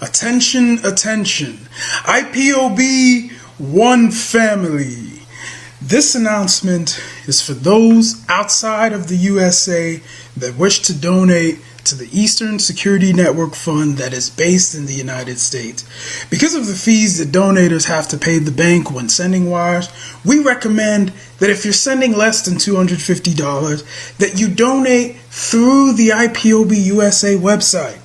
Attention, attention. IPOB One Family. This announcement is for those outside of the USA that wish to donate to the Eastern Security Network Fund that is based in the United States. Because of the fees that donators have to pay the bank when sending wires, we recommend that if you're sending less than $250, that you donate through the IPOB USA website.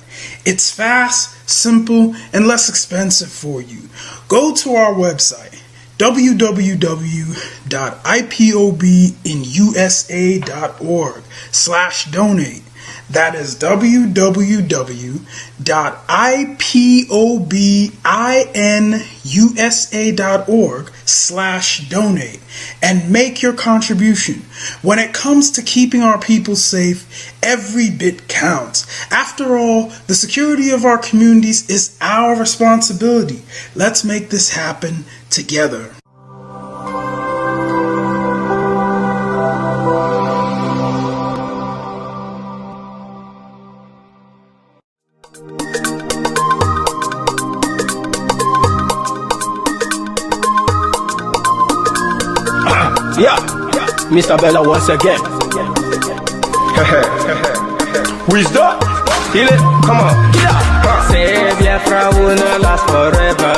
It's fast, simple, and less expensive for you. Go to our website, www.ipobinusa.org/donate. That is www.ipobinusa.org/donate and make your contribution. When it comes to keeping our people safe, every bit counts. After all, the security of our communities is our responsibility. Let's make this happen together. Yeah, Mr. Bella once again. Wisdom, heal it, come on. Yeah. Say Biafra will not last forever.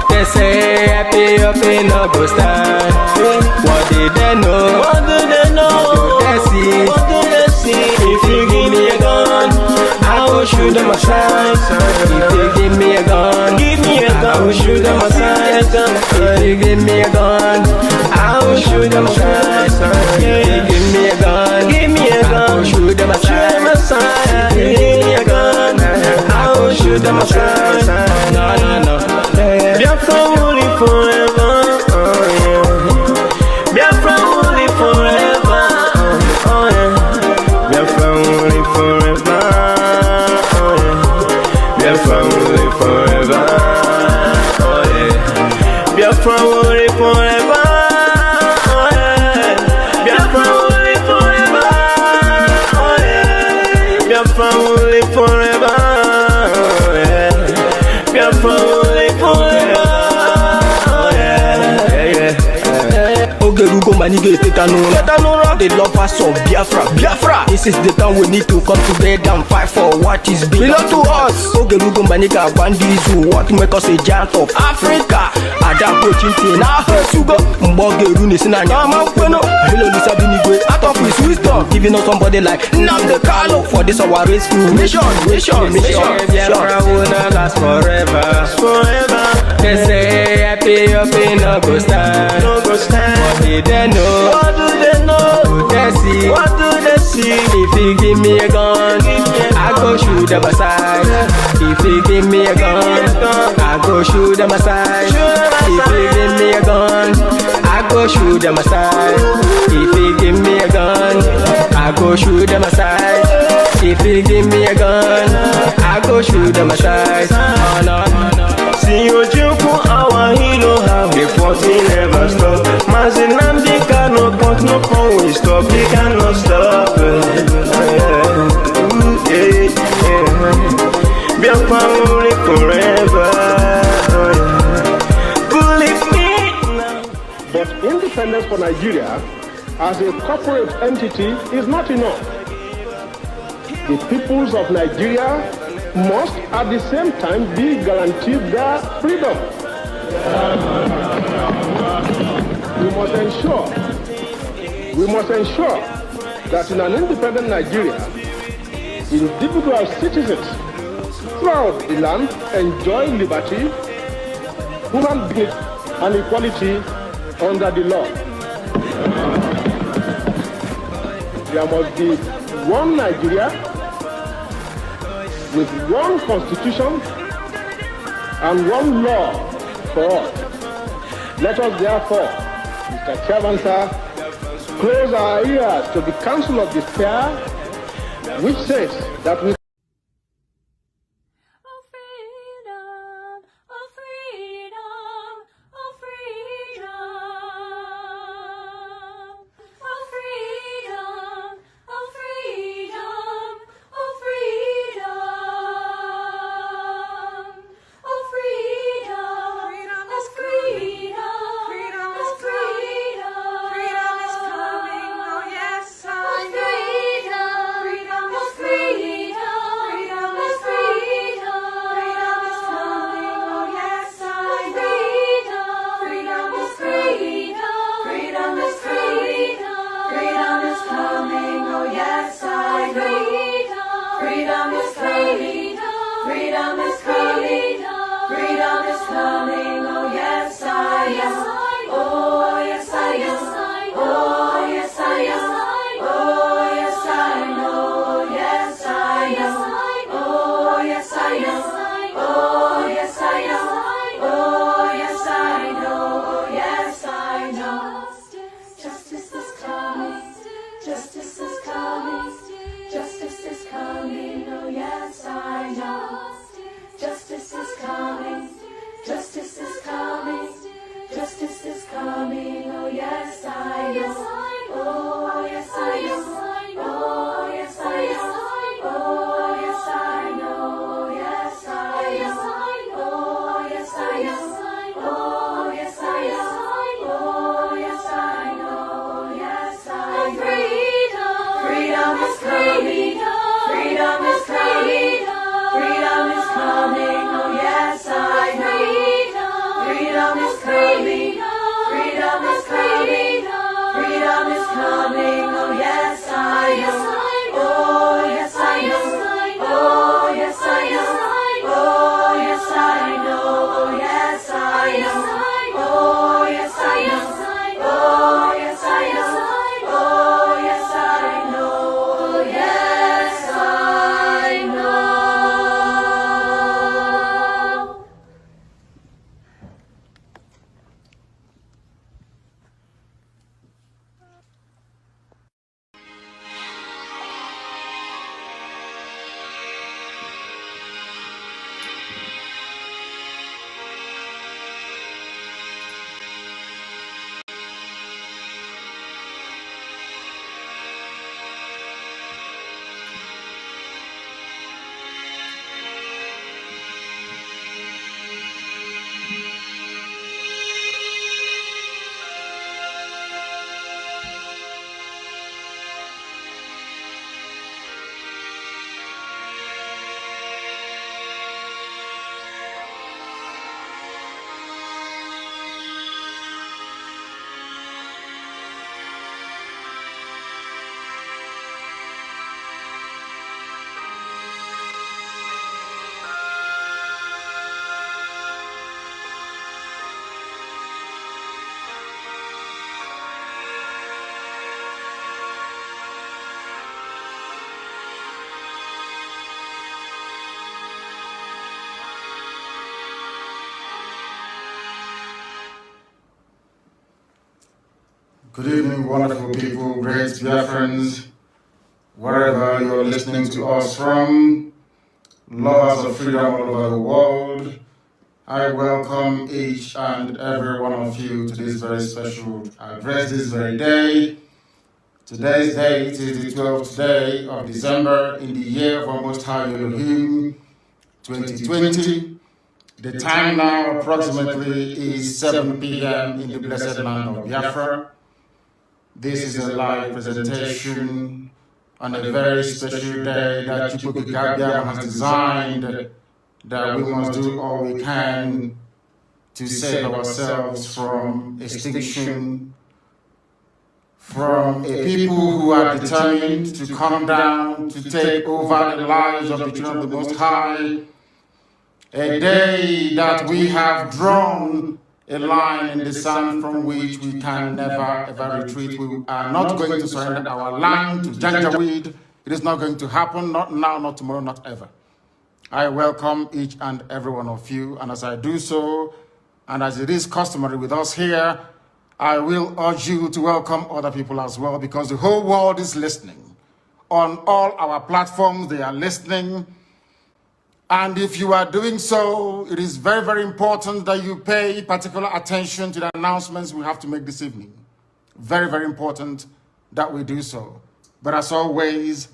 They say happy up in no go stand. What did they know? What do they know? What do they see? What do they see? If you give me a gun, I will shoot them aside. If you give me a gun, give me a gun, I will shoot them aside. If you give me a gun, I will shoot them aside. If you give me a gun, give me a gun, I will shoot them aside. If you give me a gun, I will shoot them aside. No, no, no. Biafra will live forever. Oh yeah. Biafra will live forever. Oh yeah. Biafra will live forever. Oh yeah. Biafra will live forever. Oh yeah. Biafra will live forever. Oh yeah. Biafra will live forever. Oh yeah. Biafra will live forever. Oh yeah. Biafra will live forever. Oh yeah. Ogerugo manige tetanura. The lovers of Biafra. This is the time we need to come together and fight for what is belong to us. Ogerugo maniga bandits who want to make us a giant of Africa. Adam Pochinti na Hesugo Mbogeru Nisina Nyama Kweno. Hello Lisa Binigwe out of his wisdom, giving us somebody like Nnamdi Kanu for this our race mission. Biafra will not last forever. They say happy up in no go stand. What do they know? What do they know? What do they see? What do they see? If you give me a gun, I go shoot them aside. If you give me a gun, I go shoot them aside. If you give me a gun, I go shoot them aside. If you give me a gun, I go shoot them aside. If you give me a gun, I go shoot them aside. Oh no. See you joke, our hero have the fighting never stop. Nnamdi Kanu but no phone will stop. He cannot stop. Biafra will live forever. Believe me now. But independence for Nigeria as a corporate entity is not enough. The peoples of Nigeria must at the same time be guaranteed their freedom. We must ensure that in an independent Nigeria, individual citizens throughout the land enjoy liberty, human dignity, and equality under the law. There must be one Nigeria with one constitution and one law for all. Let us therefore, Mr. Chairman, sir, close our ears to the counsel of despair, which says that we Freedom is coming. Freedom is coming. Oh yes, I am. Oh yes, I am. Oh yes, I am. Oh yes, I know. Yes, I am. Oh yes, I am. Oh yes, I am. Oh yes, I know. Oh yes, I know. Justice is coming. Justice is coming. Justice is coming. Oh yes, I know. Justice is coming. Justice is coming. Justice is coming. Oh yes, I know. Oh yes, I know. Oh yes, I know. Oh yes, I know. Yes, I know. Oh yes, I know. Oh yes, I know. Oh yes, I know. Yes, I know. Freedom is coming. Freedom is coming. Freedom is coming. Oh yes, I know. Freedom is coming. Freedom is coming. Freedom is coming. Oh yes, I know. Oh yes, I know. Oh yes, I know. Oh yes, I know. Oh yes, I know. Oh yes, I know. Oh yes, I know. Oh yes, I know. Oh yes, I know. Good evening, wonderful people, great dear friends, wherever you're listening to us from, lovers of freedom all over the world. I welcome each and every one of you to this very special address this very day. Today's date is the 12th day of December in the year of our Most High Elohim, 2020. The time now approximately is 7 p.m. in the blessed land of Biafra. This is a live presentation on a very special day that Chukwukikabiyama has designed, that we must do all we can to save ourselves from extinction, from a people who are determined to come down, to take over the lives of the children of the Most High, a day that we have drawn a line in the sand from which we can never ever retreat. We are not going to surrender our land to Janjaweed. It is not going to happen, not now, not tomorrow, not ever. I welcome each and every one of you, and as I do so, and as it is customary with us here, I will urge you to welcome other people as well, because the whole world is listening. On all our platforms, they are listening. And if you are doing so, it is very, very important that you pay particular attention to the announcements we have to make this evening. Very, very important that we do so. But as always,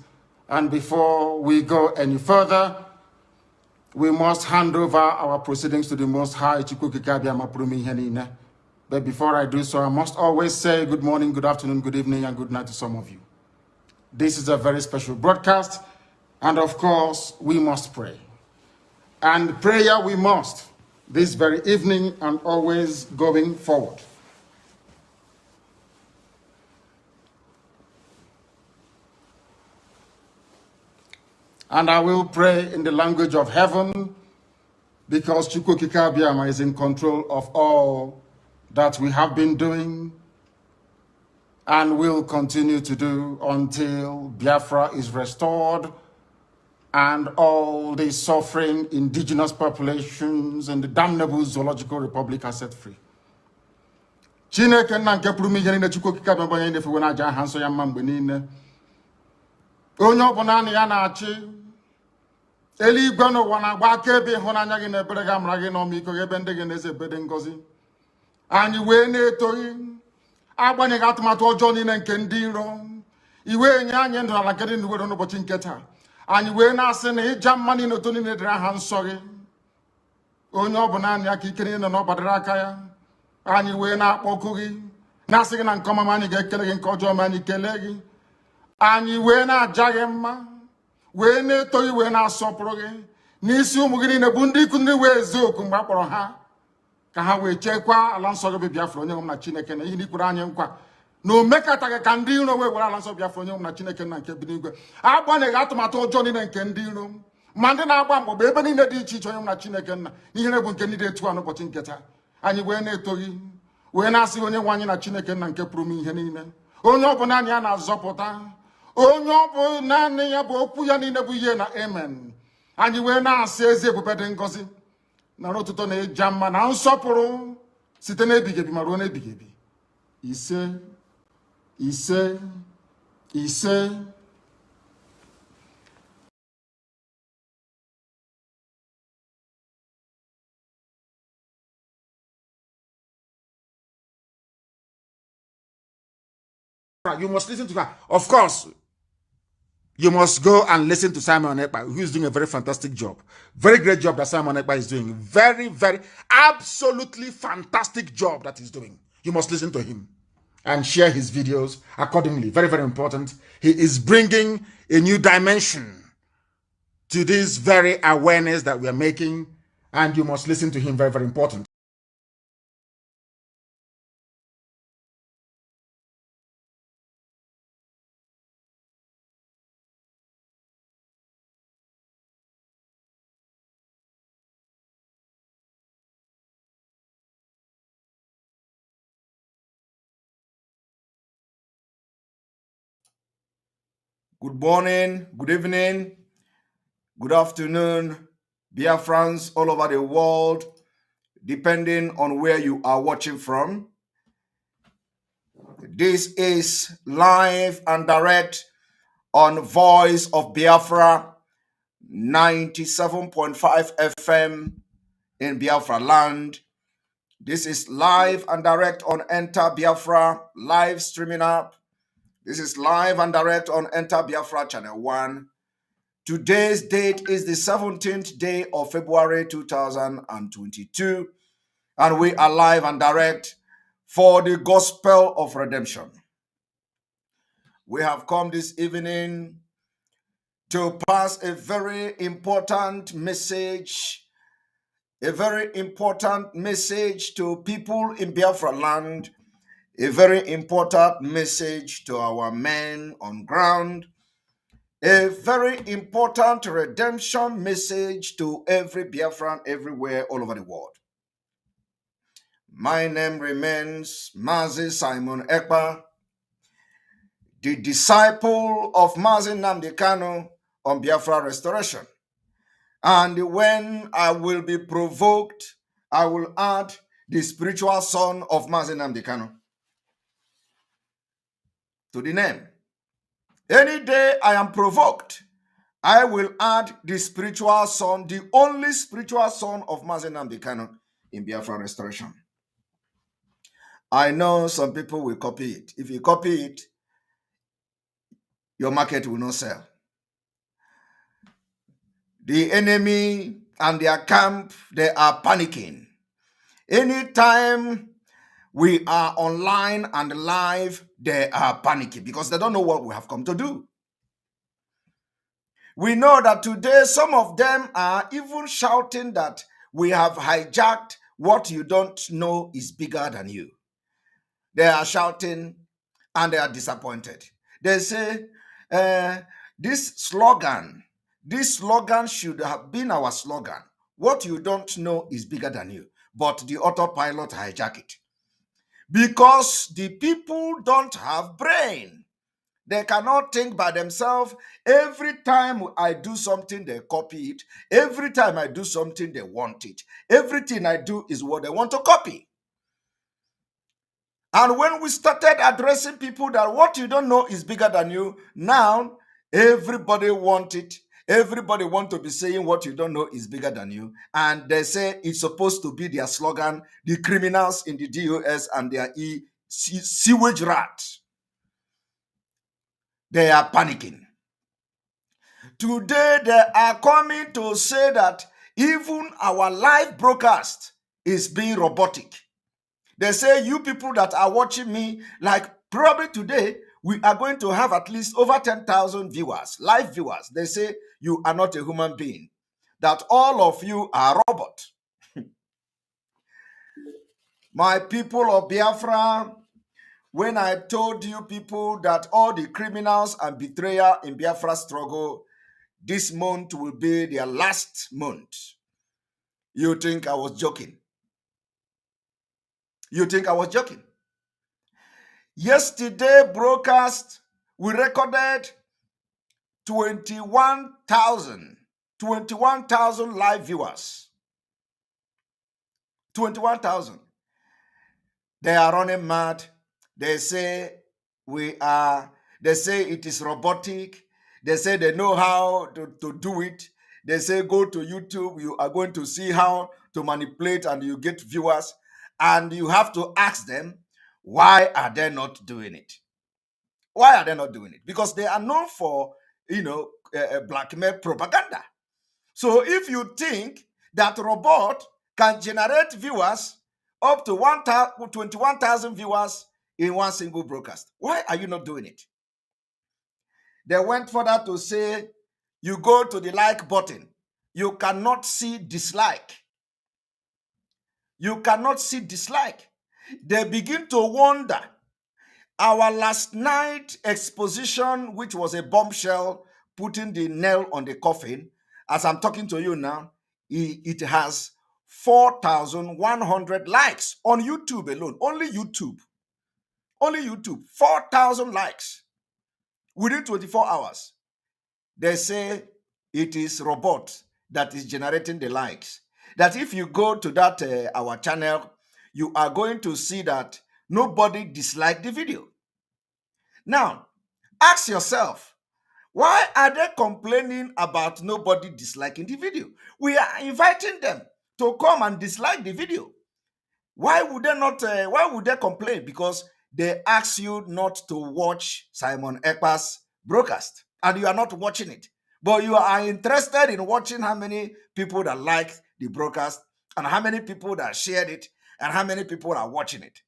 and before we go any further, we must hand over our proceedings to the Most High. But before I do so, I must always say good morning, good afternoon, good evening, and good night to some of you. This is a very special broadcast, and of course, we must pray. And prayer we must, this very evening and always going forward. And I will pray in the language of heaven because Chukwu Kikabiama is in control of all that we have been doing and will continue to do until Biafra is restored and all the suffering indigenous populations in the damnable zoological republic are set free. Chineke nna nke pụrụ m ihe niile Chukwu okike abịa onye na-efe na aja aha nsọ ya mma mgbe niile. Onye ọ bụla ya na-achị eluigwe n'ụwa na-agba akaebe ịhụnanya gị na ebere gị amara gị na ọmịiko gị ebe ndị gị na-eze ebede ngọzi. Anyị wee na-etoghị agbanyeghị atụmatụ ọjọọ niile nke ndị iro. Iwe nye anyị ndụ ala nke dị n'uwe n'ụbọchị nke taa. Anyị wee na-asị na ịja mma niile otu niile dịrị aha nsọ gị. Onye ọ bụla ya ka ike niile nọ n'ọbadara aka ya. Anyị wee na-akpọku gị na-asị gị na nke ọma anyị ga-ekele gị nke ọjọọ ma anyị kelee gị. Anyị wee na-aja gị mma wee na-eto gị wee na-asọpụrụ gị n'isi ụmụ gị niile bụ ndị ikwu ndị wee ezu oku mgbe a kpọrọ ha ka ha wee chekwaa ala nsọ gị bụ Biafra onye nwe m na Chineke na ihe n'ikwere anyị nkwa na o mekataghị ka ndị iro wee were ala nsọ Biafra onye nwe m na Chineke na nke bi n'igwe agbanyeghị atụmatụ ọjọọ niile nke ndị iro ma ndị na-agba mgbọgba ebe niile dị iche iche onye nwe m na Chineke nna n'ihere bụ nke ndị dị etu a n'ụbọchị nke taa. Anyị wee na-eto gị wee na-asị onye nwe anyị na Chineke nna nke pụrụ m ihe niile onye ọ bụ naanị ya na-azọpụta onye ọ bụ naanị ya bụ okwu ya niile bụ ihe na amen. Anyị wee na-asị ezi ebube dị ngọzi nara ụtụtụ na ịja mma na nsọpụrụ site n'ebighị ebi ma ruo n'ebighị ebi. Ise ise ise. You must listen to her. Of course, you must go and listen to Simon Ekpa, who is doing a very fantastic job. Very great job that Simon Ekpa is doing. Very, very, absolutely fantastic job that he's doing. You must listen to him and share his videos accordingly. Very, very important. He is bringing a new dimension to this very awareness that we are making, and you must listen to him. Very, very important. Good morning, good evening, good afternoon, Biafrans all over the world, depending on where you are watching from. This is live and direct on Voice of Biafra 97.5 FM in Biafra land. This is live and direct on Enter Biafra live streaming app. This is live and direct on Enter Biafra Channel 1. Today's date is the 17th day of February 2022. And we are live and direct for the Gospel of Redemption. We have come this evening to pass a very important message. A very important message to people in Biafra land. A very important message to our men on ground. A very important redemption message to every Biafran everywhere all over the world. My name remains Mazi Simon Ekpa, the disciple of Mazi Nnamdi Kanu on Biafra restoration. And when I will be provoked, I will add the spiritual son of Mazi Nnamdi Kanu to the name. Any day I am provoked, I will add the spiritual son, the only spiritual son of Mazi Nnamdi Kanu in Biafra restoration. I know some people will copy it. If you copy it, your market will not sell. The enemy and their camp, they are panicking. Anytime we are online and live, they are panicking because they don't know what we have come to do. We know that today some of them are even shouting that we have hijacked what you don't know is bigger than you. They are shouting and they are disappointed. They say this slogan This slogan should have been our slogan. What you don't know is bigger than you. But the autopilot hijack it. Because the people don't have brain. They cannot think by themselves. Every time I do something, they copy it. Every time I do something, they want it. Everything I do is what they want to copy. And when we started addressing people that what you don't know is bigger than you, now everybody want it. Everybody want to be saying what you don't know is bigger than you. And they say it's supposed to be their slogan, the criminals in the DOS and their sewage rat. They are panicking. Today, they are coming to say that even our live broadcast is being robotic. They say, you people that are watching me, like probably today, we are going to have at least over 10,000 viewers, live viewers. They say you are not a human being, that all of you are robots. My people of Biafra, when I told you people that all the criminals and betrayers in Biafra struggle, this month will be their last month, you think I was joking? You think I was joking? Yesterday broadcast, we recorded 21,000 live viewers. 21,000. They are running mad. They say they say it is robotic. They say they know how to do it. They say go to YouTube, you are going to see how to manipulate and you get viewers. And you have to ask them, why are they not doing it? Why are they not doing it? Because they are known for, blackmail propaganda. So if you think that robot can generate viewers up to 21,000 viewers in one single broadcast, why are you not doing it? They went further to say, you go to the like button, you cannot see dislike. You cannot see dislike. They begin to wonder. Our last night exposition, which was a bombshell, putting the nail on the coffin, as I'm talking to you now, it has 4,100 likes on YouTube alone. Only YouTube. Only YouTube. 4,000 likes within 24 hours. They say it is robot that is generating the likes. That if you go to that our channel, you are going to see that nobody disliked the video. Now, ask yourself, why are they complaining about nobody disliking the video? We are inviting them to come and dislike the video. Why would they not? Why would they complain? Because they ask you not to watch Simon Ekpa's broadcast, and you are not watching it. But you are interested in watching how many people that like the broadcast, and how many people that shared it, and how many people are watching it.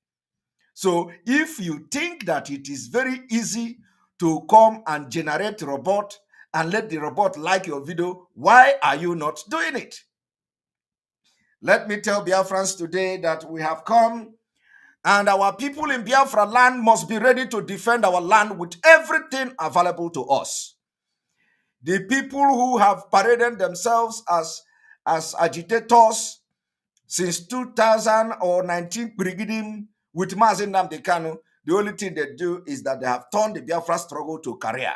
So if you think that it is very easy to come and generate a robot and let the robot like your video, why are you not doing it? Let me tell Biafrans today that we have come, and our people in Biafra land must be ready to defend our land with everything available to us. The people who have paraded themselves as agitators since 2019 Brigidim with Mazi Nnamdi Kanu, the only thing they do is that they have turned the Biafra struggle to career.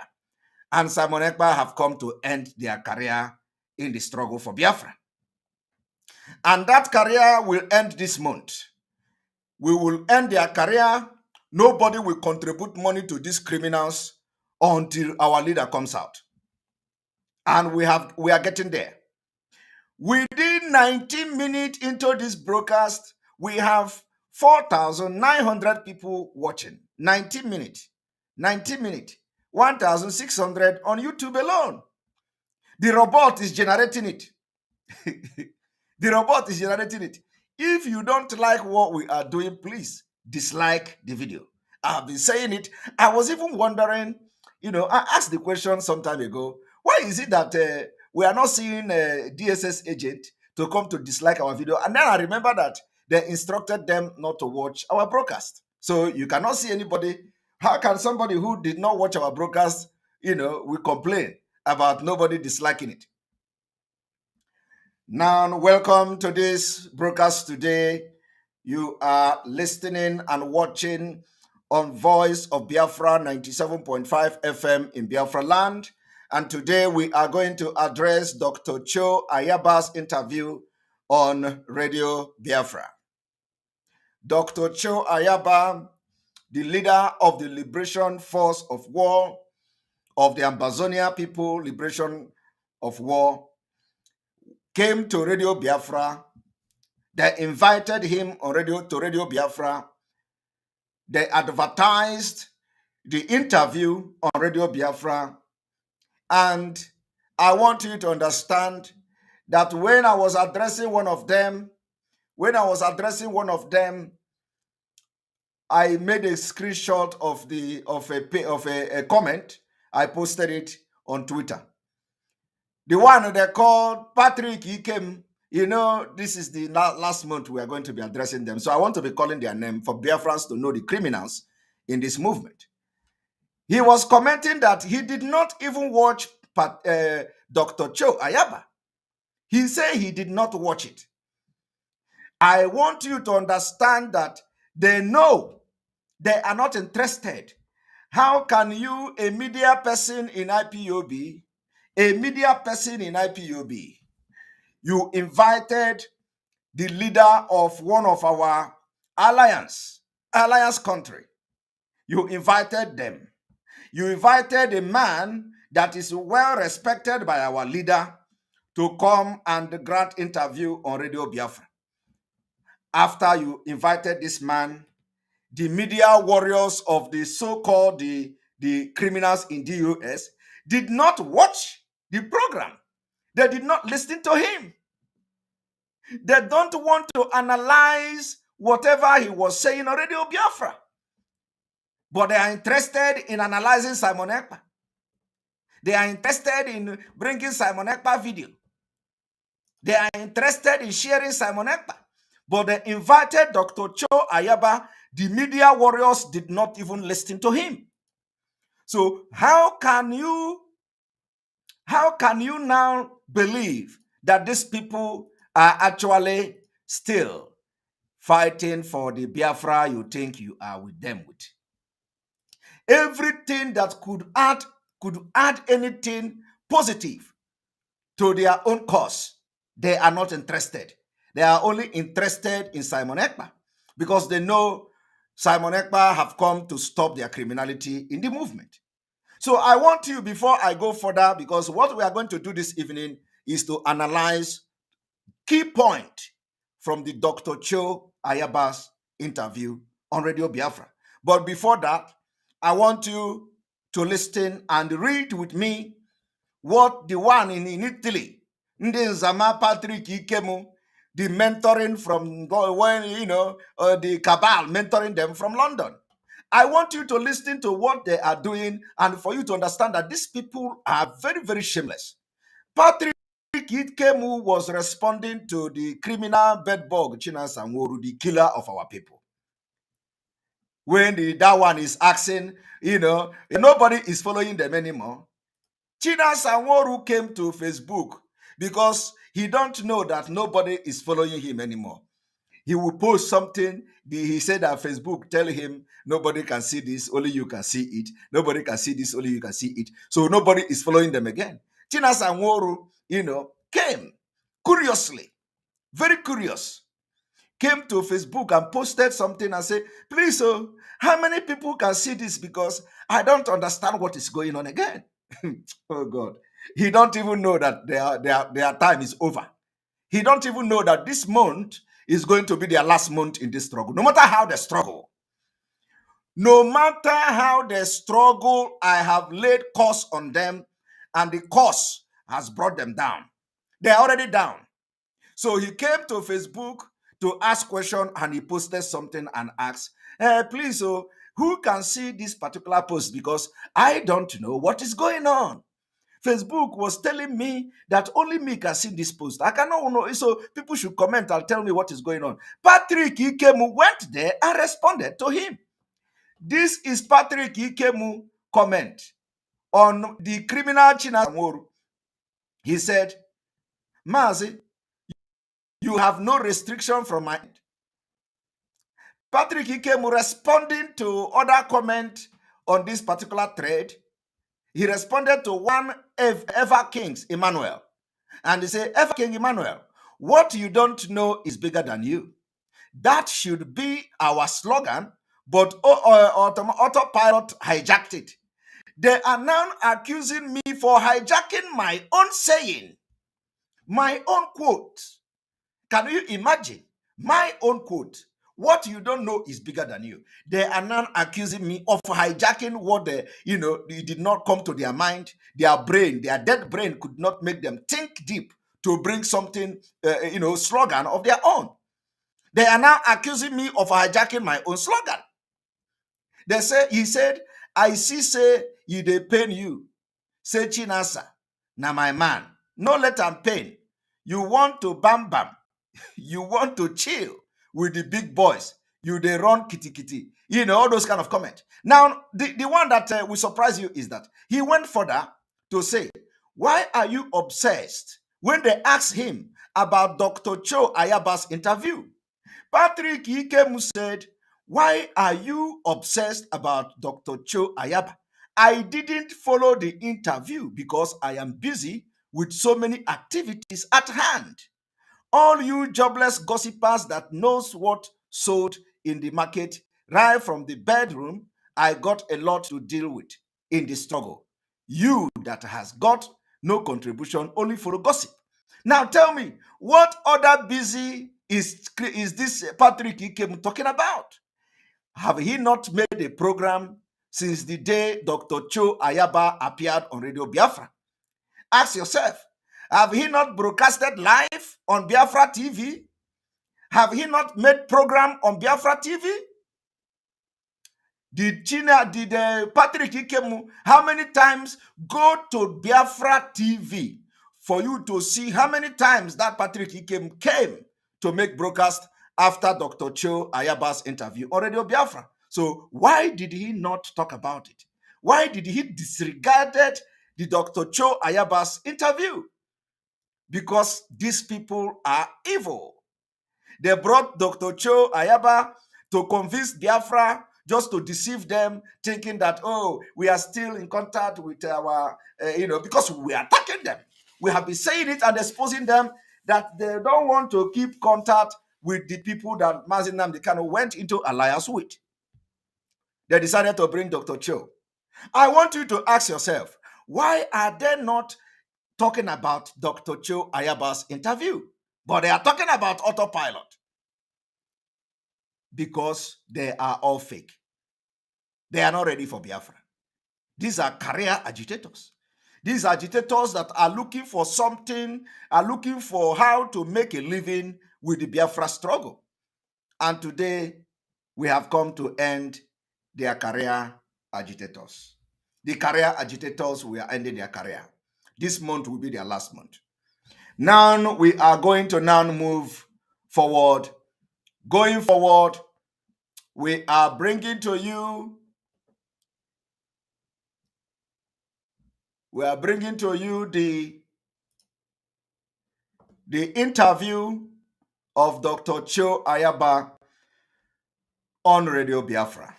And Simon Ekpa have come to end their career in the struggle for Biafra. And that career will end this month. We will end their career. Nobody will contribute money to these criminals until our leader comes out. And we are getting there. Within 19 minutes into this broadcast, we have 4,900 people watching. 19 minutes. 19 minutes. 1,600 on YouTube alone. The robot is generating it. The robot is generating it. If you don't like what we are doing, please dislike the video. I've been saying it. I was even wondering, I asked the question some time ago, why is it that we are not seeing a DSS agent to come to dislike our video? And then I remember that they instructed them not to watch our broadcast. So you cannot see anybody. How can somebody who did not watch our broadcast, we complain? about nobody disliking it. Now, welcome to this broadcast today. You are listening and watching on Voice of Biafra 97.5 FM in Biafra land. And today we are going to address Dr. Cho Ayaba's interview on Radio Biafra. Dr. Cho Ayaba, the leader of the Liberation Force of War, of the Ambazonia People Liberation of War, came to Radio Biafra. They invited him on Radio Biafra. They advertised the interview on Radio Biafra. And I want you to understand that when I was addressing one of them, I made a screenshot of a comment. I posted it on Twitter. The one they called Patrick Ikem, this is the last month we are going to be addressing them. So I want to be calling their name for Biafrans to know the criminals in this movement. He was commenting that he did not even watch Dr. Cho Ayaba. He said he did not watch it. I want you to understand that they know they are not interested. How can you, a media person in IPOB, you invited the leader of one of our alliance country. You invited them. You invited a man that is well respected by our leader to come and grant interview on Radio Biafra. After you invited this man, the media warriors of the so-called the criminals in the US did not watch the program. They did not listen to him. They don't want to analyze whatever he was saying on Radio Biafra. But they are interested in analyzing Simon Ekpa. They are interested in bringing Simon Ekpa video. They are interested in sharing Simon Ekpa. But they invited Dr. Cho Ayaba. The media warriors did not even listen to him. So how can you now believe that these people are actually still fighting for the Biafra you think you are with them with? Everything that could add anything positive to their own cause, they are not interested. They are only interested in Simon Ekpa because they know Simon Ekpa have come to stop their criminality in the movement. So I want you, before I go further, because what we are going to do this evening is to analyze key point from the Dr. Cho Ayaba's interview on Radio Biafra. But before that, I want you to listen and read with me what the one in Italy, Ndenzama Patrick Ikemu, the mentoring from the cabal mentoring them from London. I want you to listen to what they are doing and for you to understand that these people are very, very shameless. Patrick Ikemu was responding to the criminal bedbug Chinasa Nworu, the killer of our people. When that one is asking, nobody is following them anymore. Chinasa Nworu came to Facebook because he don't know that nobody is following him anymore. He will post something. He said that Facebook tell him nobody can see this, only you can see it. Nobody can see this, only you can see it. So nobody is following them again. Chinasa Nworu, came curiously, very curious, came to Facebook and posted something and said, please, how many people can see this? Because I don't understand what is going on again. Oh God. He don't even know that their time is over. He don't even know that this month is going to be their last month in this struggle. No matter how they struggle, I have laid curse on them, and the curse has brought them down. They are already down. So he came to Facebook to ask question, and he posted something and asked, please, who can see this particular post? Because I don't know what is going on. Facebook was telling me that only me can see this post. I cannot know. So people should comment and tell me what is going on. Patrick Ikemu went there and responded to him. This is Patrick Ikemu comment on the criminal Chinamoru. He said, Mazi, you have no restriction from my end. Patrick Ikemu responding to other comment on this particular thread. He responded to one Ever Kings, Emmanuel. And he said, Ever King Emmanuel, what you don't know is bigger than you. That should be our slogan, but autopilot hijacked it. They are now accusing me for hijacking my own saying, my own quote. Can you imagine? My own quote. What you don't know is bigger than you. They are now accusing me of hijacking what it did not come to their mind. Their brain, their dead brain could not make them think deep to bring something, slogan of their own. They are now accusing me of hijacking my own slogan. He said, I see say you dey pain you. Say Chinasa, na my man. No let am pain. You want to bam bam. You want to chill with the big boys. You they run kitty kitty. All those kind of comments. Now, the one that will surprise you is that he went further to say, why are you obsessed? When they asked him about Dr. Cho Ayaba's interview, Patrick Ikemu said, why are you obsessed about Dr. Cho Ayaba? I didn't follow the interview because I am busy with so many activities at hand. All you jobless gossipers that knows what sold in the market, right from the bedroom, I got a lot to deal with in the struggle. You that has got no contribution, only for a gossip. Now tell me, what other busy is this Patrick Ikem talking about? Have he not made a program since the day Dr. Cho Ayaba appeared on Radio Biafra? Ask yourself, have he not broadcasted live on Biafra TV? Have he not made program on Biafra TV? Did Patrick Ikemu, how many times go to Biafra TV for you to see how many times that Patrick Ikemu came to make broadcast after Dr. Cho Ayaba's interview on Radio Biafra? So why did he not talk about it? Why did he disregarded the Dr. Cho Ayaba's interview? Because these people are evil. They brought Dr. Cho Ayaba to convince Biafra just to deceive them, thinking that, we are still in contact with our, because we are attacking them. We have been saying it and exposing them that they don't want to keep contact with the people that Mazi Nnamdi Kanu went into alliance with. They decided to bring Dr. Cho. I want you to ask yourself, why are they not talking about Dr. Cho Ayaba's interview, but they are talking about autopilot? Because they are all fake. They are not ready for Biafra. These are career agitators. These agitators that are looking for something, are looking for how to make a living with the Biafra struggle. And today, we have come to end their career agitators. The career agitators, we are ending their career. This month will be their last month. Now, we are going to now move forward. Going forward, we are bringing to you the interview of Dr. Cho Ayaba on Radio Biafra.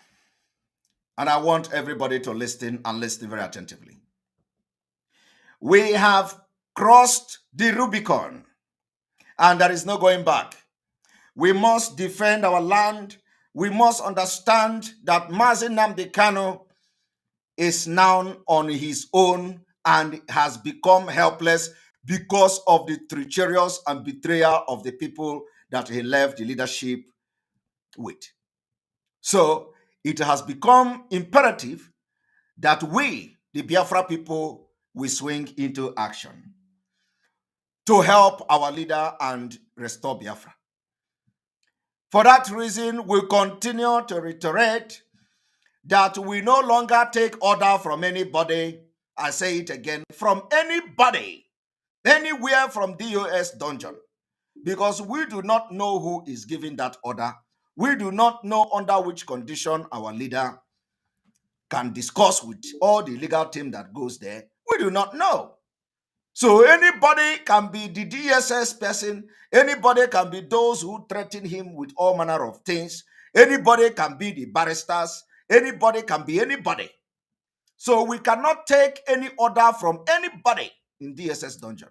And I want everybody to listen and listen very attentively. We have crossed the Rubicon and there is no going back. We must defend our land. We must understand that Mazi Nnamdi Kanu is now on his own and has become helpless because of the treacherous and betrayal of the people that he left the leadership with. So it has become imperative that we, the Biafra people, will swing into action to help our leader and restore Biafra. For that reason, we continue to reiterate that we no longer take order from anybody. I say it again, from anybody, anywhere from DOS dungeon, because we do not know who is giving that order. We do not know under which condition our leader can discuss with all the legal team that goes there? We do not know. So anybody can be the DSS person. Anybody can be those who threaten him with all manner of things. Anybody can be the barristers. Anybody can be anybody. So we cannot take any order from anybody in DSS dungeon.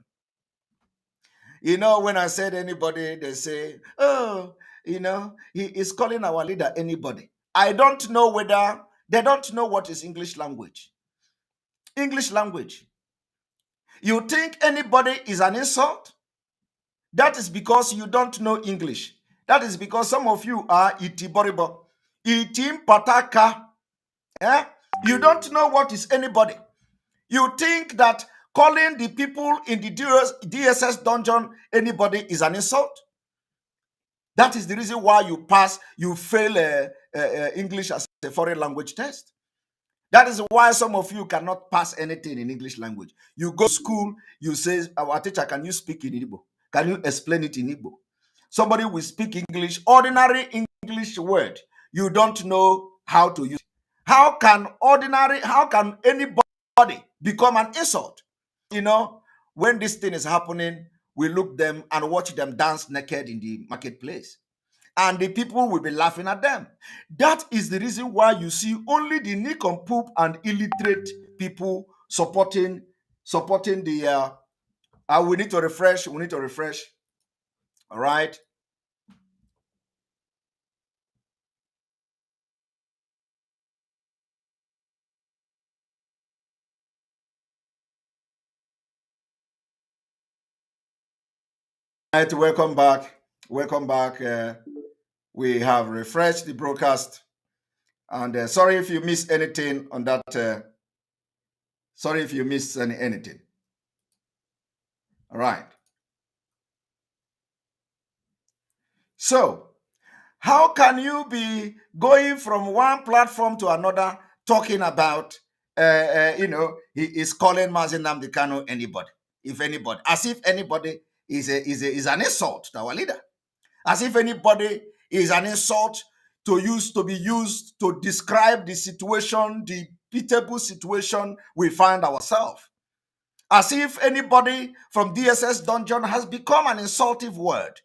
You know, when I said anybody, they say, oh, you know, he is calling our leader anybody. I don't know whether they don't know what is English language. English language. You think anybody is an insult? That is because you don't know English. That is because some of you are itiboribo, itim pataka. Eh? You don't know what is anybody. You think that calling the people in the DSS dungeon anybody is an insult? That is the reason why you fail English as a foreign language test. That is why some of you cannot pass anything in English language. You go to school, you say, our teacher, can you speak in Igbo? Can you explain it in Igbo? Somebody will speak English, ordinary English word. You don't know how to use it. How can anybody become an insult? You know, when this thing is happening, we look them and watch them dance naked in the marketplace. And the people will be laughing at them. That is the reason why you see only the nincompoop and illiterate people supporting the. We need to refresh. We need to refresh. All right. All right. Welcome back. Welcome back. We have refreshed the broadcast, and sorry if you missed anything on that. Sorry if you missed anything. All right. So, how can you be going from one platform to another talking about, he is calling Mazi Nnamdi Kanu anybody, if anybody, as if anybody is an insult to our leader, as if anybody is an insult to be used to describe the situation, the pitiable situation we find ourselves. As if anybody from DSS dungeon has become an insultive word,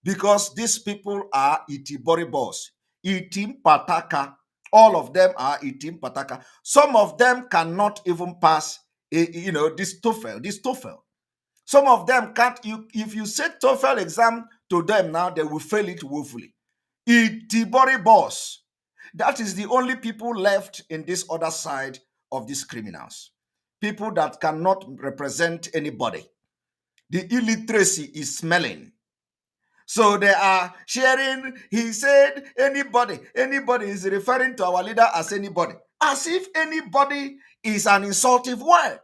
because these people are Itiboribos, Itim Pataka. All of them are Itim Pataka. Some of them cannot even pass, this TOEFL. Some of them can't. If you say TOEFL exam to them now, they will fail it woefully. Itiboribos. That is the only people left in this other side of these criminals. People that cannot represent anybody. The illiteracy is smelling. So they are sharing, he said, anybody is referring to our leader as anybody. As if anybody is an insultive word.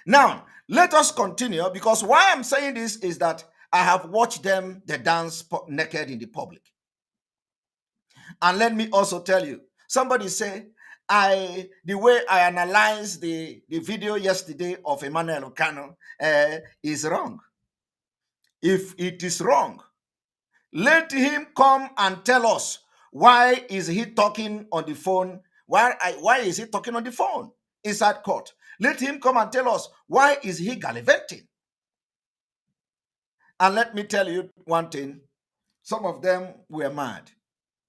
Now, let us continue, because why I'm saying this is that I have watched them, they dance naked in the public. And let me also tell you, somebody say, the way I analyzed the video yesterday of Emmanuel Okano is wrong. If it is wrong, let him come and tell us why is he talking on the phone. Why is he talking on the phone inside court? Let him come and tell us why is he gallivanting. And let me tell you one thing. Some of them were mad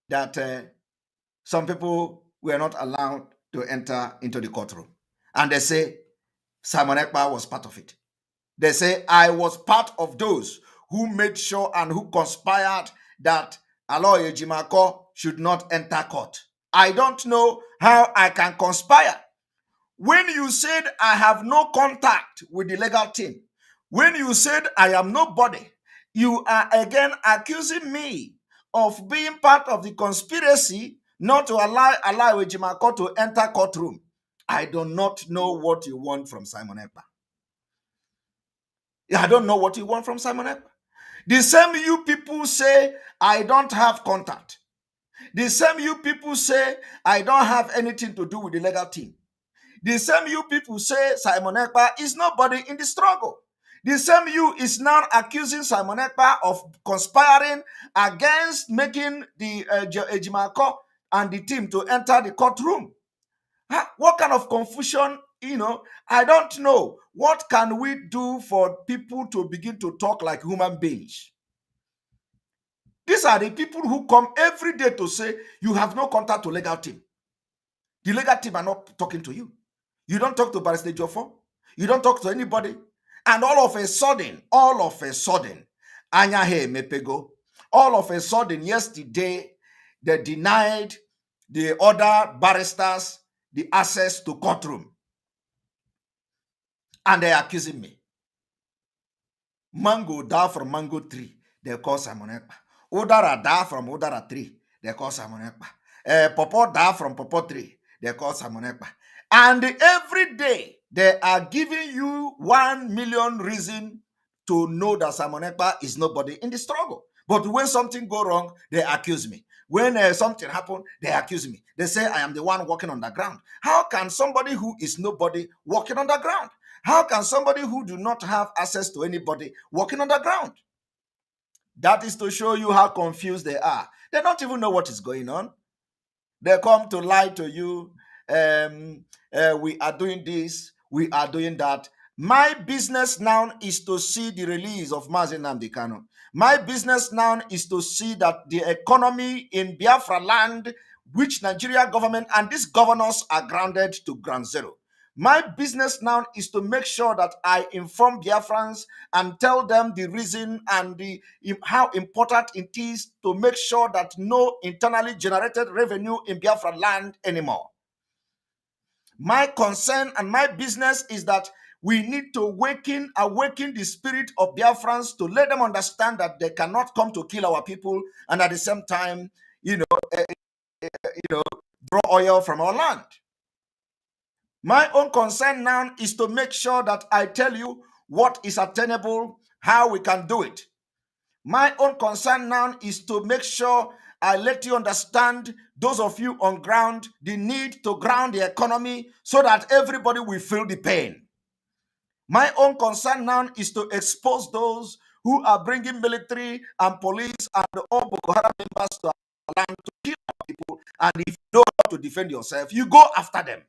that some people were not allowed to enter into the courtroom. And they say Simon Ekpa was part of it. They say I was part of those who made sure and who conspired that Aloy Ejimako should not enter court. I don't know how I can conspire. When you said I have no contact with the legal team, when you said I am nobody, you are again accusing me of being part of the conspiracy not to allow Ejimako to enter courtroom. I do not know what you want from Simon Ekpa. I don't know what you want from Simon Ekpa. The same you people say I don't have contact. The same you people say I don't have anything to do with the legal team. The same you people say Simon Ekpa is nobody in the struggle. The same you is now accusing Simon Ekpa of conspiring against making the Ejimako and the team to enter the courtroom. What kind of confusion, I don't know. What can we do for people to begin to talk like human beings? These are the people who come every day to say you have no contact to legal team. The legal team are not talking to you. You don't talk to Barrister Joffo. You don't talk to anybody. And all of a sudden, Anyahe Mepego, all of a sudden, yesterday, they denied the other barristers the access to courtroom. And they're accusing me. Mango da from mango tree, they call Simon Ekpa. Udara da from Udara tree, they call Simon Ekpa. Popo da from Popo tree, they call Simon Ekpa. And every day, they are giving you 1 million reason to know that Simon Ekpa is nobody in the struggle. But when something go wrong, they accuse me. When something happen, they accuse me. They say I am the one walking on the ground. How can somebody who is nobody walking on the ground? How can somebody who do not have access to anybody walking on the ground? That is to show you how confused they are. They don't even know what is going on. They come to lie to you. We are doing this. We are doing that. My business now is to see the release of Mazi Nnamdi Kanu. My business now is to see that the economy in Biafra land, which Nigeria government and these governors are grounded to ground zero. My business now is to make sure that I inform Biafrans and tell them the reason and how important it is to make sure that no internally generated revenue in Biafra land anymore. My concern and my business is that we need to awaken the spirit of Biafrans to let them understand that they cannot come to kill our people and at the same time, draw oil from our land. My own concern now is to make sure that I tell you what is attainable, how we can do it. My own concern now is to make sure I let you understand, those of you on ground, the need to ground the economy so that everybody will feel the pain. My own concern now is to expose those who are bringing military and police and all Boko Haram members to our land to kill our people. And if you know how to defend yourself, you go after them.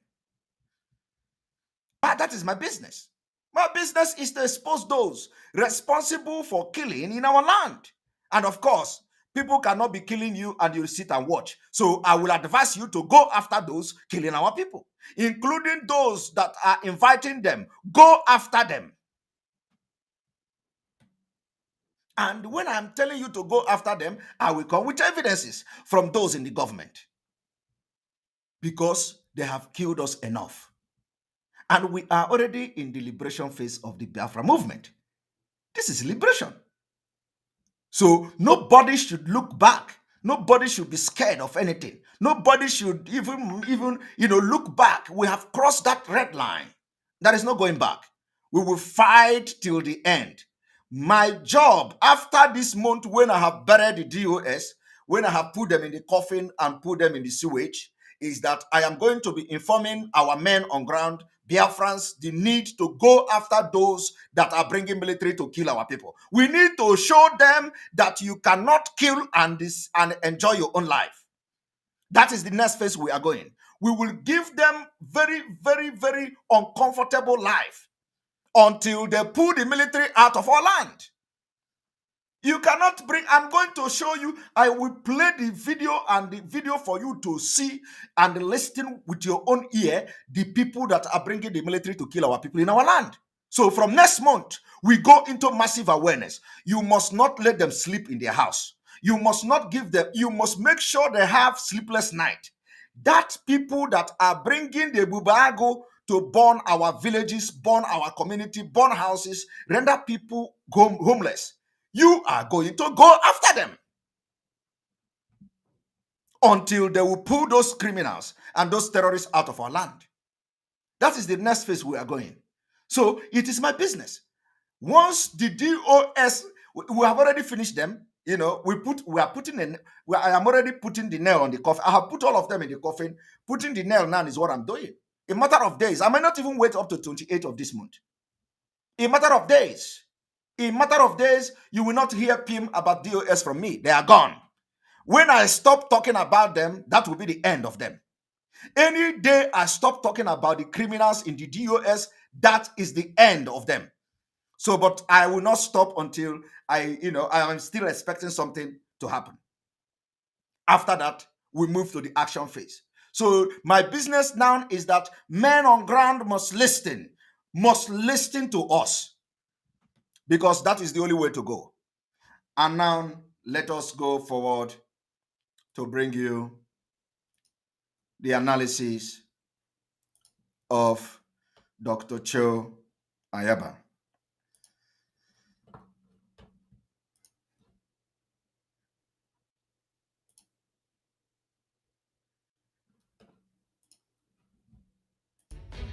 But that is my business. My business is to expose those responsible for killing in our land. And of course, people cannot be killing you and you sit and watch. So I will advise you to go after those killing our people, including those that are inviting them. Go after them. And when I'm telling you to go after them, I will come with evidences from those in the government. Because they have killed us enough. And we are already in the liberation phase of the Biafra movement. This is liberation. So nobody should look back. Nobody should be scared of anything. Nobody should even look back. We have crossed that red line. There is no going back. We will fight till the end. My job after this month, when I have buried the DOS, when I have put them in the coffin and put them in the sewage, is that I am going to be informing our men on ground, Biafrans, the need to go after those that are bringing military to kill our people. We need to show them that you cannot kill and enjoy your own life. That is the next phase we are going. We will give them very, very, very uncomfortable life until they pull the military out of our land. You cannot bring, I'm going to show you, I will play the video for you to see and listen with your own ear the people that are bringing the military to kill our people in our land. So from next month, we go into massive awareness. You must not let them sleep in their house. You must not give them, you must make sure they have sleepless night. That people that are bringing the Bubago to burn our villages, burn our community, burn houses, render people homeless. You are going to go after them until they will pull those criminals and those terrorists out of our land. That is the next phase we are going. So it is my business. Once the DOS, we have already finished them. I am already putting the nail on the coffin. I have put all of them in the coffin. Putting the nail now is what I'm doing. In a matter of days, I might not even wait up to 28th of this month. In a matter of days. In a matter of days, you will not hear PIM about DOS from me. They are gone. When I stop talking about them, that will be the end of them. Any day I stop talking about the criminals in the DOS, that is the end of them. So, but I will not stop until I am still expecting something to happen. After that, we move to the action phase. So my business now is that men on ground must listen to us, because that is the only way to go. And now let us go forward to bring you the analysis of Dr. Cho Ayaba.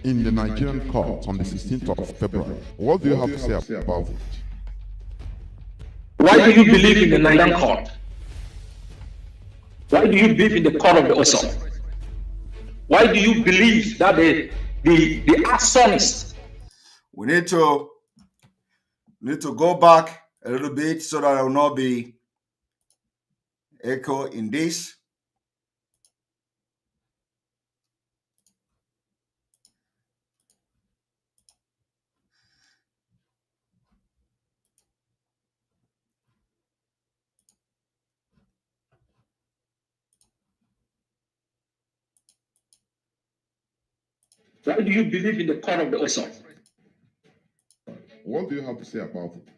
In the Nigerian court on the 16th of February, what do you have to say about it? Why do you believe in the Nigerian court? Why do you believe in the court of the Osom? Why do you believe that the arsonist? We need to go back a little bit so that there will not be echo in this. Why do you believe in the court of the Osom? What do you have to say about it?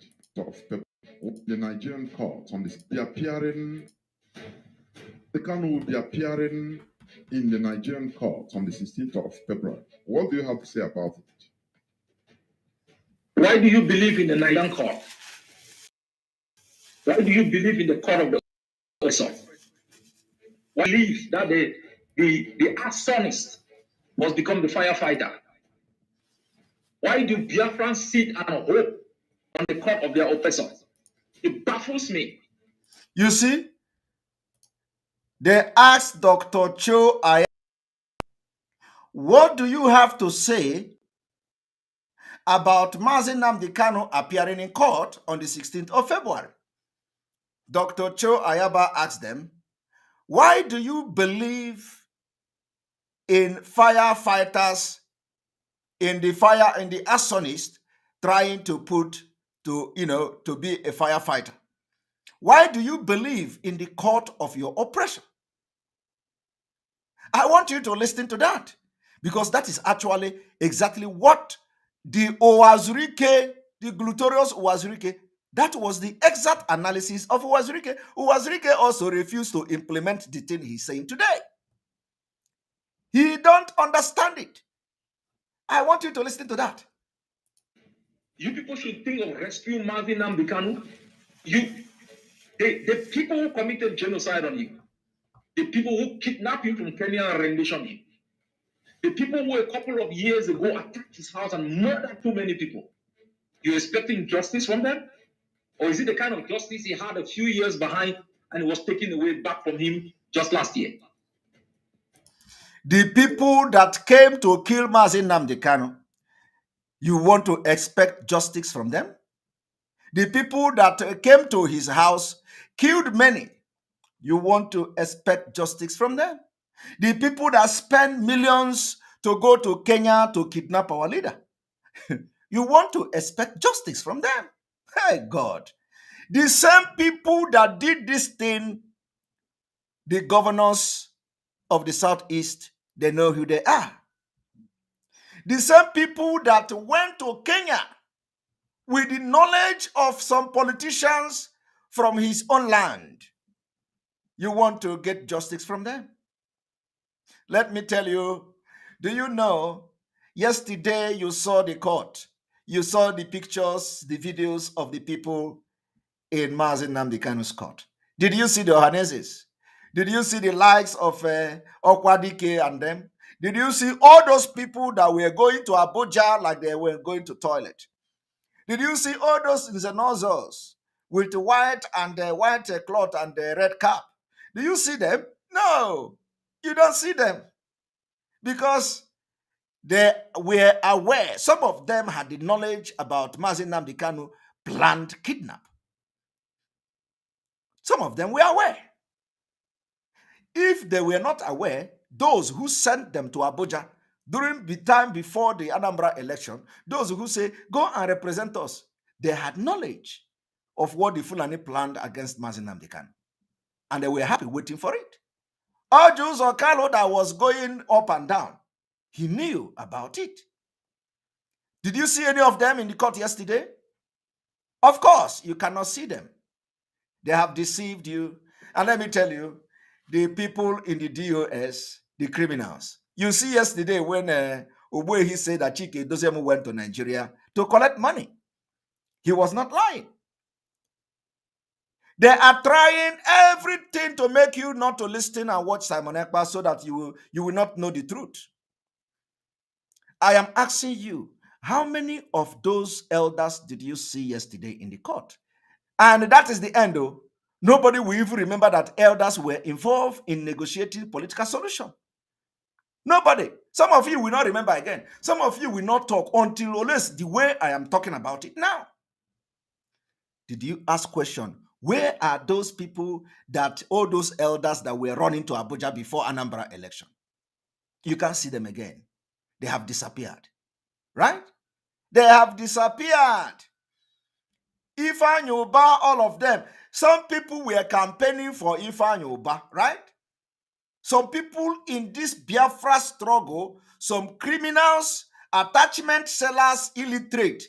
The Nigerian court on this, the Kanu will be appearing in the Nigerian court on the 16th of February. What do you have to say about it? Why do you believe in the Nigerian court? Why do you believe in the court of the Osom? Why believe that the arsonist must become the firefighter? Why do Biafrans sit and hope on the court of their oppressor? It baffles me. You see, they asked Dr. Cho Ayaba, what do you have to say about Mazi Nnamdi Kanu appearing in court on the 16th of February? Dr. Cho Ayaba asked them, why do you believe in firefighters, in the arsonist trying to be a firefighter? Why do you believe in the court of your oppression? I want you to listen to that, because that is actually exactly what the Uwazurike, the glutorious Uwazurike, that was the exact analysis of Uwazurike. Uwazurike also refused to implement the thing he's saying today. He don't understand it. I want you to listen to that. You people should think of rescuing Mazi Nnamdi Kanu. The people who committed genocide on you, the people who kidnapped you from Kenya and renditioned you, the people who a couple of years ago attacked his house and murdered too many people, you expecting justice from them? Or is it the kind of justice he had a few years behind and it was taken away back from him just last year? The people that came to kill Mazi Nnamdi Kanu, you want to expect justice from them? The people that came to his house, killed many, you want to expect justice from them? The people that spend millions to go to Kenya to kidnap our leader, you want to expect justice from them? Hey, God. The same people that did this thing, the governors of the Southeast, they know who they are. The same people that went to Kenya with the knowledge of some politicians from his own land, you want to get justice from them? Let me tell you, do you know, yesterday you saw the court, you saw the pictures, the videos of the people in Mazi Nnamdi Kanu's court. Did you see the Ohaneses? Did you see the likes of Okwadike and them? Did you see all those people that were going to Abuja like they were going to toilet? Did you see all those Nzenozos with white and white cloth and red cap? Do you see them? No, you don't see them, because they were aware. Some of them had the knowledge about Mazi Nnamdi Kanu planned kidnap. Some of them were aware. If they were not aware, those who sent them to Abuja during the time before the Anambra election, those who say, go and represent us, they had knowledge of what the Fulani planned against Mazi Nnamdi Kanu. And they were happy waiting for it. Ojus Okalo that was going up and down, he knew about it. Did you see any of them in the court yesterday? Of course, you cannot see them. They have deceived you. And let me tell you, the people in the DOS, the criminals. You see yesterday when he said that Chike Dozemu went to Nigeria to collect money. He was not lying. They are trying everything to make you not to listen and watch Simon Ekpa so that you will not know the truth. I am asking you, how many of those elders did you see yesterday in the court? And that is the end, though. Nobody will even remember that elders were involved in negotiating political solution. Nobody. Some of you will not remember again. Some of you will not talk until always the way I am talking about it now. Did you ask question? Where are those people that, all those elders that were running to Abuja before Anambra election? You can't see them again. They have disappeared. Right? They have disappeared. Ifeanyi Uba, all of them. Some people were campaigning for Ifeanyi Uba, right? Some people in this Biafra struggle, some criminals, attachment sellers, illiterate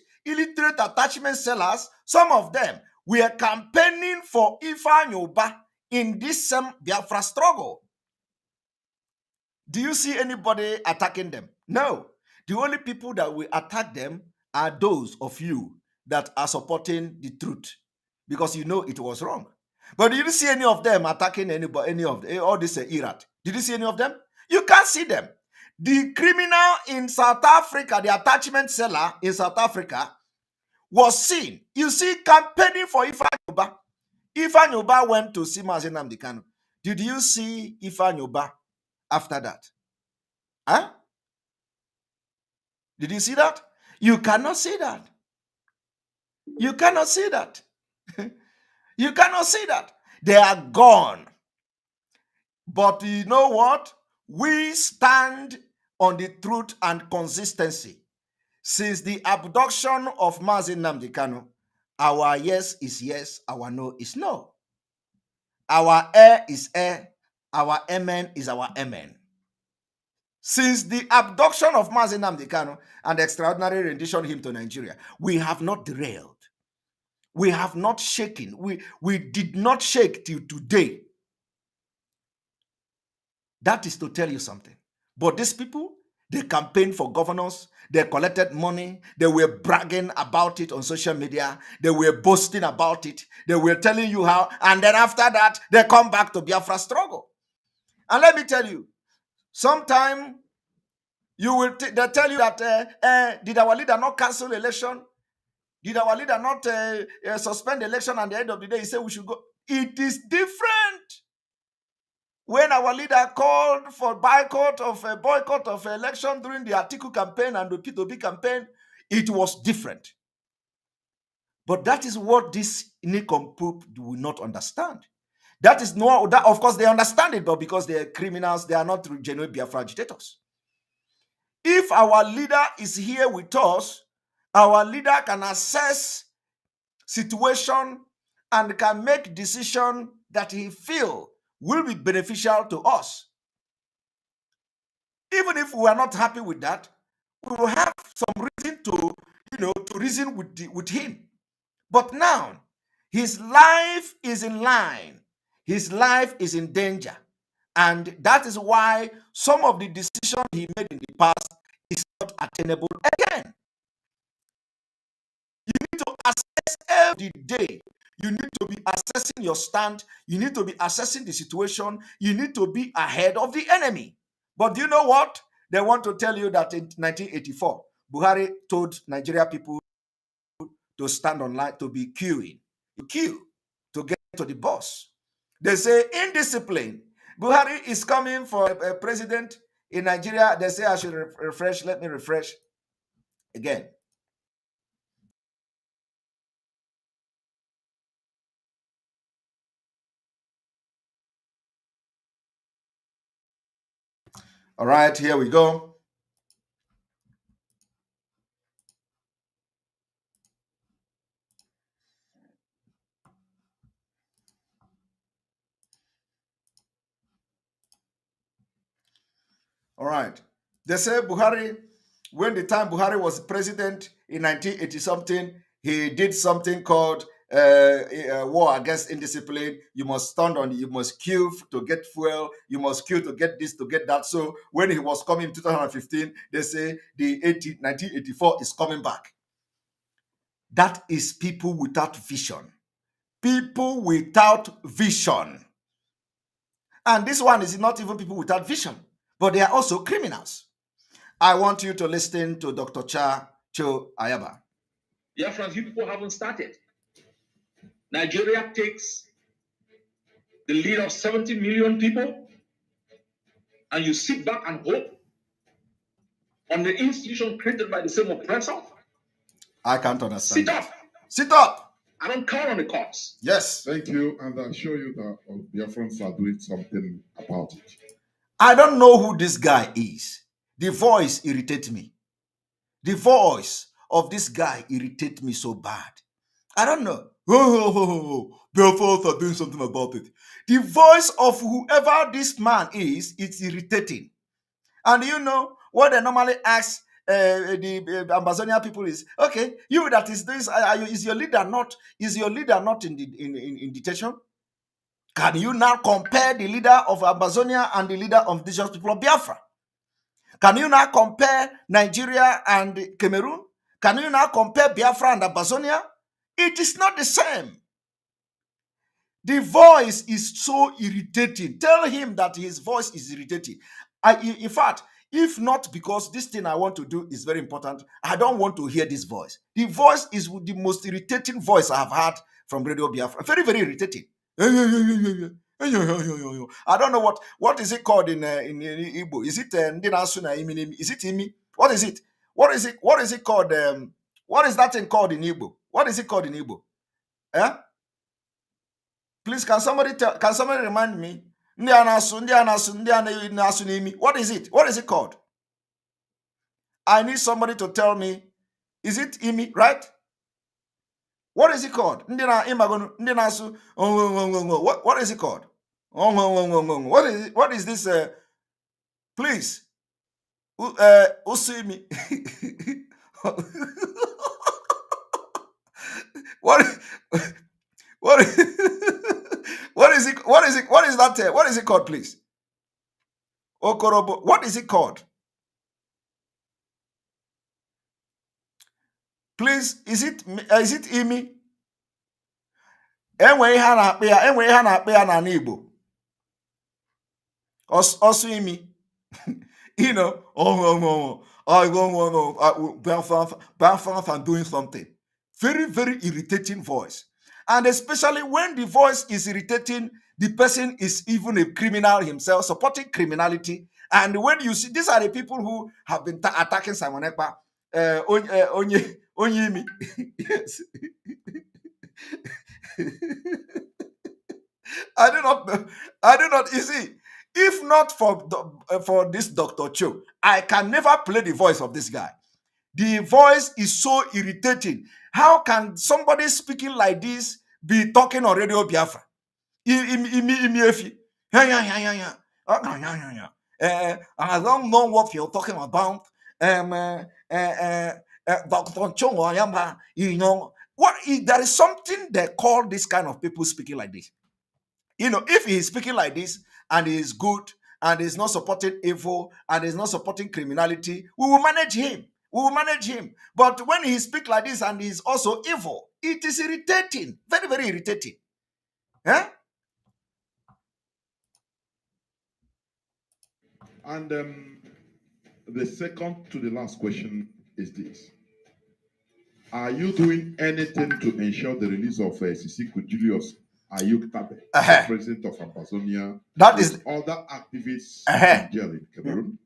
attachment sellers, some of them were campaigning for Ifeanyi Uba in this same Biafra struggle. Do you see anybody attacking them? No. The only people that will attack them are those of you that are supporting the truth, because you know it was wrong. But did you see any of them attacking anybody, any of all this Iraq? Did you see any of them? You can't see them. The criminal in South Africa, the attachment seller in South Africa, was seen. You see, campaigning for Ifeanyi Uba. Ifeanyi Uba went to see Mazi Nnamdi Kanu. Did you see Ifeanyi Uba after that? Huh? Did you see that? You cannot see that. You cannot see that. You cannot see that. They are gone. But you know what? We stand on the truth and consistency. Since the abduction of Mazi Nnamdi Kanu, our yes is yes, our no is no. Our air is air, our amen is our amen. Since the abduction of Mazi Nnamdi Kanu and the extraordinary rendition of him to Nigeria, we have not derailed. We have not shaken. We did not shake till today. That is to tell you something. But these people, they campaigned for governors, they collected money, they were bragging about it on social media, they were boasting about it, they were telling you how, and then after that, they come back to Biafra struggle. And let me tell you, sometime you will they tell you that did our leader not cancel election? Did our leader not suspend election at the end of the day? He said we should go. It is different. When our leader called for boycott of election during the Atiku campaign and the P2B campaign, it was different. But that is what this nincompoop will not understand. That is no, that of course they understand it, but because they are criminals, they are not genuine Biafra agitators. If our leader is here with us, our leader can assess situation and can make decision that he feel will be beneficial to us. Even if we are not happy with that, we will have some reason to, to reason with him. But now, his life is in line. His life is in danger. And that is why some of the decisions he made in the past is not attainable again. You need to assess every day. You need to be assessing your stand. You need to be assessing the situation. You need to be ahead of the enemy. But do you know what? They want to tell you that in 1984, Buhari told Nigeria people to stand online, to be queuing. You queue to get to the boss. They say indiscipline. Buhari is coming for a president in Nigeria. They say I should refresh. Let me refresh again. All right, here we go. All right. They say Buhari, when the time Buhari was president in 1980 something, he did something called war against indiscipline. You must stand on, you must queue to get fuel, you must queue to get this, to get that. So when he was coming in 2015, they say the 1984 is coming back. That is people without vision. People without vision. And this one is not even people without vision, but they are also criminals. I want you to listen to Dr. Cho Ayaba. Biafrans, you people haven't started. Nigeria takes the lead of 70 million people, and you sit back and hope on the institution created by the same oppressor. I can't understand. Sit up. Sit up. I don't count on the courts. Yes. Thank you, and I assure you that Biafrans are doing something about it. I don't know who this guy is. The voice irritates me. The voice of this guy irritates me so bad. I don't know. Biafrans are doing something about it. The voice of whoever this man is, it's irritating. And you know what they normally ask the Ambazonia people is, okay, you that is this, is your leader not in detention? Can you now compare the leader of Ambazonia and the leader of indigenous people of Biafra? Can you now compare Nigeria and Cameroon? Can you now compare Biafra and Ambazonia? It is not the same. The voice is so irritating. Tell him that his voice is irritating. In fact, if not because this thing I want to do is very important, I don't want to hear this voice. The voice is the most irritating voice I have heard from Radio Biafra. Very, very irritating. I don't know what is it called in Igbo. Is it Is it Imi? What is it? What is it called? What is that thing called in Igbo? What is it called in Igbo? Eh? Please, can somebody remind me? What is it? What is it called? I need somebody to tell me. Is it Imi, right? What is it called? What is it called? What is this? Please. Usimi. What is it? What is that? What is it called, please? Okorobo. What is it called? Please, is it Imi? Enwe ihe na-akpị ya na Igbo. Also Imi. You know, Biafrans are doing something. Very, very irritating voice. And especially when the voice is irritating, the person is even a criminal himself, supporting criminality. And when you see, these are the people who have been attacking Simon Ekpa, Onyemi. Yes. I do not. You see, if not for this Dr. Cho, I can never play the voice of this guy. The voice is so irritating. How can somebody speaking like this be talking on Radio Biafra? I don't know what you're talking about. Dr. Cho Ayaba, you know, there is something they call this kind of people speaking like this. You know, if he is speaking like this and he is good and is not supporting evil and is not supporting criminality, we will manage him. We will manage him. But when he speaks like this and he is also evil, it is irritating. Very, very irritating. Huh? And the second to the last question is this. Are you doing anything to ensure the release of Sisiku Julius Ayuk Tabe, the president of Ambazonia, that is other activists in jail in Cameroon,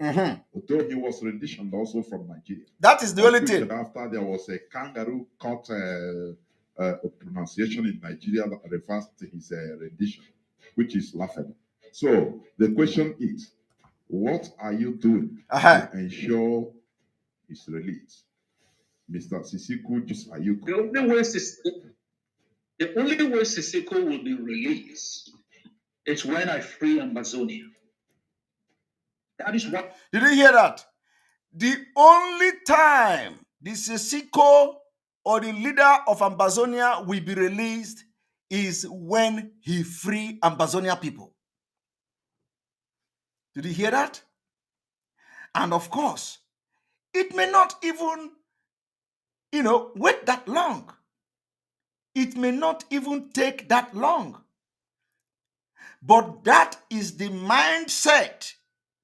although he was renditioned also from Nigeria? That is the only thing. After there was a kangaroo court pronunciation in Nigeria that refers to his rendition, which is laughable. So the question is, What are you doing Uh-huh. to ensure his release? Mr. Sisiku Ayuko. The only way Sisiko will be released is when I free Amazonia. That is what. Did you hear that? The only time the Sisiko or the leader of Ambazonia will be released is when he free Ambazonia people. Did you hear that? And of course, it may not even, wait that long. It may not even take that long. But that is the mindset.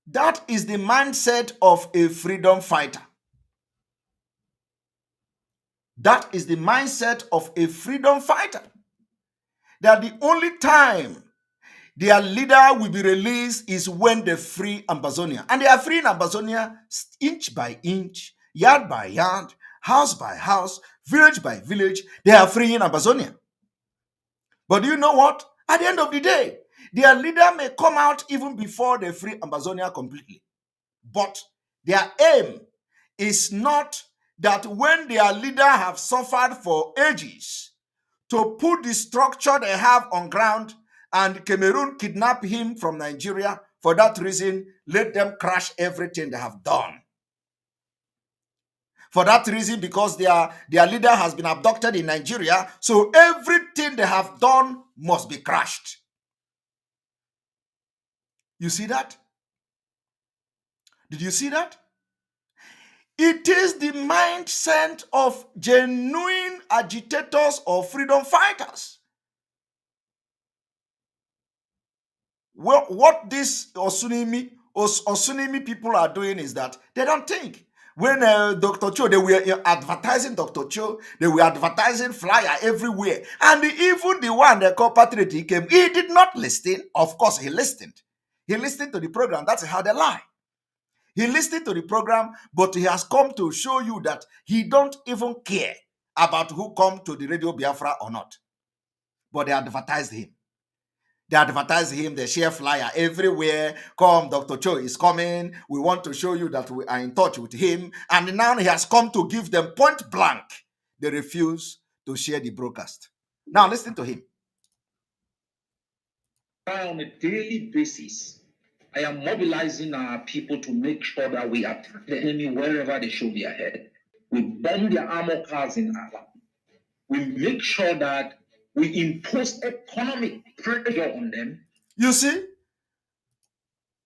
That is the mindset of a freedom fighter. That is the mindset of a freedom fighter. That the only time their leader will be released is when they free Ambazonia. And they are freeing Ambazonia inch by inch, yard by yard, house by house, village by village. They are freeing Ambazonia. But do you know what? At the end of the day, their leader may come out even before they free Ambazonia completely. But their aim is not that when their leader have suffered for ages to put the structure they have on ground and Cameroon kidnap him from Nigeria. For that reason, let them crash everything they have done. For that reason, because their leader has been abducted in Nigeria, so everything they have done must be crashed. You see that? Did you see that? It is the mindset of genuine agitators or freedom fighters. Well, what these Osunimi people are doing is that they don't think. When Dr. Cho, they were advertising Dr. Cho, they were advertising flyer everywhere. And even the one they call Patriot, he came, he did not listen. Of course, he listened. He listened to the program. That's how they lie. He listened to the program, but he has come to show you that he don't even care about who come to the Radio Biafra or not. But they advertised him. They advertise him, they share flyer everywhere. Come, Dr. Cho is coming. We want to show you that we are in touch with him. And now he has come to give them point blank. They refuse to share the broadcast. Now listen to him. On a daily basis, I am mobilizing our people to make sure that we attack the enemy wherever they show their head. We bomb their armor cars in Aba. We make sure that we impose economic pressure on them. You see,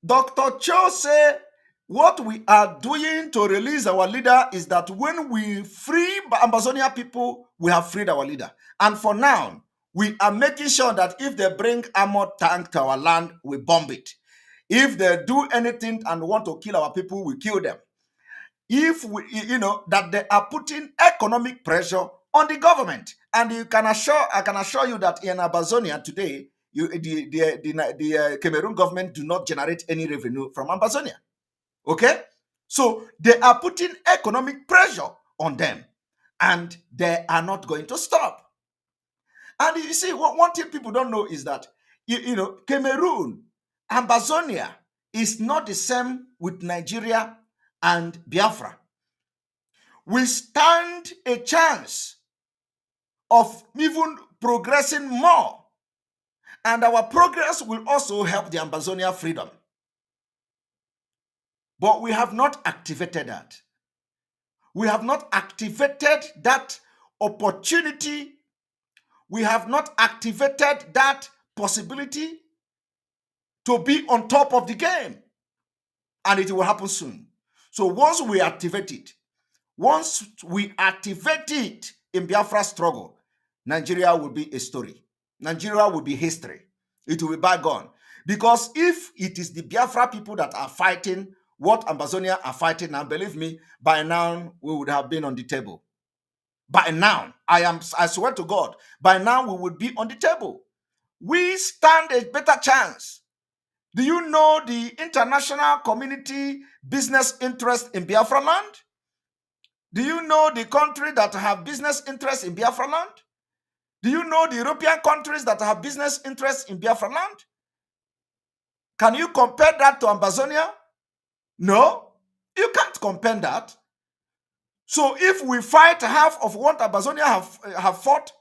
Dr. Cho said, what we are doing to release our leader is that when we free Ambazonia people, we have freed our leader. And for now, we are making sure that if they bring armored tank to our land, we bomb it. If they do anything and want to kill our people, we kill them. If we, that they are putting economic pressure on the government. And I can assure you that in Ambazonia today, the Cameroon government do not generate any revenue from Ambazonia. Okay? So they are putting economic pressure on them. And they are not going to stop. And you see, one thing people don't know is that, Cameroon, Ambazonia is not the same with Nigeria and Biafra. We stand a chance of even progressing more. And our progress will also help the Ambazonia freedom. But we have not activated that. We have not activated that opportunity. We have not activated that possibility to be on top of the game. And it will happen soon. So once we activate it in Biafra struggle, Nigeria will be a story. Nigeria will be history. It will be bygone. Because if it is the Biafra people that are fighting what Ambazonia are fighting now, believe me, by now we would have been on the table. By now, I swear to God, by now we would be on the table. We stand a better chance. Do you know the international community business interest in Biafra land? Do you know the country that have business interest in Biafra land? Do you know the European countries that have business interest in Biafra land? Can you compare that to Ambazonia? No, you can't compare that. So if we fight half of what Amazonia have fought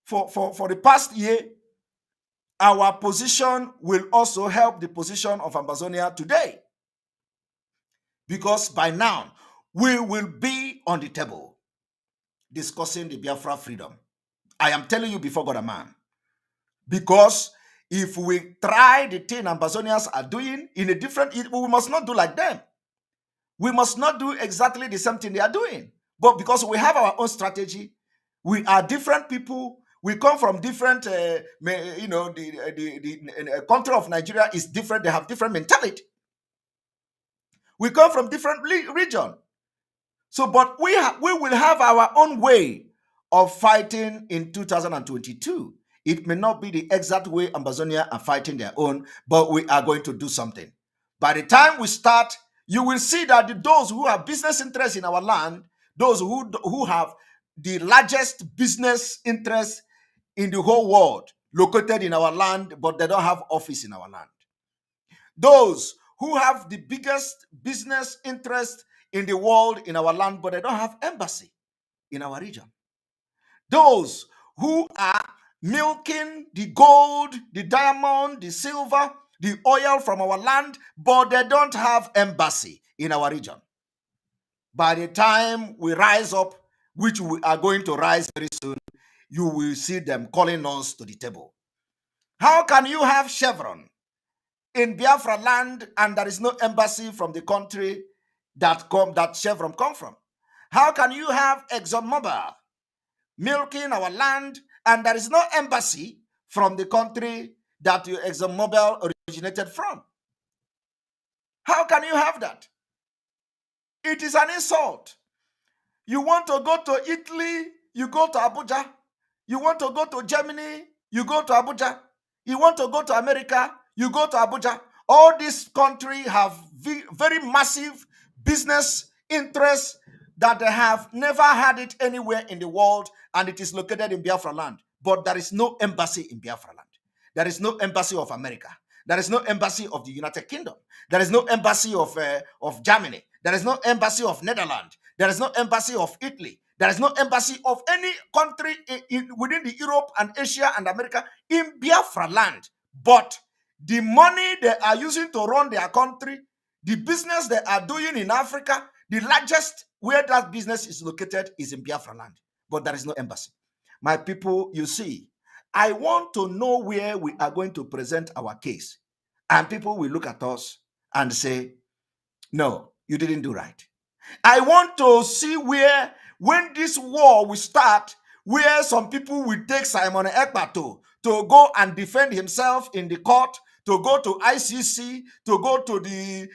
for the past year, our position will also help the position of Amazonia today. Because by now, we will be on the table discussing the Biafra freedom. I am telling you before God and man. Because if we try the thing Ambazonians are doing in a different, we must not do like them. We must not do exactly the same thing they are doing. But because we have our own strategy, we are different people. We come from different, the country of Nigeria is different. They have different mentality. We come from different region. So, but we will have our own way of fighting in 2022. It may not be the exact way Amazonia are fighting their own, but we are going to do something. By the time we start, you will see that those who have business interests in our land, those who have the largest business interests in the whole world located in our land, but they don't have office in our land. Those who have the biggest business interest in the world in our land, but they don't have embassy in our region. Those who are milking the gold, the diamond, the silver, the oil from our land, but they don't have embassy in our region. By the time we rise up, which we are going to rise very soon, you will see them calling us to the table. How can you have Chevron in Biafra land and there is no embassy from the country that Chevron come from? How can you have ExxonMobil milking our land and there is no embassy from the country that your ExxonMobil originated from? How can you have that? It is an insult. You want to go to Italy, you go to Abuja. You want to go to Germany, you go to Abuja. You want to go to America, you go to Abuja. All these countries have very massive business interests that they have never had it anywhere in the world, and it is located in Biafra land. But there is no embassy in Biafra land. There is no embassy of America. There is no embassy of the United Kingdom. There is no embassy of Germany. There is no embassy of Netherlands. There is no embassy of Italy. There is no embassy of any country within the Europe and Asia and America in Biafra land. But the money they are using to run their country, the business they are doing in Africa, the largest where that business is located is in Biafra land. But there is no embassy. My people, you see, I want to know where we are going to present our case. And people will look at us and say, no, you didn't do right. I want to see where, when this war will start, where some people will take Simon Ekpa to go and defend himself in the court, to go to ICC, to go to the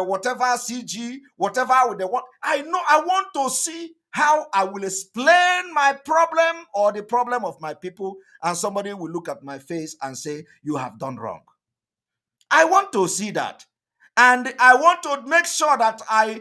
whatever CG, whatever they want. I want to see how I will explain my problem or the problem of my people, and somebody will look at my face and say, you have done wrong. I want to see that. And I want to make sure that I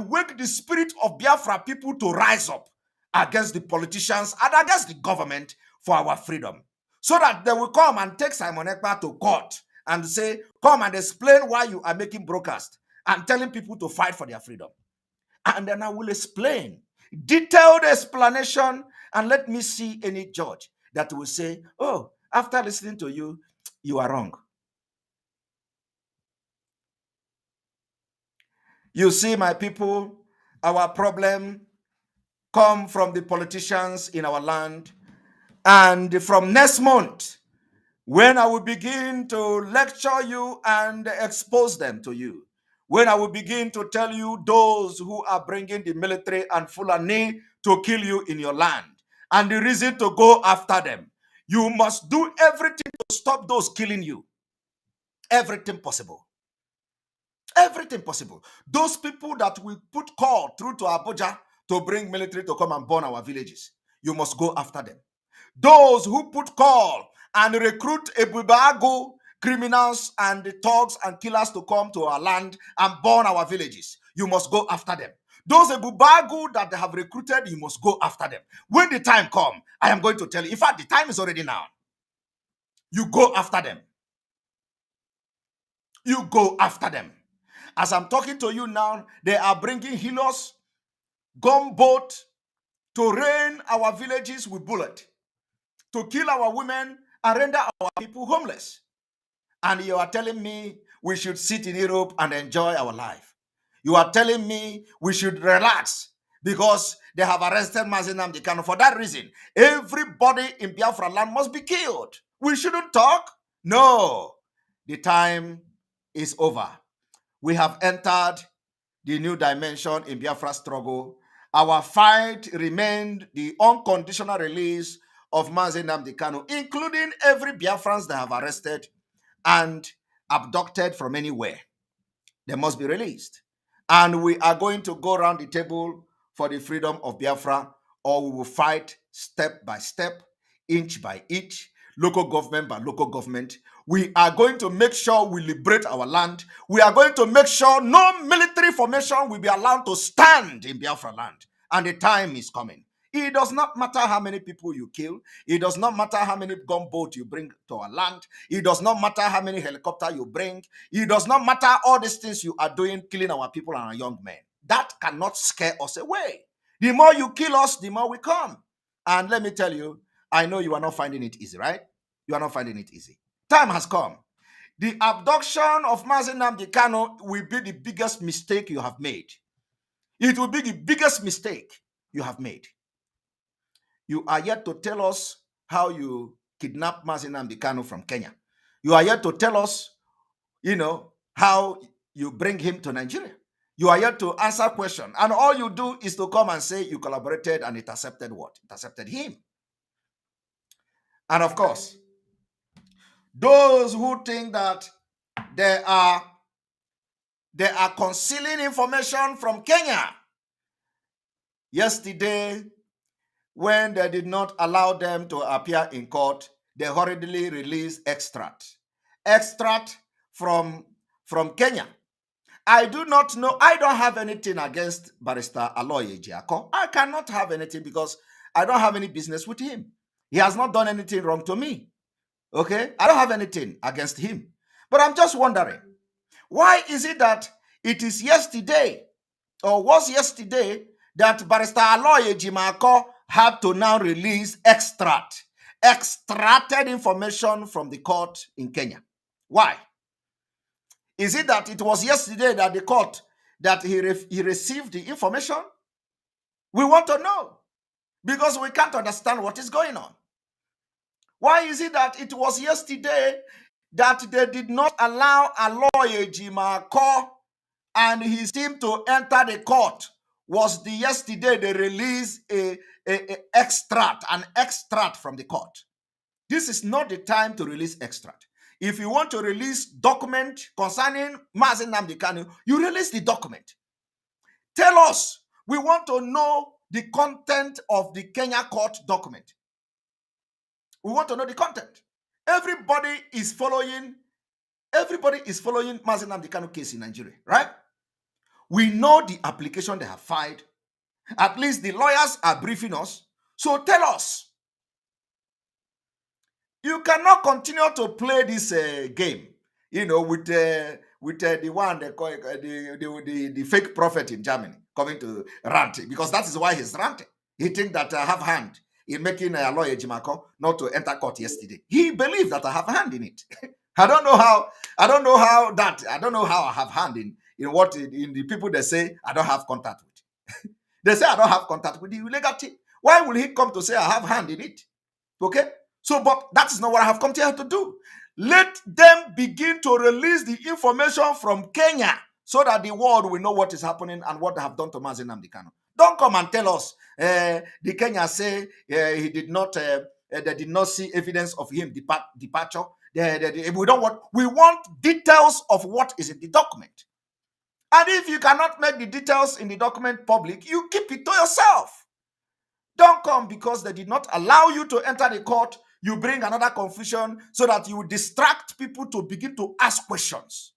wake the spirit of Biafra people to rise up against the politicians and against the government for our freedom. So that they will come and take Simon Ekpa to court and say, come and explain why you are making broadcast and telling people to fight for their freedom. And then I will explain, detailed explanation, and let me see any judge that will say, oh, after listening to you, you are wrong. You see, my people, our problem come from the politicians in our land. And from next month, when I will begin to lecture you and expose them to you, when I will begin to tell you those who are bringing the military and Fulani to kill you in your land, and the reason to go after them, you must do everything to stop those killing you. Everything possible. Everything possible. Those people that will put call through to Abuja to bring military to come and burn our villages, you must go after them. Those who put call and recruit Ebubago criminals and the thugs and killers to come to our land and burn our villages, you must go after them. Those Ebubago that they have recruited, you must go after them. When the time comes, I am going to tell you. In fact, the time is already now. You go after them. You go after them. As I'm talking to you now, they are bringing healers, gunboat to rain our villages with bullets, to kill our women and render our people homeless. And you are telling me we should sit in Europe and enjoy our life. You are telling me we should relax because they have arrested Mazi Nnamdi Kanu. For that reason, everybody in Biafra land must be killed. We shouldn't talk. No, the time is over. We have entered the new dimension in Biafra struggle. Our fight remained the unconditional release of Mazi Nnamdi Kanu, including every Biafrans they have arrested and abducted from anywhere. They must be released. And we are going to go around the table for the freedom of Biafra, or we will fight step by step, inch by inch, local government by local government. We are going to make sure we liberate our land. We are going to make sure no military formation will be allowed to stand in Biafra land. And the time is coming. It does not matter how many people you kill. It does not matter how many gunboats you bring to our land. It does not matter how many helicopters you bring. It does not matter all these things you are doing, killing our people and our young men. That cannot scare us away. The more you kill us, the more we come. And let me tell you, I know you are not finding it easy, right? You are not finding it easy. Time has come. The abduction of Mazi Nnamdi Kanu will be the biggest mistake you have made. It will be the biggest mistake you have made. You are yet to tell us how you kidnapped Mazi Nnamdi Kanu from Kenya. You are yet to tell us, how you bring him to Nigeria. You are yet to answer questions. And all you do is to come and say you collaborated and it accepted what? It accepted him. And of course, those who think that they are concealing information from Kenya. Yesterday, when they did not allow them to appear in court, they hurriedly released extract from Kenya. I do not know. I don't have anything against Barrister Aloy Ejiako. I cannot have anything because I don't have any business with him. He has not done anything wrong to me. Okay? I don't have anything against him. But I'm just wondering, why is it that it is yesterday, or was yesterday, that Barrister Aloy Ejiako had to now release extracted information from the court in Kenya? Why? Is it that it was yesterday that the court, that he received the information? We want to know, because we can't understand what is going on. Why is it that it was yesterday that they did not allow Aloy Ejiako and his team to enter the court? Was the yesterday they released an extract from the court. This is not the time to release extract. If you want to release document concerning Mazi Nnamdi Kanu, you release the document. Tell us. We want to know the content of the Kenya court document. We want to know the content. Everybody is following Mazi Nnamdi Kanu case in Nigeria, right? We know the application they have filed. At least the lawyers are briefing us. So tell us. You cannot continue to play this game, with the one they call the fake prophet in Germany coming to rant, because that is why he's ranting. He thinks that I have hand in making a lawyer Ejiako not to enter court yesterday. He believes that I have hand in it. I don't know how I have hand in the people they say I don't have contact with. They say I don't have contact with the illegal team. Why will he come to say I have hand in it? Okay? So, but that is not what I have come here to do. Let them begin to release the information from Kenya so that the world will know what is happening and what they have done to Mazi Nnamdi Kanu. Don't come and tell us the Kenya say he did not. They did not see evidence of him departure. We want details of what is in the document. And if you cannot make the details in the document public, you keep it to yourself. Don't come because they did not allow you to enter the court. You bring another confusion so that you distract people to begin to ask questions.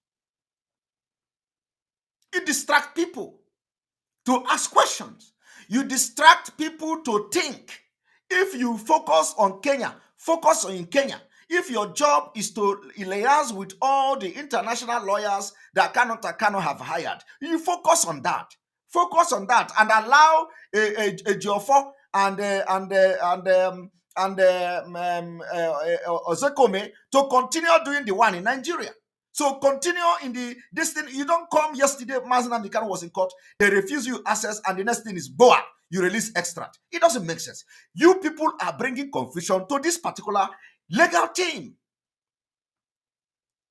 You distract people to ask questions. You distract people to think. If you focus on Kenya, focus on Kenya. If your job is to liaise with all the international lawyers that Kano have hired, you focus on that. Focus on that and allow a Geoffrey and Ozekome to continue doing the one in Nigeria. So continue in this thing. You don't come yesterday, Mazen Amdekano was in court, they refuse you access, and the next thing is BOA, you release extract. It doesn't make sense. You people are bringing confusion to this particular legal team.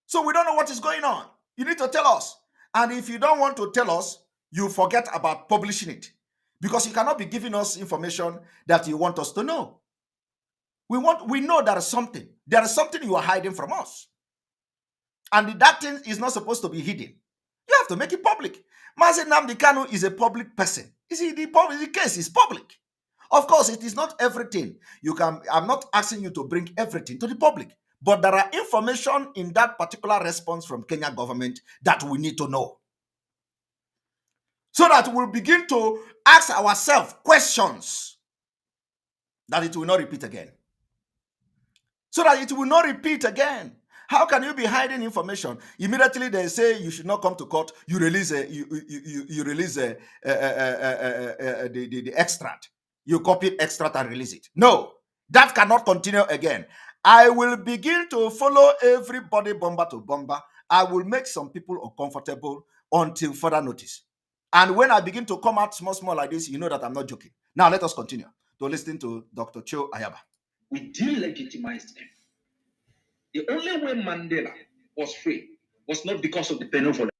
So we don't know what is going on. You need to tell us. And if you don't want to tell us, you forget about publishing it. Because you cannot be giving us information that you want us to know. We know there is something. There is something you are hiding from us. And that thing is not supposed to be hidden. You have to make it public. Mazen Amdekano is a public person. You see, the case is public. Of course, it is not everything. I'm not asking you to bring everything to the public. But there are information in that particular response from Kenya government that we need to know. So that we'll begin to ask ourselves questions that it will not repeat again. So that it will not repeat again. How can you be hiding information? Immediately they say you should not come to court. You release the extract. You copy extract and release it. No, that cannot continue again. I will begin to follow everybody bomber to bomber. I will make some people uncomfortable until further notice. And when I begin to come out small like this, you know that I'm not joking. Now let us continue to listen to Dr. Cho Ayaba. We delegitimized them. The only way Mandela was free was not because of the benevolence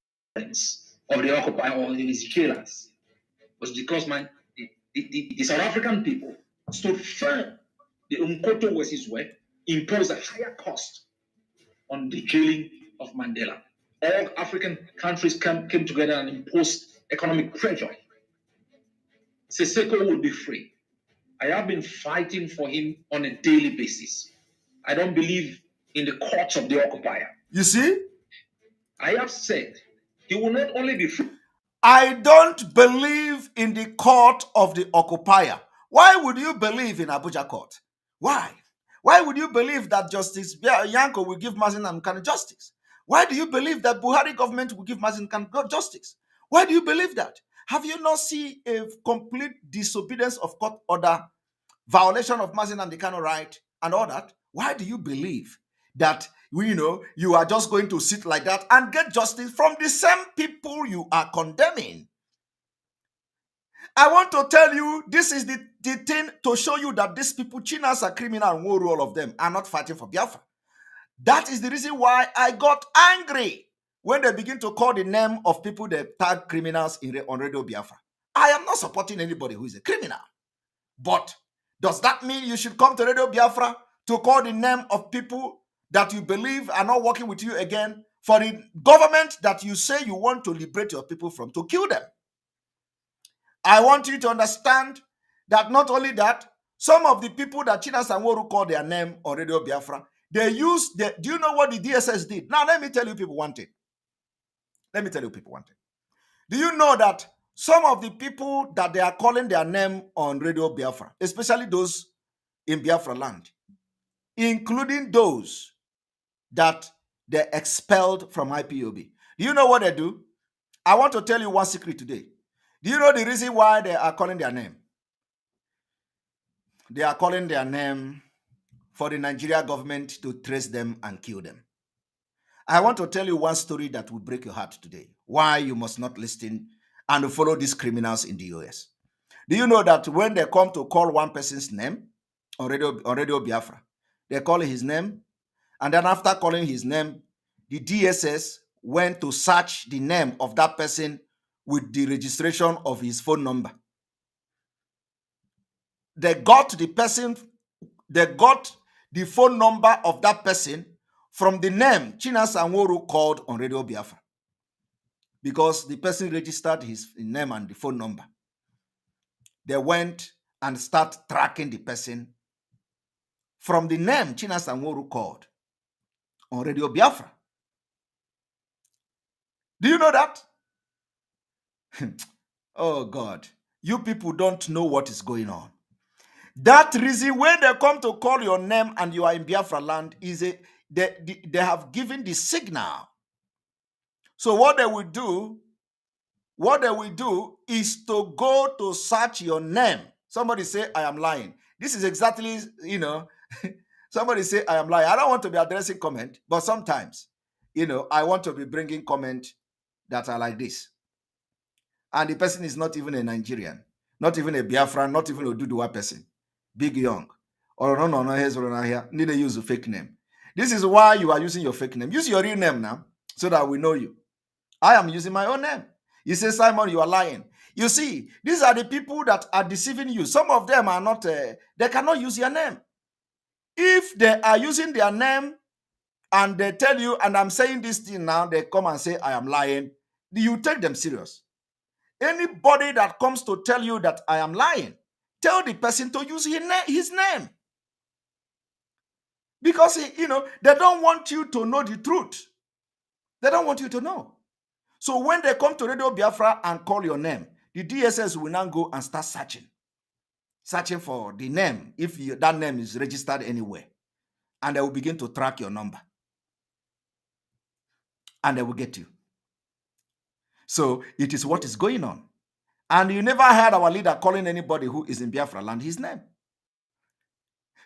of the occupier or his jailers. It was because the South African people stood firm. The Umkhonto Wesizwe imposed a higher cost on the jailing of Mandela. All African countries came together and imposed economic pressure. Seseko will be free. I have been fighting for him on a daily basis. I don't believe in the courts of the occupier. You see? I have said he will not only be free. I don't believe in the court of the occupier. Why would you believe in Abuja court? Why? Why would you believe that Justice Yanko will give Mazen Amdekano justice? Why do you believe that Buhari government will give Mazen Amdekano justice? Why do you believe that? Have you not seen a complete disobedience of court order, violation of Mazen Amdekano right, and all that? Why do you believe that you are just going to sit like that and get justice from the same people you are condemning? I want to tell you, this is the thing to show you that these people, Chinas are criminal, and all of them are not fighting for Biafra. That is the reason why I got angry when they begin to call the name of people that tag criminals on Radio Biafra. I am not supporting anybody who is a criminal. But does that mean you should come to Radio Biafra to call the name of people that you believe are not working with you again for the government that you say you want to liberate your people from, to kill them? I want you to understand that not only that, some of the people that China Sanworu call their name on Radio Biafra, do you know what the DSS did? Now, let me tell you people one thing. Do you know that some of the people that they are calling their name on Radio Biafra, especially those in Biafra land, including those that they expelled from IPOB, do you know what they do? I want to tell you one secret today. Do you know the reason why they are calling their name? They are calling their name for the Nigeria government to trace them and kill them. I want to tell you one story that will break your heart today. Why you must not listen and follow these criminals in the US. Do you know that when they come to call one person's name on Radio Biafra, they call his name, and then after calling his name, the DSS went to search the name of that person with the registration of his phone number. They got the phone number of that person from the name China Sanworu called on Radio Biafra, because the person registered his name and the phone number. They went and start tracking the person from the name China Sanworu called on Radio Biafra. Do you know that? Oh God, you people don't know what is going on. That reason when they come to call your name and you are in Biafra land is they have given the signal. So what they will do is to go to search your name. Somebody say, I am lying. This is exactly, somebody say, I am lying. I don't want to be addressing comment, but sometimes, I want to be bringing comment that are like this. And the person is not even a Nigerian, not even a Biafran, not even a Duduwa person, big, young, or no, need to use a fake name. This is why you are using your fake name. Use your real name now so that we know you. I am using my own name. You say, Simon, you are lying. You see, these are the people that are deceiving you. Some of them are not, they cannot use your name. If they are using their name and they tell you, and I'm saying this thing now, they come and say, I am lying, you take them serious. Anybody that comes to tell you that I am lying, tell the person to use his name. Because, they don't want you to know the truth. They don't want you to know. So when they come to Radio Biafra and call your name, the DSS will now go and start searching for the name, if that name is registered anywhere. And they will begin to track your number. And they will get you. So it is what is going on. And you never heard our leader calling anybody who is in Biafra land his name.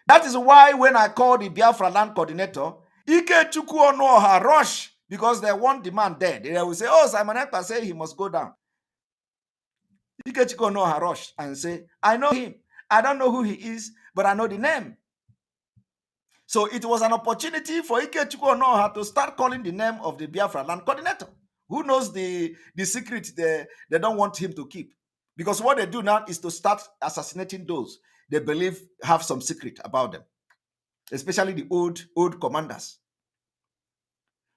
That is why when I call the Biafra land coordinator, Ike Chukwu Onoha rush because they want the man dead. They will say, oh, Simon Ekpa say he must go down. Ike Chukwu Onoha rush and say, I know him. I don't know who he is, but I know the name. So it was an opportunity for Ike Chukwu Onoha to start calling the name of the Biafra land coordinator. Who knows the secret they don't want him to keep? Because what they do now is to start assassinating those they believe have some secret about them, especially the old commanders.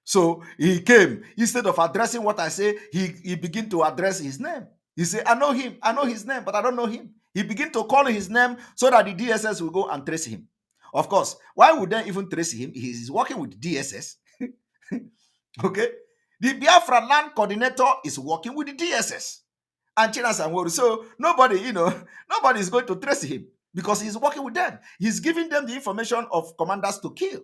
So he came, instead of addressing what I say, he began to address his name. He said, I know him, I know his name, but I don't know him. He began to call his name so that the DSS will go and trace him. Of course, why would they even trace him? He's working with DSS. Okay? The Biafra land coordinator is working with the DSS. And Chinas and Woru. So nobody is going to trace him because he's working with them. He's giving them the information of commanders to kill.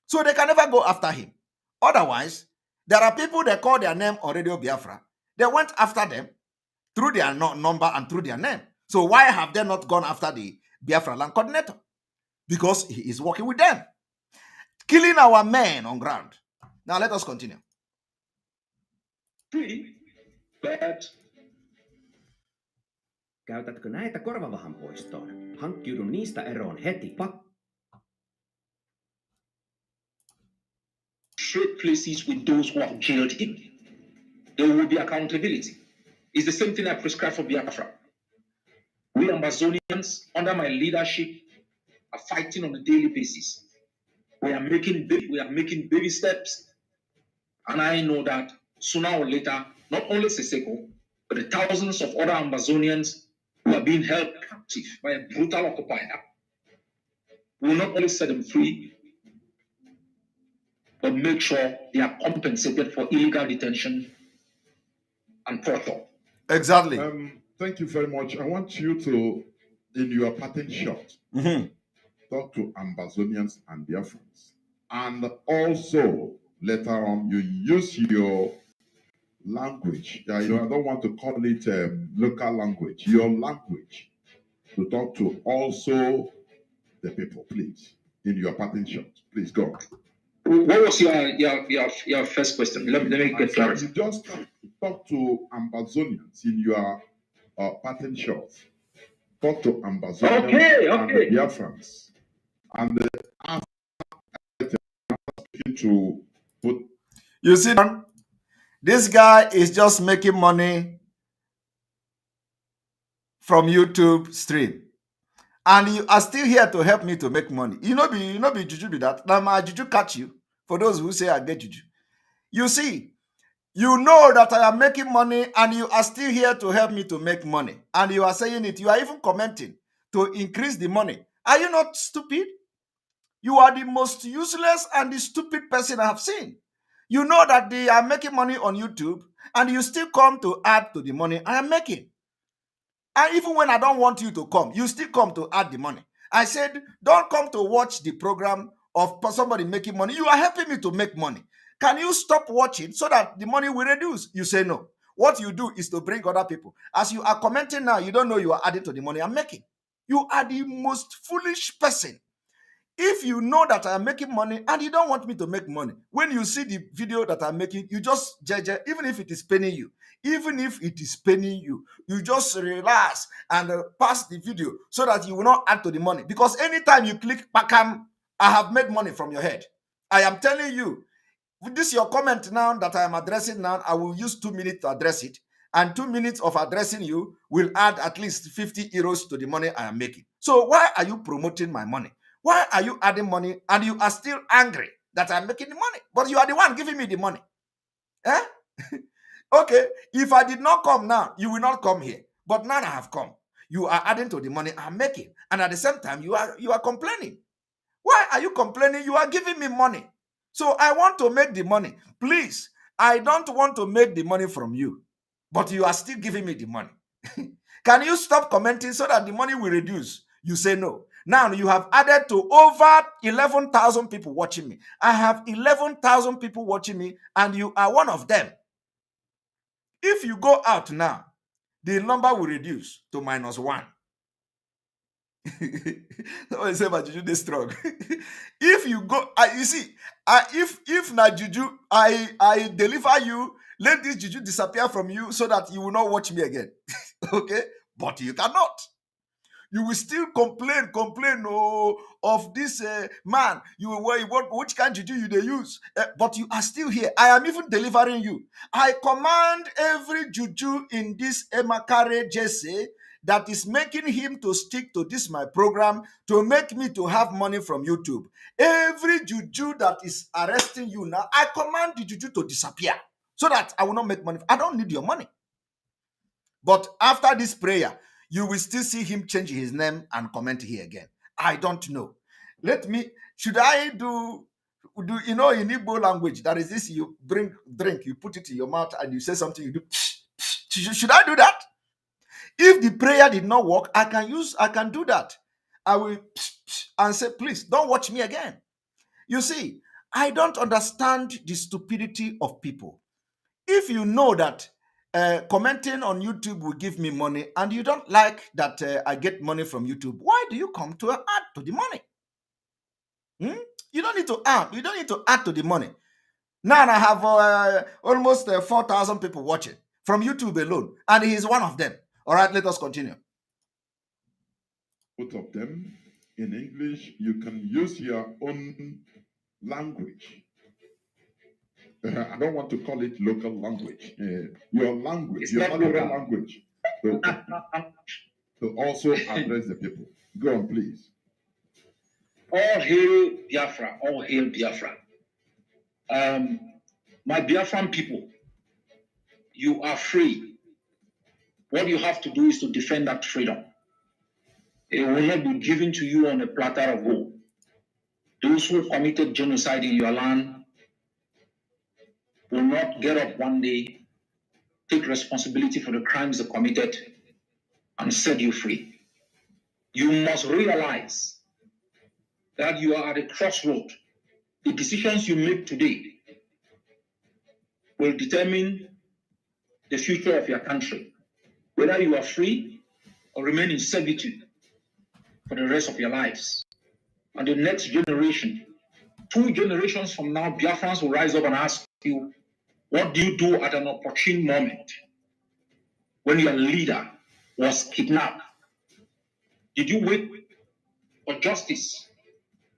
So they can never go after him. Otherwise, there are people that call their name on Radio Biafra. They went after them through their number and through their name. So why have they not gone after the Biafra land coordinator? Because he is working with them, killing our men on ground. Now let us continue. But Käytätkö näitä korvavahan poistoon? Hankkiudu niistä eroon heti. trade places with those who have jailed him. There will be accountability. It's the same thing I prescribe for Biafra. We Amazonians, under my leadership, are fighting on a daily basis. We are making baby steps, and I know that sooner or later, not only Seseko, but the thousands of other Amazonians who are being held captive by a brutal occupier will not only set them free, but make sure they are compensated for illegal detention and torture. Exactly. Thank you very much. I want you to, in your pattern shot, talk to Amazonians and Biafrans. And also, later on, you use your language. I don't want to call it local language. Your language to talk to also the people, please, in your pattern shot. Please go. What was your first question? Let me get clarity. You just talk to Amazonians in your pattern shot. Talk to Amazonians and Biafrans. And to put. You see, this guy is just making money from YouTube stream. And you are still here to help me to make money. You know be juju be that. Now my juju catch you. For those who say I get juju. You see, you know that I am making money and you are still here to help me to make money. And you are saying it. You are even commenting to increase the money. Are you not stupid? You are the most useless and the stupid person I have seen. You know that they are making money on YouTube and you still come to add to the money I am making. And even when I don't want you to come, you still come to add the money. I said, don't come to watch the program of somebody making money. You are helping me to make money. Can you stop watching so that the money will reduce? You say no. What you do is to bring other people. As you are commenting now, you don't know you are adding to the money I'm making. You are the most foolish person. If you know that I am making money and you don't want me to make money, when you see the video that I'm making, you just judge it, even if it is paining you. Even if it is paining you, you just relax and pass the video so that you will not add to the money. Because anytime you click Pakam, I have made money from your head. I am telling you, with this your comment now that I am addressing now, I will use 2 minutes to address it. And 2 minutes of addressing you will add at least 50 euros to the money I am making. So why are you promoting my money? Why are you adding money and you are still angry that I'm making the money? But you are the one giving me the money. Eh? Okay, if I did not come now, you will not come here. But now I have come. You are adding to the money I'm making. And at the same time, you are complaining. Why are you complaining? You are giving me money. So I want to make the money. Please, I don't want to make the money from you. But you are still giving me the money. Can you stop commenting so that the money will reduce? You say no. Now you have added to over 11,000 people watching me. I have 11,000 people watching me and you are one of them. If you go out now, the number will reduce to -1. Somebody say, but Juju, they strong. If you go, you see, if na Juju, I deliver you, let this Juju disappear from you so that you will not watch me again. Okay? But you cannot. You will still complain of this man. You will which kind Juju you they use, but you are still here. I am even delivering you. I command every Juju in this Emakare Jesse that is making him to stick to this my program to make me to have money from YouTube. Every Juju that is arresting you now, I command the Juju to disappear so that I will not make money. I don't need your money. But after this prayer, you will still see him change his name and comment here again. I don't know. Should I do you know in Igbo language, there is this, you drink, you put it in your mouth and you say something, you do. Should I do that? If the prayer did not work, I can do that. I will and say, please don't watch me again. You see, I don't understand the stupidity of people. If you know that commenting on YouTube will give me money and you don't like that I get money from YouTube, why do you come to add to the money? You don't need to add. You don't need to add to the money. Now I have almost 4,000 people watching from YouTube alone, and he is one of them. All right, let us continue. Both of them in English. You can use your own language. I don't want to call it local language. Your language, your natural language, to also address the people. Go on, please. All hail Biafra, all hail Biafra. My Biafran people, you are free. What you have to do is to defend that freedom. It will not be given to you on a platter of gold. Those who committed genocide in your land will not get up one day, take responsibility for the crimes they committed, and set you free. You must realize that you are at a crossroad. The decisions you make today will determine the future of your country, whether you are free or remain in servitude for the rest of your lives. And the next generation, 2 generations from now, Biafrans will rise up and ask you, what do you do at an opportune moment when your leader was kidnapped? Did you wait for justice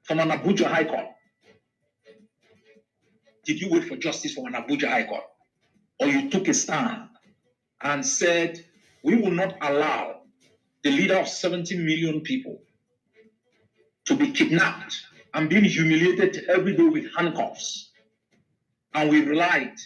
from an Abuja High Court? Did you wait for justice from an Abuja High Court? Or you took a stand and said, we will not allow the leader of 70 million people to be kidnapped and being humiliated every day with handcuffs. And we relied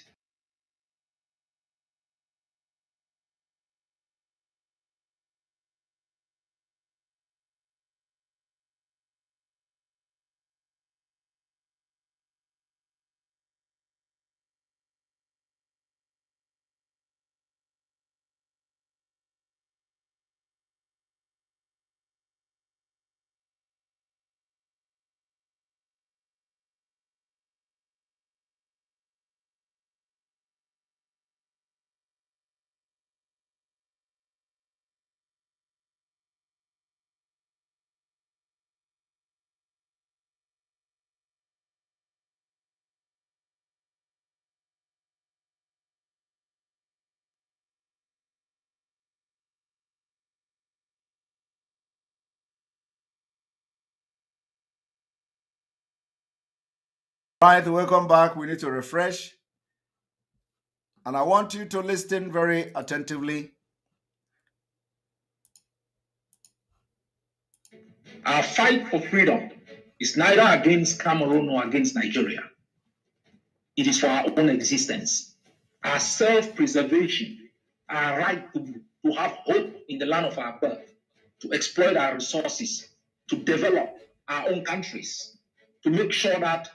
Right, welcome back. We need to refresh. And I want you to listen very attentively. Our fight for freedom is neither against Cameroon nor against Nigeria. It is for our own existence, our self-preservation, our right to have hope in the land of our birth, to exploit our resources, to develop our own countries, to make sure that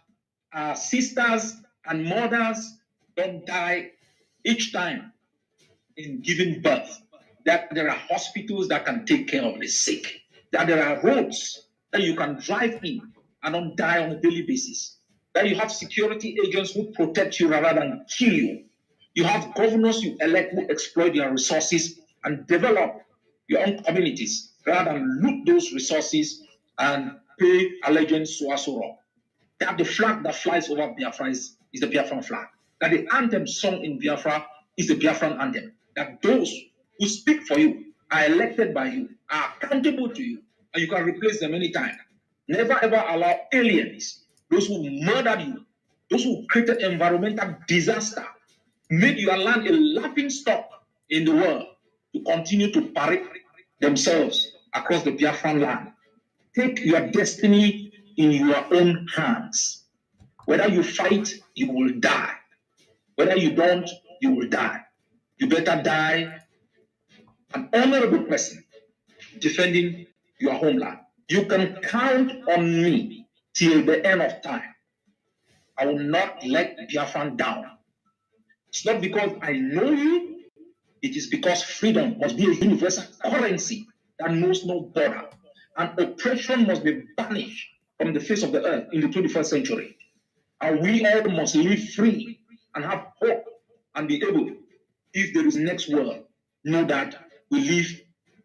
our sisters and mothers don't die each time in giving birth, that there are hospitals that can take care of the sick, that there are roads that you can drive in and not die on a daily basis, that you have security agents who protect you rather than kill you. You have governors you elect who exploit their resources and develop your own communities rather than loot those resources and pay allegiance to Asura. That the flag that flies over Biafra is the Biafran flag. That the anthem sung in Biafra is the Biafran anthem. That those who speak for you are elected by you, are accountable to you, and you can replace them anytime. Never ever allow aliens, those who murdered you, those who created environmental disaster, made your land a laughing stock in the world, to continue to parade themselves across the Biafran land. Take your destiny in your own hands. Whether you fight, you will die. Whether you don't, you will die. You better die an honorable person defending your homeland. You can count on me till the end of time. I will not let Biafran down. It's not because I know you, it is because freedom must be a universal currency that knows no border. And oppression must be banished from the face of the earth in the 21st century. And we all must live free and have hope and be able, if there is next world, know that we live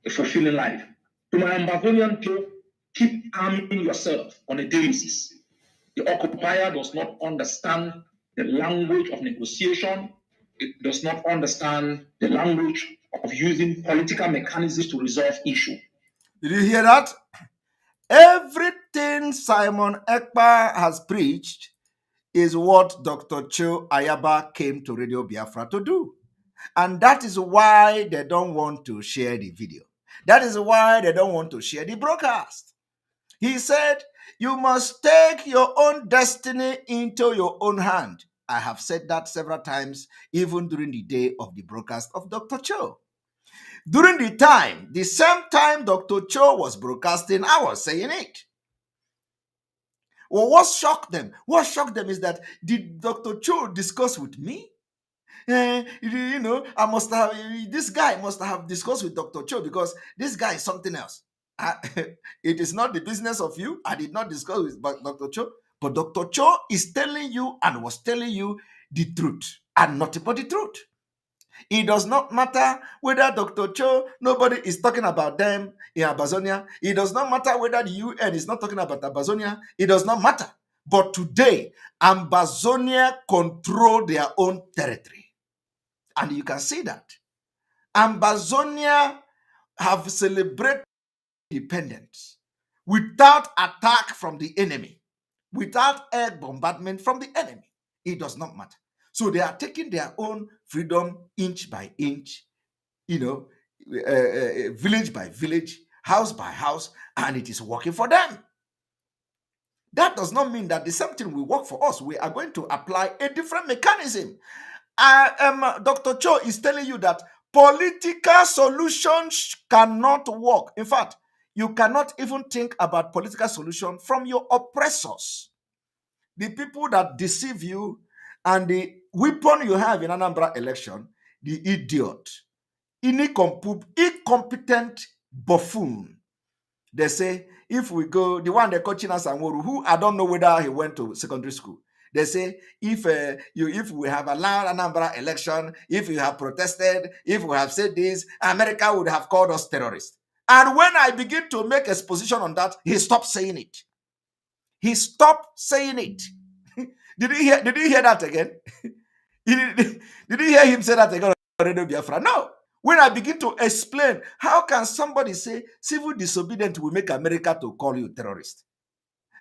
a fulfilling life. To my Ambazonian people, keep arming yourself on a daily basis. The occupier does not understand the language of negotiation. It does not understand the language of using political mechanisms to resolve issues. Did you hear that? Everything Simon Ekpa has preached is what Dr. Cho Ayaba came to Radio Biafra to do. And that is why they don't want to share the video. That is why they don't want to share the broadcast. He said, you must take your own destiny into your own hand. I have said that several times, even during the day of the broadcast of Dr. Cho. During the same time Dr. Cho was broadcasting, I was saying it. Well, what shocked them? What shocked them is that, did Dr. Cho discuss with me? This guy must have discussed with Dr. Cho, because this guy is something else. It is not the business of you. I did not discuss with Dr. Cho, but Dr. Cho is telling you and was telling you the truth and nothing but the truth. It does not matter whether Dr. Cho, nobody is talking about them in Amazonia. It does not matter whether the UN is not talking about Amazonia. It does not matter. But today, Amazonia control their own territory. And you can see that. Amazonia have celebrated independence without attack from the enemy, without air bombardment from the enemy. It does not matter. So they are taking their own freedom inch by inch, village by village, house by house, and it is working for them. That does not mean that the same thing will work for us. We are going to apply a different mechanism. Dr. Cho is telling you that political solutions cannot work. In fact, you cannot even think about political solution from your oppressors. The people that deceive you, and the weapon you have in Anambra election, the idiot, incompetent buffoon. They say, if we go, the one they call China Sanworu, who I don't know whether he went to secondary school. They say, if we have allowed Anambra election, if you have protested, if we have said this, America would have called us terrorists. And when I begin to make exposition on that, he stopped saying it. He stopped saying it. Did you hear that again? Did you hear him say that again on Radio Biafra? No. When I begin to explain, how can somebody say civil disobedience will make America to call you terrorist?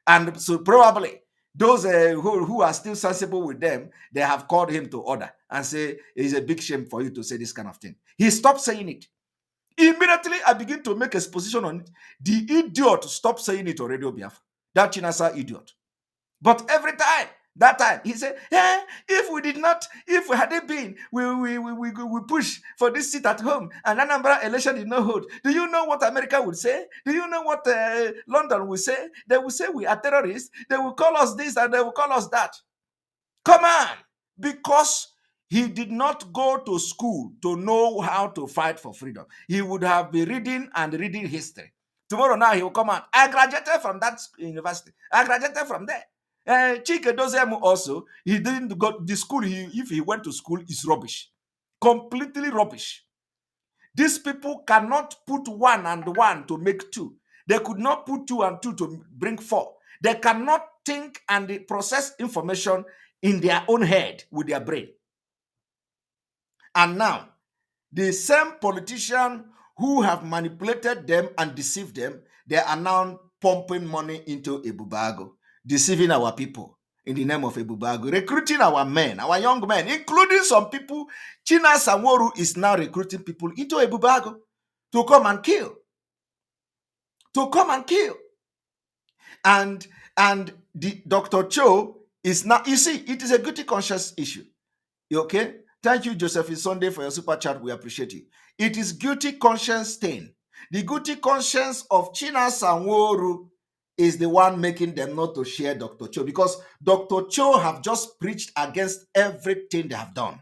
And so probably Those who are still sensible with them, they have called him to order and say, it's a big shame for you to say this kind of thing. He stopped saying it. Immediately, I begin to make exposition on it. The idiot stopped saying it on Radio Biafra. That Chinasa idiot. But every time, that time, he said, if we hadn't been, we push for this seat at home, and Anambra election did not hold. Do you know what America would say? Do you know what London will say? They will say we are terrorists. They will call us this and they will call us that. Come on! Because he did not go to school to know how to fight for freedom. He would have been reading history. Tomorrow now he will come out. I graduated from that university. I graduated from there. Chike Dozemu also, he didn't go to the school. If he went to school, is rubbish. Completely rubbish. These people cannot put 1 and 1 to make 2. They could not put 2 and 2 to bring 4. They cannot think and process information in their own head with their brain. And now, the same politicians who have manipulated them and deceived them, they are now pumping money into Ebubago, deceiving our people in the name of Ebubago, recruiting our men, our young men, including some people. China Sanworu is now recruiting people into Ebubago to come and kill. To come and kill. And the Dr. Cho is now, you see, it is a guilty conscience issue. You okay? Thank you, Josephine Sunday, for your super chat. We appreciate you. It is guilty conscience thing. The guilty conscience of China Sanworu is the one making them not to share Dr. Cho, because Dr. Cho have just preached against everything they have done.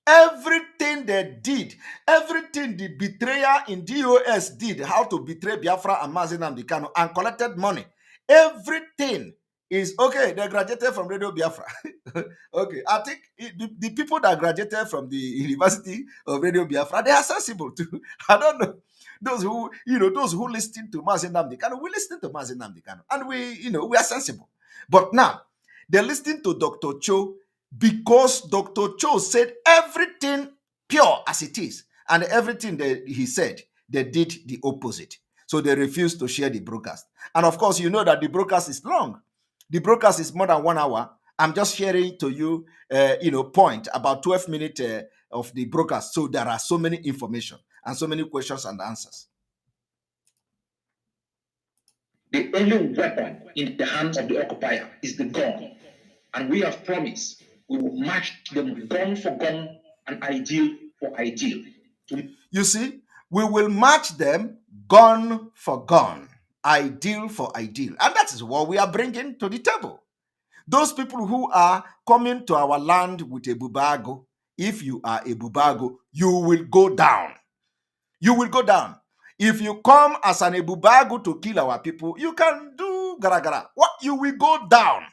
Everything they did, everything the betrayer in DOS did, how to betray Biafra and Mazi Nnamdi Kanu and collected money. Everything is okay. They graduated from Radio Biafra. Okay, I think the people that graduated from the University of Radio Biafra, they are sensible too. I don't know. Those who listen to Mazi Nnamdi Kanu, we listen to Mazi Nnamdi Kanu, and we are sensible. But now they listen to Dr. Cho because Dr. Cho said everything pure as it is, and everything that he said, they did the opposite. So they refused to share the broadcast. And of course, you know that the broadcast is long. The broadcast is more than 1 hour. I'm just sharing to you, point about 12 minutes of the broadcast. So there are so many information and so many questions and answers. The only weapon in the hands of the occupier is the gun. And we have promised we will match them gun for gun and ideal for ideal. You see, we will match them gun for gun, ideal for ideal. And that is what we are bringing to the table. Those people who are coming to our land with a bubago, if you are a bubago, you will go down. You will go down. If you come as an ebubago to kill our people, you can do gara. What? You will go down.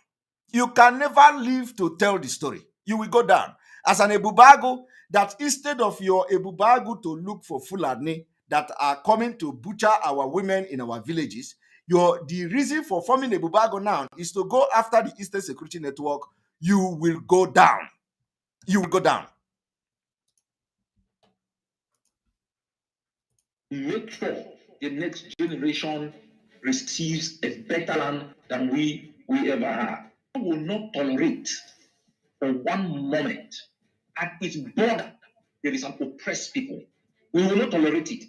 You can never live to tell the story. You will go down. As an ebubago, that instead of your ebubago to look for Fulani that are coming to butcher our women in our villages, the reason for forming ebubago now is to go after the Eastern Security Network. You will go down. You will go down. Make sure the next generation receives a better land than we ever had. We will not tolerate for one moment at its border there is an oppressed people. We will not tolerate it.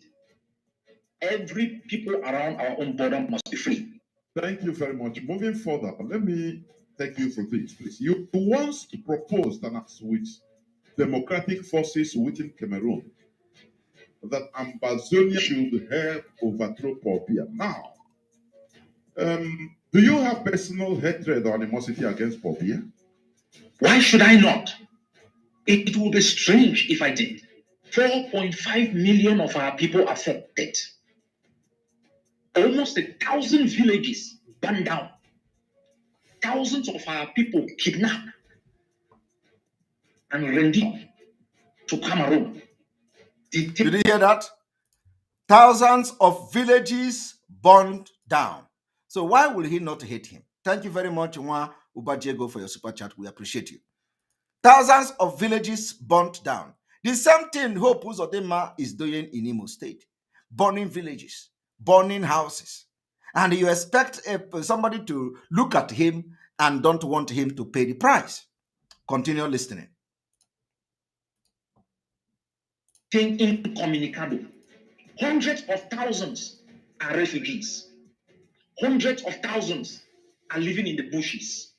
Every people around our own border must be free. Thank you very much. Moving further, let me take you through this, please. You once proposed an act with democratic forces within Cameroon that Ambazonia should help overthrow Paul Biya. Now, do you have personal hatred or animosity against Paul Biya? Why should I not? It would be strange if I did. 4.5 million of our people affected. Almost 1,000 villages burned down. Thousands of our people kidnapped and rendered to Cameroon. Did you hear that? Thousands of villages burned down. So why will he not hate him? Thank you very much, Nwa Ubajego, for your super chat. We appreciate you. Thousands of villages burnt down. The same thing Hope Uzodinma is doing in Imo State. Burning villages, burning houses. And you expect somebody to look at him and don't want him to pay the price. Continue listening. Think incommunicado. Hundreds of thousands are refugees. Hundreds of thousands are living in the bushes.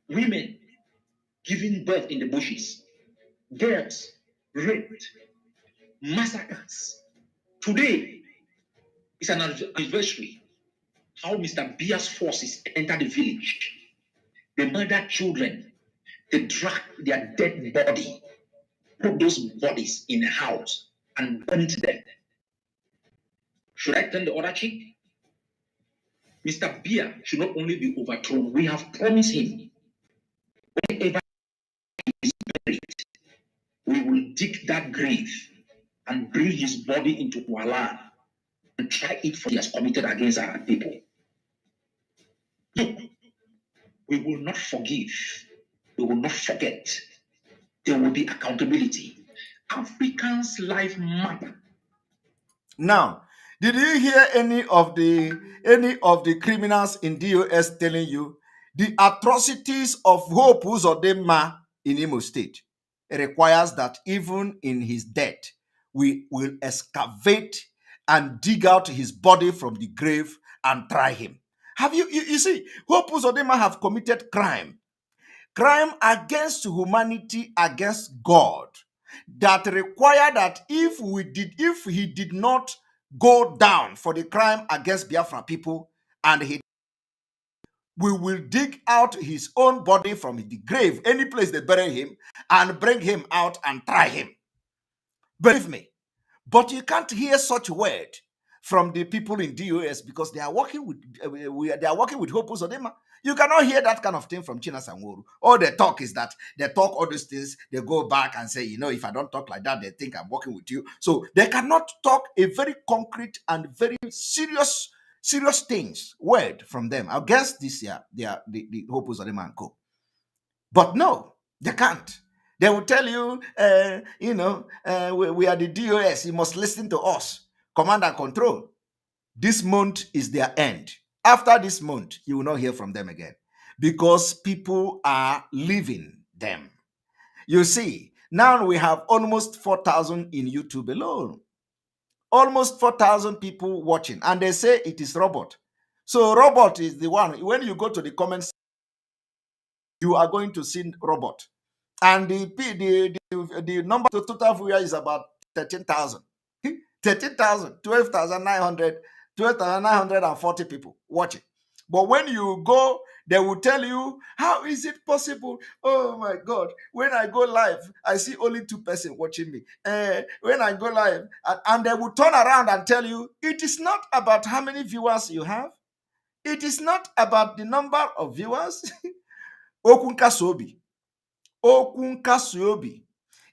Women giving birth in the bushes. Girls raped. Massacres. Today is an anniversary how Mr. Bia's forces entered the village. They murdered children. They dragged their dead body, put those bodies in a house, and burnt them. Should I turn the other cheek? Mr. Bia should not only be overthrown, we have promised him whenever he is buried, we will dig that grave and bring his body into our land and try it for he has committed against our people. Look, we will not forgive. We will not forget. There will be accountability. Africans' life matter. Now, did you hear any of the criminals in DOS telling you the atrocities of Hope Uzodinma in Imo State? It requires that even in his death, we will excavate and dig out his body from the grave and try him. Have you see, Hope Uzodinma have committed crime against humanity, against God, that require that if he did not go down for the crime against Biafra people, and we will dig out his own body from the grave, any place they bury him, and bring him out and try him. Believe me. But you can't hear such word from the people in DOS because they are working with Hope Uzodinma. You cannot hear that kind of thing from China Sanworu. All they talk is that they talk all these things, they go back and say, if I don't talk like that, they think I'm working with you. So they cannot talk a very concrete and very serious things, word from them against this year, the Hope Uzodinma and co. But no, they can't. They will tell you, we are the DOS. You must listen to us. Command and control. This month is their end. After this month, you will not hear from them again because people are leaving them. You see, now we have almost 4,000 in YouTube alone. Almost 4,000 people watching. And they say it is robot. So robot is the one. When you go to the comments, you are going to see robot. And the number to total viewer is about 13,000. 13,000, 12,940 people watching. But when you go, they will tell you, how is it possible? Oh my God. When I go live, I see only 2 persons watching me. When I go live, and they will turn around and tell you, it is not about how many viewers you have. It is not about the number of viewers. Okunkasobi.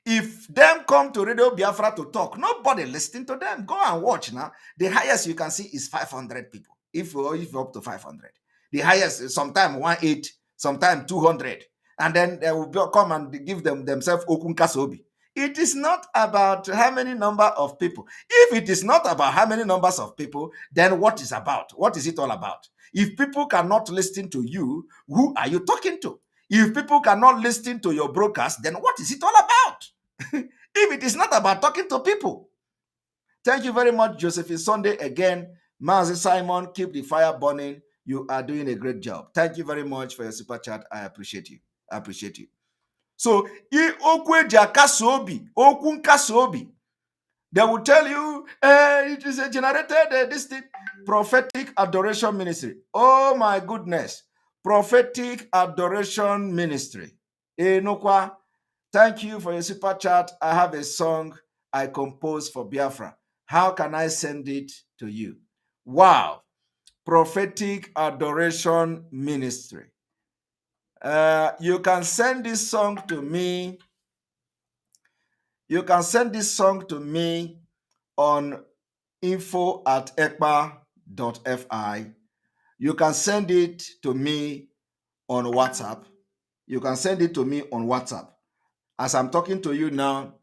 If them come to Radio Biafra to talk, nobody listening to them. Go and watch now. The highest you can see is 500 people. If you're up to 500. The highest, sometimes 180, sometimes 200. And then they will come and give themselves Okunkasobi. It is not about how many number of people. If it is not about how many numbers of people, then what is about? What is it all about? If people cannot listen to you, who are you talking to? If people cannot listen to your broadcast, then what is it all about? If it is not about talking to people. Thank you very much, Josephine Sunday. Again, Mazi Simon, keep the fire burning. You are doing a great job. Thank you very much for your super chat. I appreciate you. So, they will tell you, it is a generated this thing, prophetic adoration ministry. Oh my goodness. Prophetic adoration ministry. Enokwa, thank you for your super chat. I have a song I composed for Biafra. How can I send it to you? Wow. Prophetic adoration ministry. You can send this song to me. You can send this song to me on info@ekpa.fi. You can send it to me on WhatsApp. As I'm talking to you now,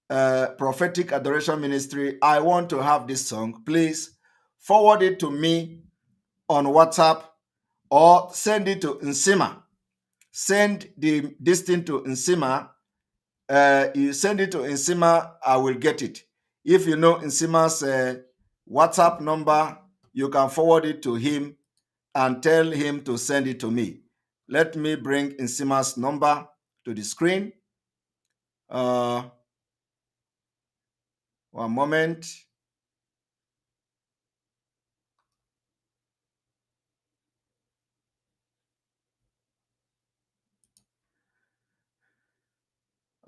Prophetic Adoration Ministry, I want to have this song. Please forward it to me on WhatsApp or send it to Nsima send this thing to Nsima. You send it to Nsima, I will get it. If you know Nsima's WhatsApp number, you can forward it to him and tell him to send it to me. Let me bring Nsima's number to the screen. One moment.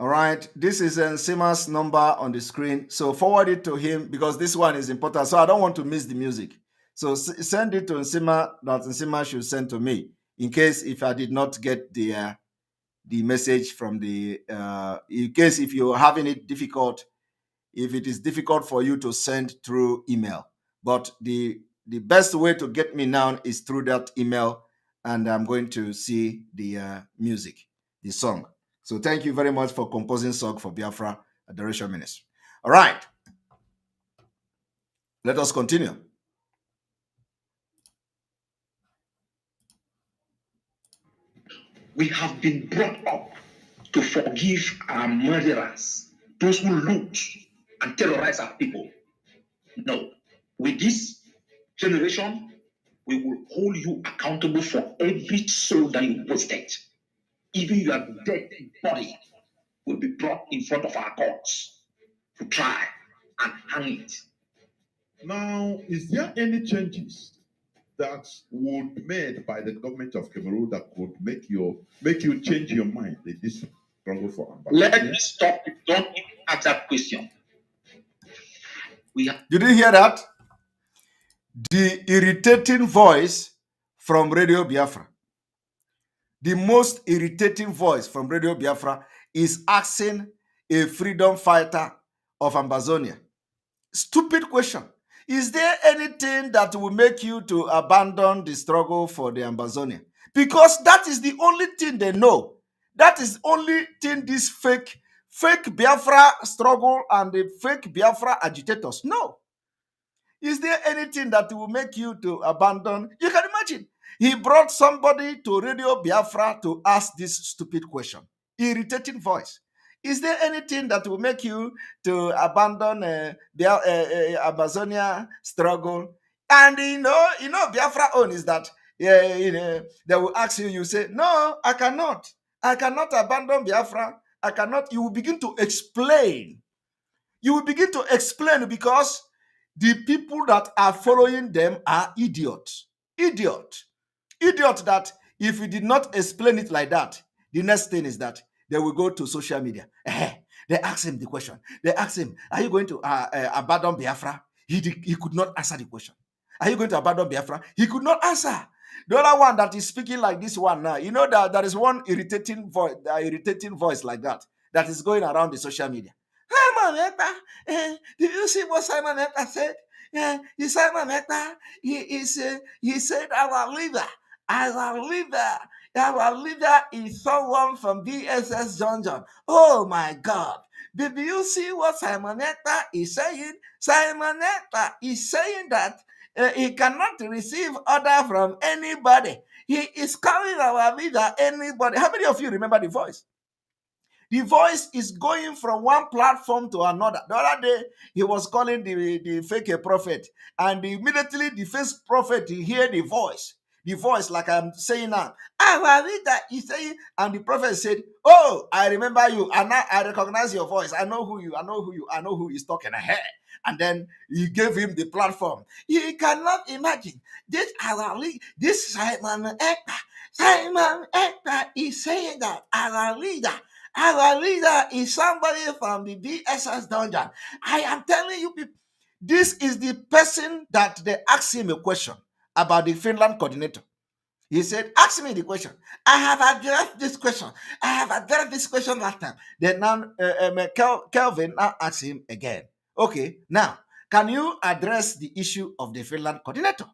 All right, this is Nsima's number on the screen. So forward it to him because this one is important. So I don't want to miss the music. So send it to Nsima that Nsima should send to me in case if I did not get the message from the, in case if you're having it difficult, if it is difficult for you to send through email. But the best way to get me now is through that email, and I'm going to see the music, the song. So thank you very much for composing song for Biafra Adoration Ministry. All right. Let us continue. We have been brought up to forgive our murderers, those who loot and terrorize our people. No. With this generation, we will hold you accountable for every soul that you wasted. Even your dead body will be brought in front of our courts to try and hang it. Now, is there any changes that would be made by the government of Cameroon that could make you change your mind in this struggle for ambassador? Let me stop. Don't even ask that question. Did you hear that? The irritating voice from Radio Biafra. The most irritating voice from Radio Biafra is asking a freedom fighter of Ambazonia. Stupid question. Is there anything that will make you to abandon the struggle for the Ambazonia? Because that is the only thing they know. That is the only thing this fake Biafra struggle and the fake Biafra agitators know. Is there anything that will make you to abandon? You can imagine. He brought somebody to Radio Biafra to ask this stupid question. Irritating voice. Is there anything that will make you to abandon the Amazonia struggle? And you know, Biafra own is that they will ask you, you say, no, I cannot. I cannot abandon Biafra. I cannot. You will begin to explain. You will begin to explain because the people that are following them are idiots. Idiot that if you did not explain it like that, the next thing is that they will go to social media. They ask him the question. They ask him, are you going to abandon Biafra? He could not answer the question. Are you going to abandon Biafra? He could not answer. The other one that is speaking like this one now, you know that there is one irritating voice like that is going around the social media. Simon Ekpa, did you see what Simon Ekpa said? Yeah, Simon Ekpa, he said our leader is someone from DSS Junction. Oh my God. Did you see what Simon Ekpa is saying? Simon Ekpa is saying that he cannot receive order from anybody. He is calling our leader anybody. How many of you remember the voice? The voice is going from one platform to another. The other day, he was calling the fake prophet. And immediately the fake prophet, he hear the voice. The voice, like I'm saying now. Our leader is saying, and the prophet said, oh, I remember you. And now I recognize your voice. I know who who is talking ahead. And then he gave him the platform. You cannot imagine. This Simon Ekpa is saying that our leader is somebody from the DSS dungeon. I am telling you people, this is the person that they asked him a question about the Finland coordinator. He said, ask me the question. I have addressed this question. I have addressed this question last time. Then now Kelvin now asks him again. Okay, now, can you address the issue of the Finland coordinator?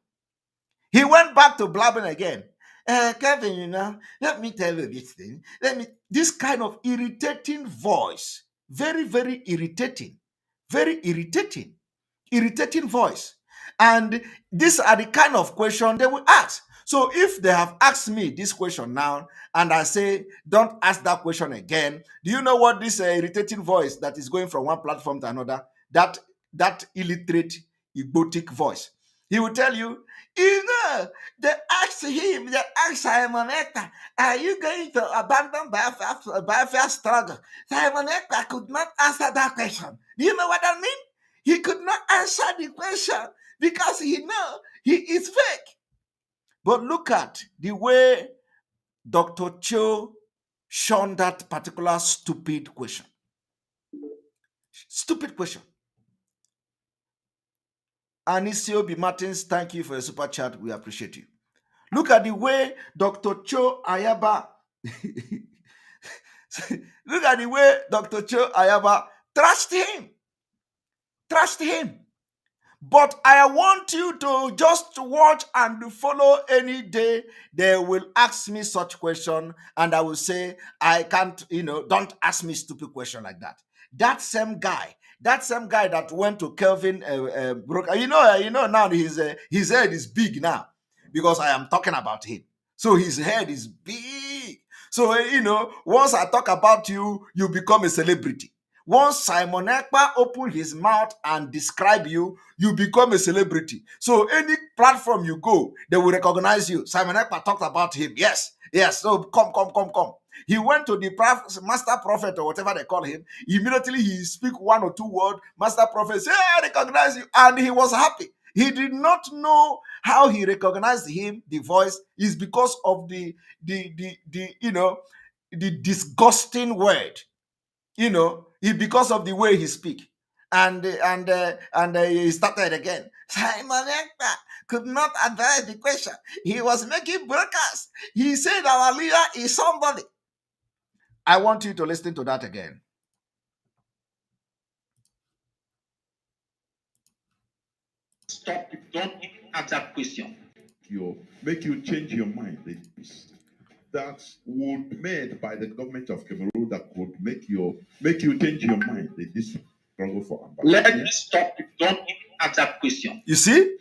He went back to blabbing again. Kevin, let me tell you this thing. This kind of irritating voice, very, very irritating, irritating voice. And these are the kind of question they will ask. So if they have asked me this question now, and I say, don't ask that question again, do you know what this irritating voice that is going from one platform to another, that illiterate, egotic voice, he will tell you, they asked him, they asked Simon Ekpa, are you going to abandon biofuel struggle? Simon Ekpa could not answer that question. Do you know what that means? He could not answer the question because he know he is fake. But look at the way Dr. Cho shunned that particular stupid question. Stupid question. Anisio B. Martins, thank you for your super chat. We appreciate you. Look at the way Dr. Cho Ayaba look at the way Dr. Cho Ayaba trashed him. Trashed him. But I want you to just watch and follow any day they will ask me such question, and I will say, I can't, don't ask me stupid question like that. That same guy that went to Kelvin Brook, now his head is big now because I am talking about him. So his head is big. So, once I talk about you, you become a celebrity. Once Simon Ekpa open his mouth and describe you, you become a celebrity. So any platform you go, they will recognize you. Simon Ekpa talked about him. Yes. So come. He went to the master prophet or whatever they call him. Immediately he speak one or two words. Master prophet say, I recognize you. And he was happy. He did not know how he recognized him, the voice, is because of the disgusting word. Because of the way he speak. And he started again. Simon Ekpa could not address the question. He was making broadcasts. He said our leader is somebody. I want you to listen to that again. Stop. Don't ask that question. Make you change your mind. That would made by the government of Cameroon that could make you change your mind. This struggle for Let me stop. Don't ask that question. You see?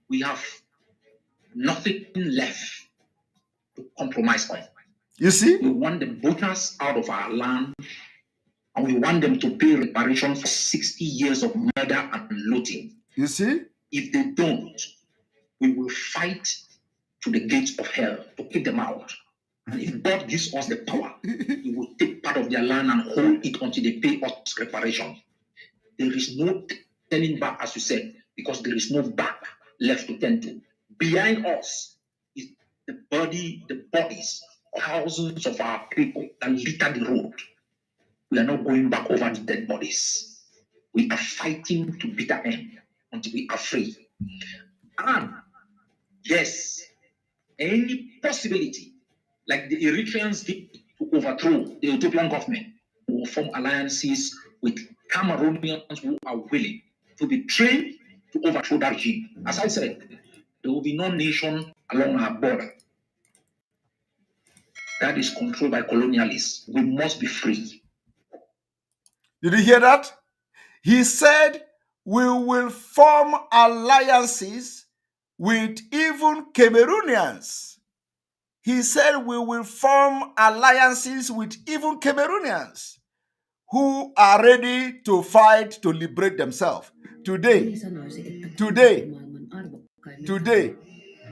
We have nothing left to compromise on. You see? We want the voters out of our land, and we want them to pay reparation for 60 years of murder and looting. You see? If they don't, we will fight to the gates of hell to kick them out. And if God gives us the power, He will take part of their land and hold it until they pay us reparation. There is no turning back, as you said, because there is no back left to turn to. Behind us is the bodies, thousands of our people that litter the road. We are not going back over the dead bodies. We are fighting to bitter end until we are free. And yes, any possibility, like the Eritreans did to overthrow the Ethiopian government, we will form alliances with Cameroonians who are willing to be trained to overthrow that regime. As I said, there will be no nation along our border that is controlled by colonialists. We must be free. Did you hear that? He said, we will form alliances with even Cameroonians. He said, we will form alliances with even Cameroonians who are ready to fight to liberate themselves. Today,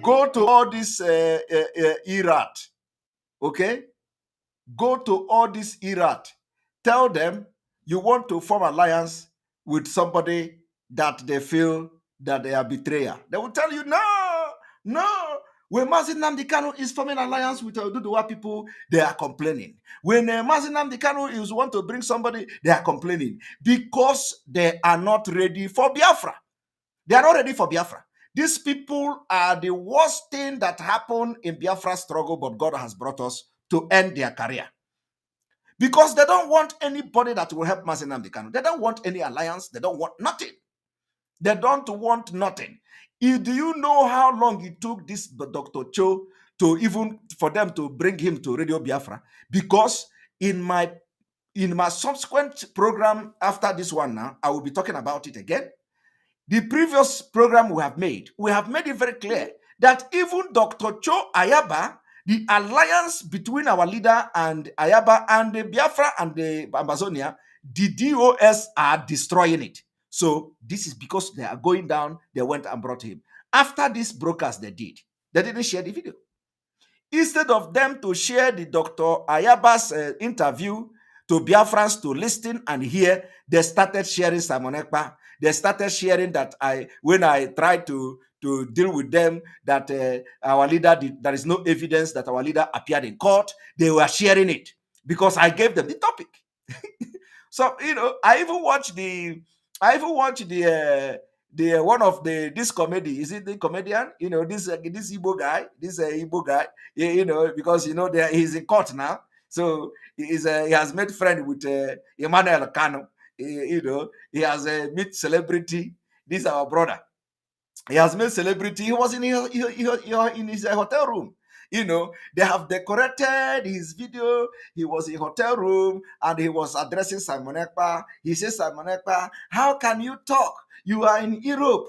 go to all this Iraq, okay? Go to all this Iraq. Tell them you want to form alliance with somebody that they feel that they are betrayer. They will tell you, no. When Mazi Nnamdi Kanu is forming alliance with Oduduwa people, they are complaining. When Mazi Nnamdi Kanu is want to bring somebody, they are complaining because they are not ready for Biafra. They are not ready for Biafra. These people are the worst thing that happened in Biafra struggle, but God has brought us to end their career. Because they don't want anybody that will help Mazi Nnamdi Kanu. They don't want any alliance. They don't want nothing. They don't want nothing. Do you know how long it took this Dr. Cho for them to bring him to Radio Biafra? Because in my subsequent program after this one now, I will be talking about it again. the previous program we have made it very clear that even Dr. Cho Ayaba, the alliance between our leader and Ayaba and the Biafra and the Amazonia, the DOS are destroying it. So this is because they are going down. They went and brought him. After this broadcast they didn't share the video. Instead of them to share the Dr. Ayaba's interview to Biafrans to listen and hear, they started sharing Simon Ekpa. They started sharing that when I tried to deal with them, that our leader there is no evidence that our leader appeared in court. They were sharing it because I gave them the topic. So I even watched the one of this comedy. Is it the comedian? This Igbo guy, because he's in court now. So he has made friend with Emmanuel Kano. He has met celebrity. This is our brother. He has made celebrity. He was in his hotel room. They have decorated his video. He was in hotel room and he was addressing Simon Ekpa. He says, Simon Ekpa, how can you talk? You are in Europe.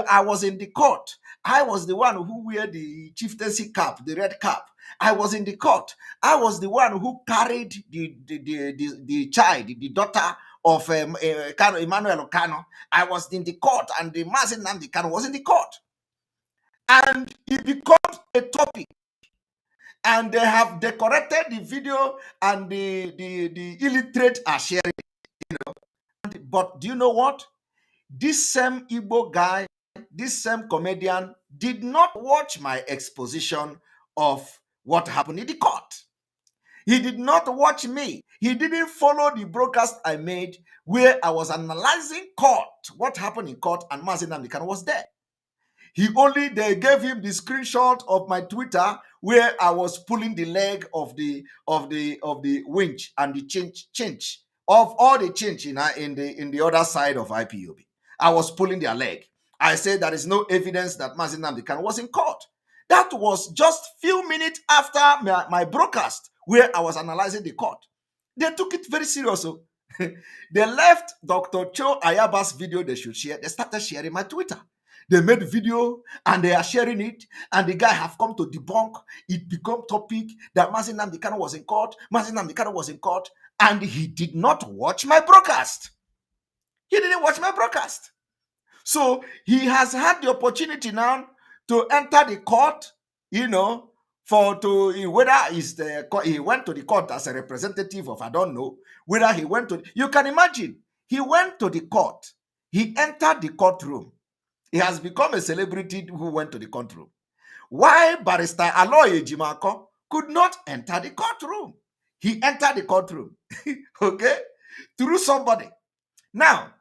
I was in the court. I was the one who wear the chieftaincy cap, the red cap. I was in the court. I was the one who carried the child, the daughter of Emmanuel Kano. I was in the court, and the Mazin Nnamdi Kanu was in the court. And it becomes a topic. And they have decorated the video, and the illiterate are sharing it. But do you know what? This same Igbo guy, this same comedian, did not watch my exposition of what happened in the court. He did not watch me. He didn't follow the broadcast I made where I was analyzing court, what happened in court, and Mazin Nnamdi Kanu was there. They gave him the screenshot of my Twitter where I was pulling the leg of the winch and the change of all the change in the other side of IPOB. I was pulling their leg. I said there is no evidence that Mazin Nnamdi Kanu was in court. That was just few minutes after my broadcast where I was analyzing the court. They took it very seriously. They left Dr. Cho Ayaba's video they should share. They started sharing my Twitter. They made a video and they are sharing it, and the guy have come to debunk. It become topic that Mazin Nnamdi Kanu was in court. Mazin Nnamdi Kanu was in court, and he did not watch my broadcast. He didn't watch my broadcast. So he has had the opportunity now to enter the court, whether he went to the court as a representative of, I don't know, whether he went to, you can imagine, he went to the court, he entered the courtroom. He has become a celebrity who went to the courtroom. Why Barrister Aloy Ejimako could not enter the courtroom? He entered the courtroom, okay, through somebody. Now,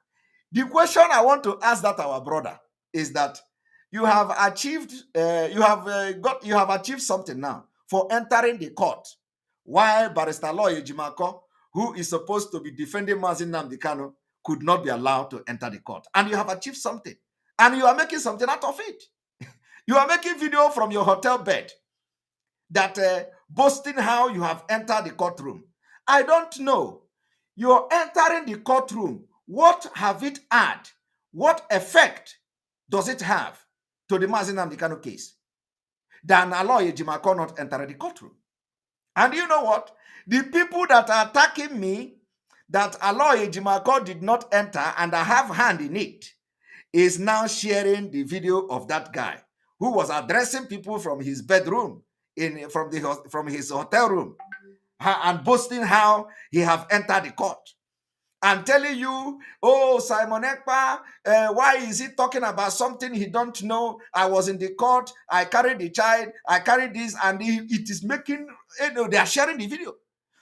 the question I want to ask that our brother is that you have achieved, achieved something now for entering the court. Why Barrister Aloy Ejimako, who is supposed to be defending Mazin Nnamdi Kanu, could not be allowed to enter the court, and you have achieved something. And you are making something out of it. You are making video from your hotel bed that boasting how you have entered the courtroom. I don't know. You're entering the courtroom. What have it had? What effect does it have to the Mazin Nnamdi Kanu case? Than Aloy Ejimako not enter the courtroom. And you know what? The people that are attacking me, that Aloy Ejimako did not enter and I have hand in it, is now sharing the video of that guy who was addressing people from his bedroom, from his hotel room, and boasting how he have entered the court. I'm telling you, oh, Simon Ekpa, why is he talking about something he don't know? I was in the court, I carried the child, I carried this, and it is making, they are sharing the video.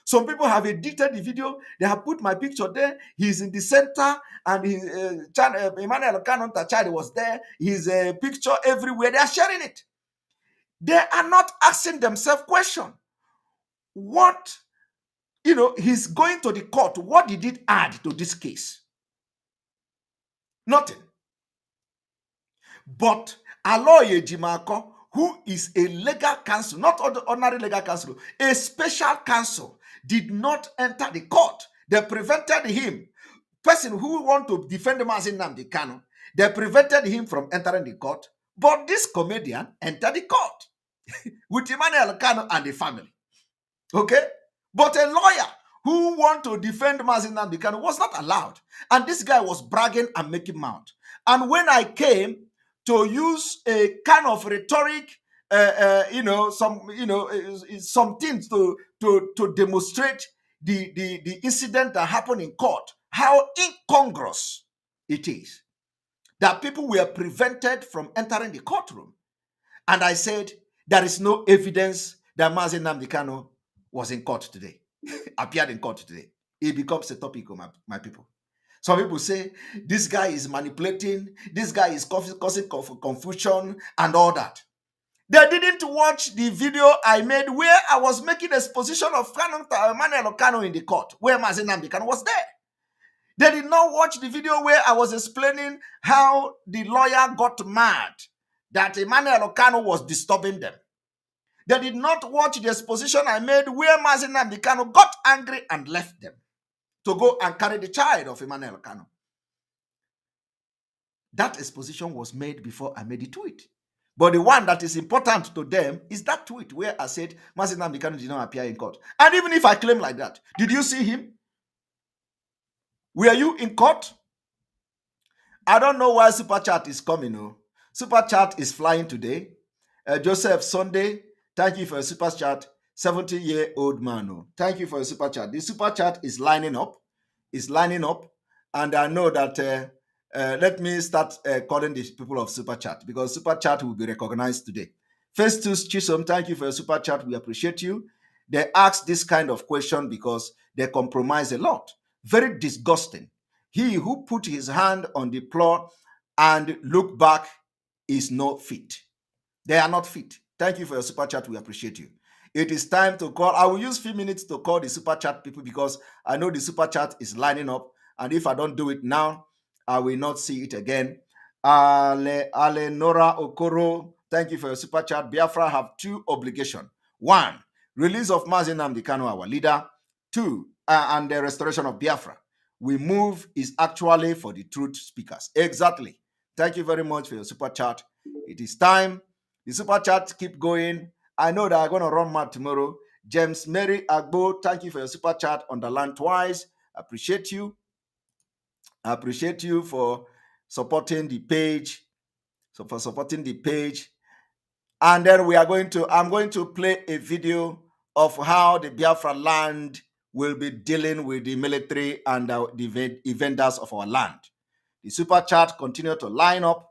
Some people have edited the video. They have put my picture there. He's in the center, and Emmanuel Kanu child was there. His picture everywhere. They are sharing it. They are not asking themselves question. What, he's going to the court. What did it add to this case? Nothing. But Aloy Ejimako, who is a legal counsel, not ordinary legal counsel, a special counsel, did not enter the court. They prevented him. Person who want to defend Mazin Nnamdi Kanu, They prevented him from entering the court, but this comedian entered the court with Emmanuel Kano and the family. Okay? But a lawyer who want to defend Mazi Nnamdi Kanu was not allowed. And this guy was bragging and making mouth. And when I came to use a kind of rhetoric, some things to demonstrate the incident that happened in court, how incongruous it is that people were prevented from entering the courtroom. And I said, there is no evidence that Mazi Nnamdi Kanu was in court today, appeared in court today. It becomes a topic of my people. Some people say, this guy is manipulating, this guy is causing confusion and all that. They didn't watch the video I made where I was making exposition of Emmanuel Kanu in the court, where Mazi Nnamdi Kanu was there. They did not watch the video where I was explaining how the lawyer got mad that Emmanuel Kanu was disturbing them. They did not watch the exposition I made where Mazi Nnamdi Kanu got angry and left them to go and carry the child of Emmanuel Kanu. That exposition was made before I made the tweet. But the one that is important to them is that tweet where I said Mazi Nnamdi Kanu did not appear in court. And even if I claim like that, did you see him? Were you in court? I don't know why Super Chat is coming. No. Super Chat is flying today. Joseph Sunday, thank you for a Super Chat. 70-year-old man. No. Thank you for a Super Chat. The Super Chat is lining up. And I know that, let me start calling the people of Super Chat because Super Chat will be recognized today. Festus Chisom, thank you for a Super Chat. We appreciate you. They ask this kind of question because they compromise a lot. Very disgusting. He who put his hand on the plow and look back is not fit. They are not fit. Thank you for your Super Chat. We appreciate you. It is time to call. I will use a few minutes to call the Super Chat people because I know the Super Chat is lining up. And if I don't do it now, I will not see it again. Ale Nora Okoro, thank you for your Super Chat. Biafra have two obligations. One, release of Mazi Nnamdi Kanu, our leader. Two, and the restoration of Biafra. We move is actually for the truth speakers. Exactly. Thank you very much for your Super Chat. It is time. The Super Chat keep going. I know that I'm going to run mad tomorrow. James Mary Agbo, thank you for your Super Chat. Underline twice. Appreciate you. I appreciate you for supporting the page. And then I'm going to play a video of how the Biafra land will be dealing with the military and the vendors of our land. The Super Chat continue to line up.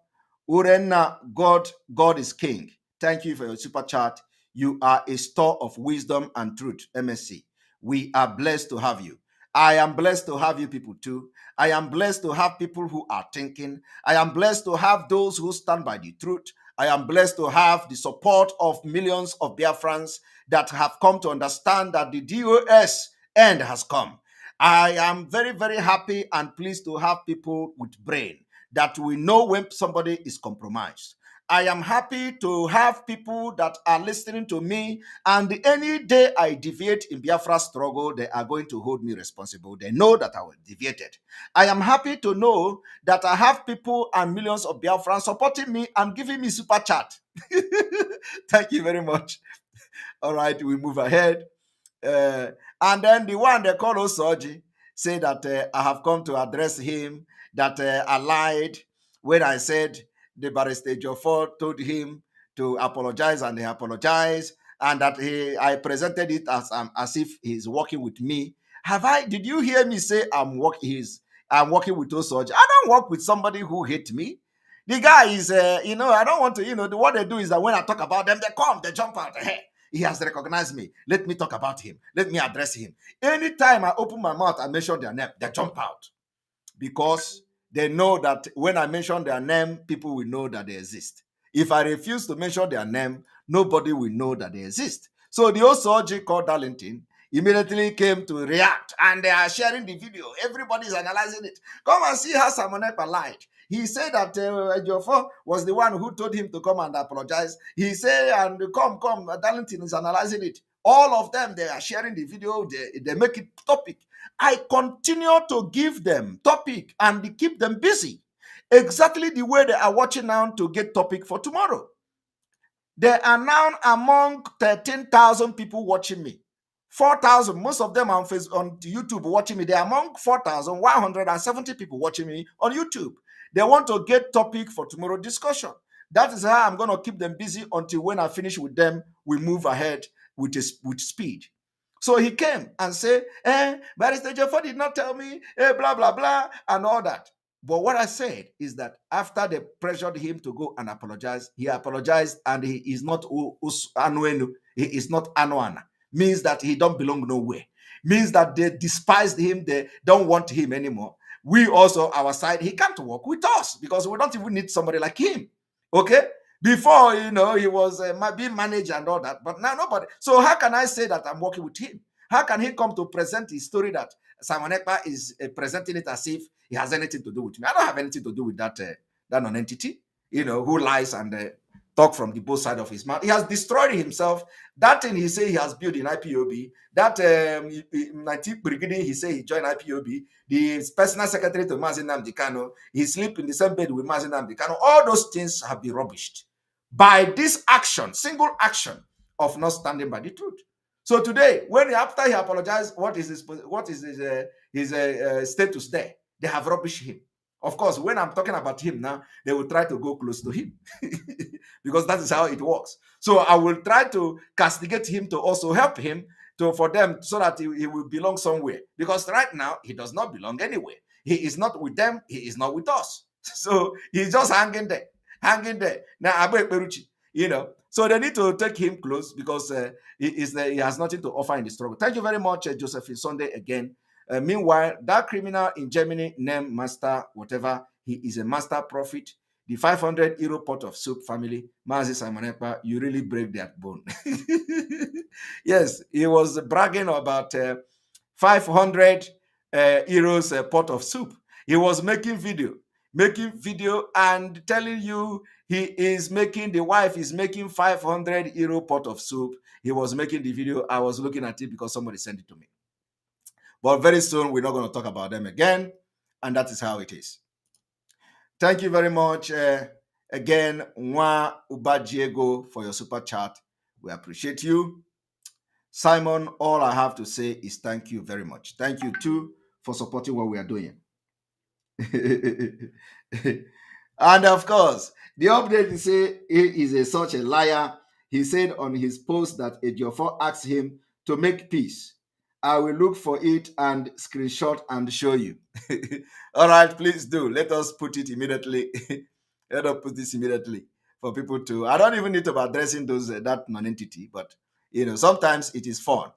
Urenna, God is King. Thank you for your Super Chat. You are a store of wisdom and truth, MSC. We are blessed to have you. I am blessed to have you people too. I am blessed to have people who are thinking. I am blessed to have those who stand by the truth. I am blessed to have the support of millions of Biafrans that have come to understand that the DOS end has come. I am very, very happy and pleased to have people with brain that we know when somebody is compromised. I am happy to have people that are listening to me, and any day I deviate in Biafra struggle, they are going to hold me responsible. They know that I was deviated. I am happy to know that I have people and millions of Biafrans supporting me and giving me Super Chat. Thank you very much. All right, we move ahead. And then the one they call Osoji say that I have come to address him, that I lied when I said the barrister Jofor told him to apologize, and he apologized, and that I presented it as if he's working with me. Did you hear me say I'm working with Osoji? I don't work with somebody who hates me. The guy is, I don't want to, what they do is that when I talk about them, they jump out. Hey, he has recognized me. Let me talk about him. Let me address him. Anytime I open my mouth and mention their name, they jump out. Because they know that when I mention their name, people will know that they exist. If I refuse to mention their name, nobody will know that they exist. So the Osoji called Darlington immediately came to react, and they are sharing the video. Everybody is analyzing it. Come and see how Simon Ekpa lied. He said that Jofor was the one who told him to come and apologize. He said, and come, Darlington is analyzing it. All of them, they are sharing the video. They make it topic. I continue to give them topic and keep them busy. exactly the way they are watching now to get topic for tomorrow. They are now among 13,000 people watching me. 4,000, most of them on YouTube watching me. They are among 4,170 people watching me on YouTube. They want to get topic for tomorrow discussion. That is how I'm going to keep them busy until when I finish with them, we move ahead with speed. So he came and said, Barrister Jeffo did not tell me, blah, blah, blah, and all that. But what I said is that after they pressured him to go and apologize, he apologized, and he is not Anuenu, he is not Anuana. Means that he don't belong nowhere. Means that they despised him, they don't want him anymore. We also, our side, he can't work with us because we don't even need somebody like him. Okay? Before, he was being managed and all that, but now nobody. So how can I say that I'm working with him? How can he come to present his story that Simon Ekpa is presenting it as if he has anything to do with me? I don't have anything to do with that non-entity, who lies and talk from the both sides of his mouth. He has destroyed himself. That thing he say he has built in IPOB, that 19th Brigade he say he joined IPOB, the personal secretary to Mazi Nnamdi Kanu, he sleep in the same bed with Mazi Nnamdi Kanu. All those things have been rubbished by this action, single action of not standing by the truth. So today, after he apologized, what is his status there? They have rubbished him. Of course, when I'm talking about him now, they will try to go close to him because that is how it works. So I will try to castigate him to also help him for them so that he will belong somewhere. Because right now, he does not belong anywhere. He is not with them. He is not with us. So he's just hanging there. Now, Abu Peruchi, So they need to take him close because he has nothing to offer in the struggle. Thank you very much, Josephine Sunday, again. Meanwhile, that criminal in Germany named Master whatever, he is a master prophet. The 500 euro pot of soup family, Mazi Simon Ekpa, you really break that bone. Yes, he was bragging about 500 euros pot of soup. He was making video and telling you the wife is making 500 euro pot of soup. He was making the video. I was looking at it because somebody sent it to me. But very soon, we're not going to talk about them again. And that is how it is. Thank you very much. Again, Nwa Ubajiego for your super chat. We appreciate you. Simon, all I have to say is thank you very much. Thank you, too, for supporting what we are doing. And of course, the update is say he is such a liar. He said on his post that Ejiofor asked him to make peace. I will look for it and screenshot and show you. All right, please do. Let us put it immediately. Let us put this immediately for people to. I don't even need to be addressing that non-entity, but sometimes it is fun.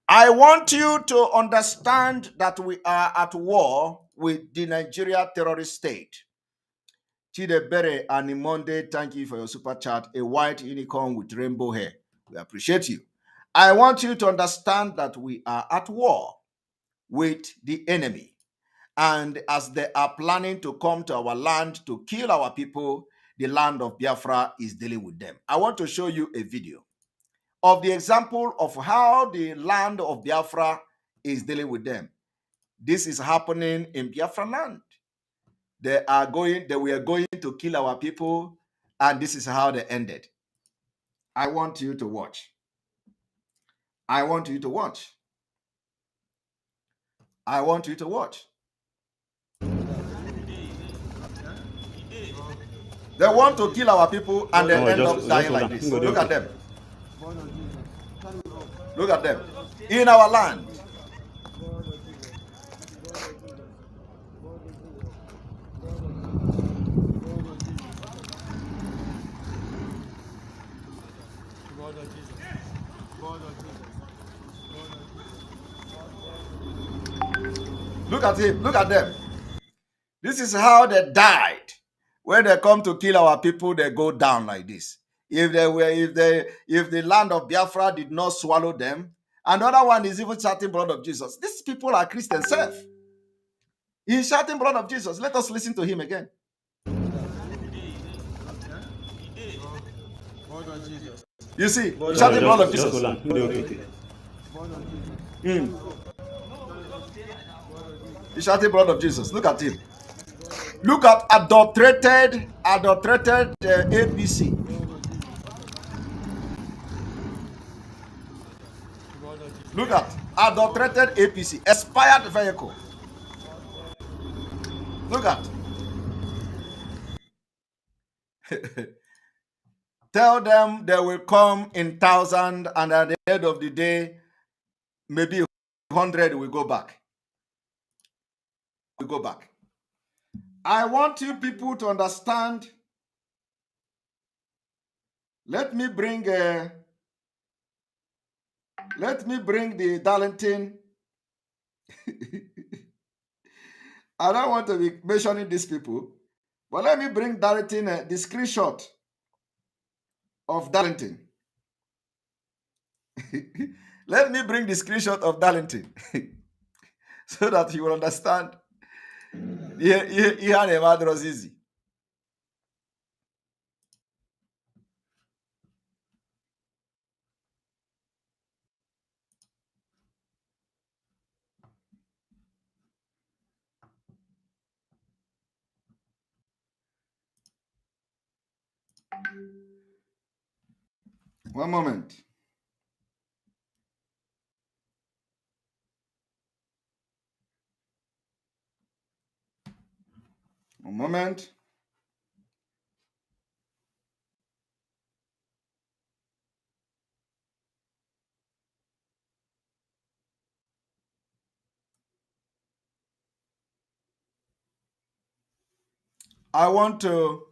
I want you to understand that we are at war with the Nigeria terrorist state. Chidebere and Monday, thank you for your super chat. A white unicorn with rainbow hair. We appreciate you. I want you to understand that we are at war with the enemy. And as they are planning to come to our land to kill our people, the land of Biafra is dealing with them. I want to show you a video of the example of how the land of Biafra is dealing with them. This is happening in Biafra land. They were going to kill our people, and this is how they ended. I want you to watch. I want you to watch. I want you to watch. They want to kill our people and they end up dying like this. Look at them. Look at them. In our land. Look at him. Look at them. This is how they died. When they come to kill our people, they go down like this. If the land of Biafra did not swallow them, another one is even shouting blood of Jesus. These people are Christians self. He's shouting blood of Jesus. Let us listen to him again. You see, he's shouting blood of Jesus. He's shouting blood of Jesus. Look at him. Look at adulterated APC. Look at adulterated APC, expired vehicle. Look at. Tell them they will come in thousand, and at the end of the day, maybe 100 will go back. We go back. I want you people to understand. Let me bring the Darlington. I don't want to be mentioning these people, but let me bring Darlington the screenshot of Darlington. Let me bring the screenshot of Darlington so that you will understand. He had a mother was easy. One moment. One moment. I want to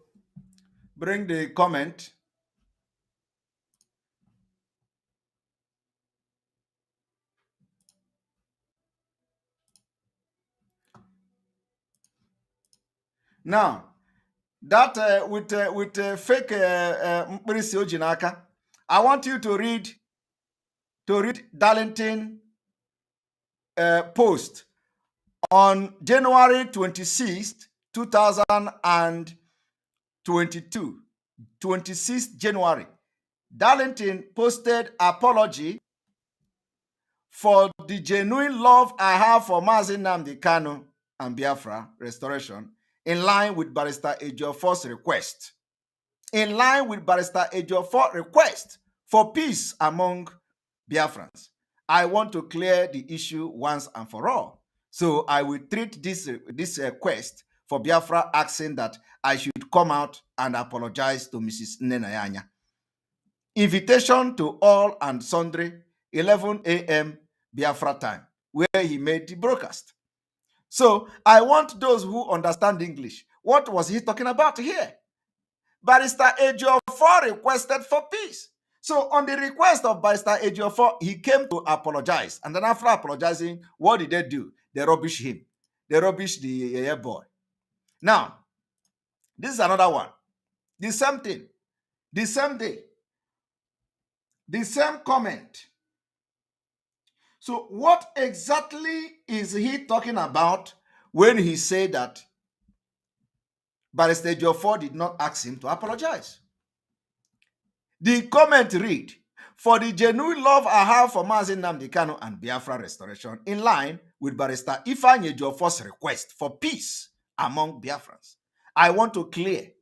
bring the comment. Now, that with fake mkpirisi ojinaka, I want you to read Darlington post on January 26th, 2022. 26th January. Darlington posted apology for the genuine love I have for Mazi Nnamdi Kanu and Biafra restoration, in line with Barrister Ejiofor's request. In line with Barrister Ejiofor's request for peace among Biafrans. I want to clear the issue once and for all. So I will treat this request for Biafra asking that I should come out and apologize to Mrs. Nenayanya. Invitation to all and sundry, 11 a.m. Biafra time, where he made the broadcast. So I want those who understand English. What was he talking about here? Barrister Ejiofor requested for peace. So on the request of Barrister Ejiofor, he came to apologize. And then after apologizing, what did they do? They rubbish him. They rubbish the boy. Now, this is another one. The same thing. The same day. The same comment. So what exactly is he talking about when he said that Barrister Ejiofor did not ask him to apologize? The comment read, for the genuine love I have for Mazi Nnamdi Kanu and Biafra restoration, in line with Barrister Ifeanyi Ejiofor's request for peace among Biafrans. I want to clear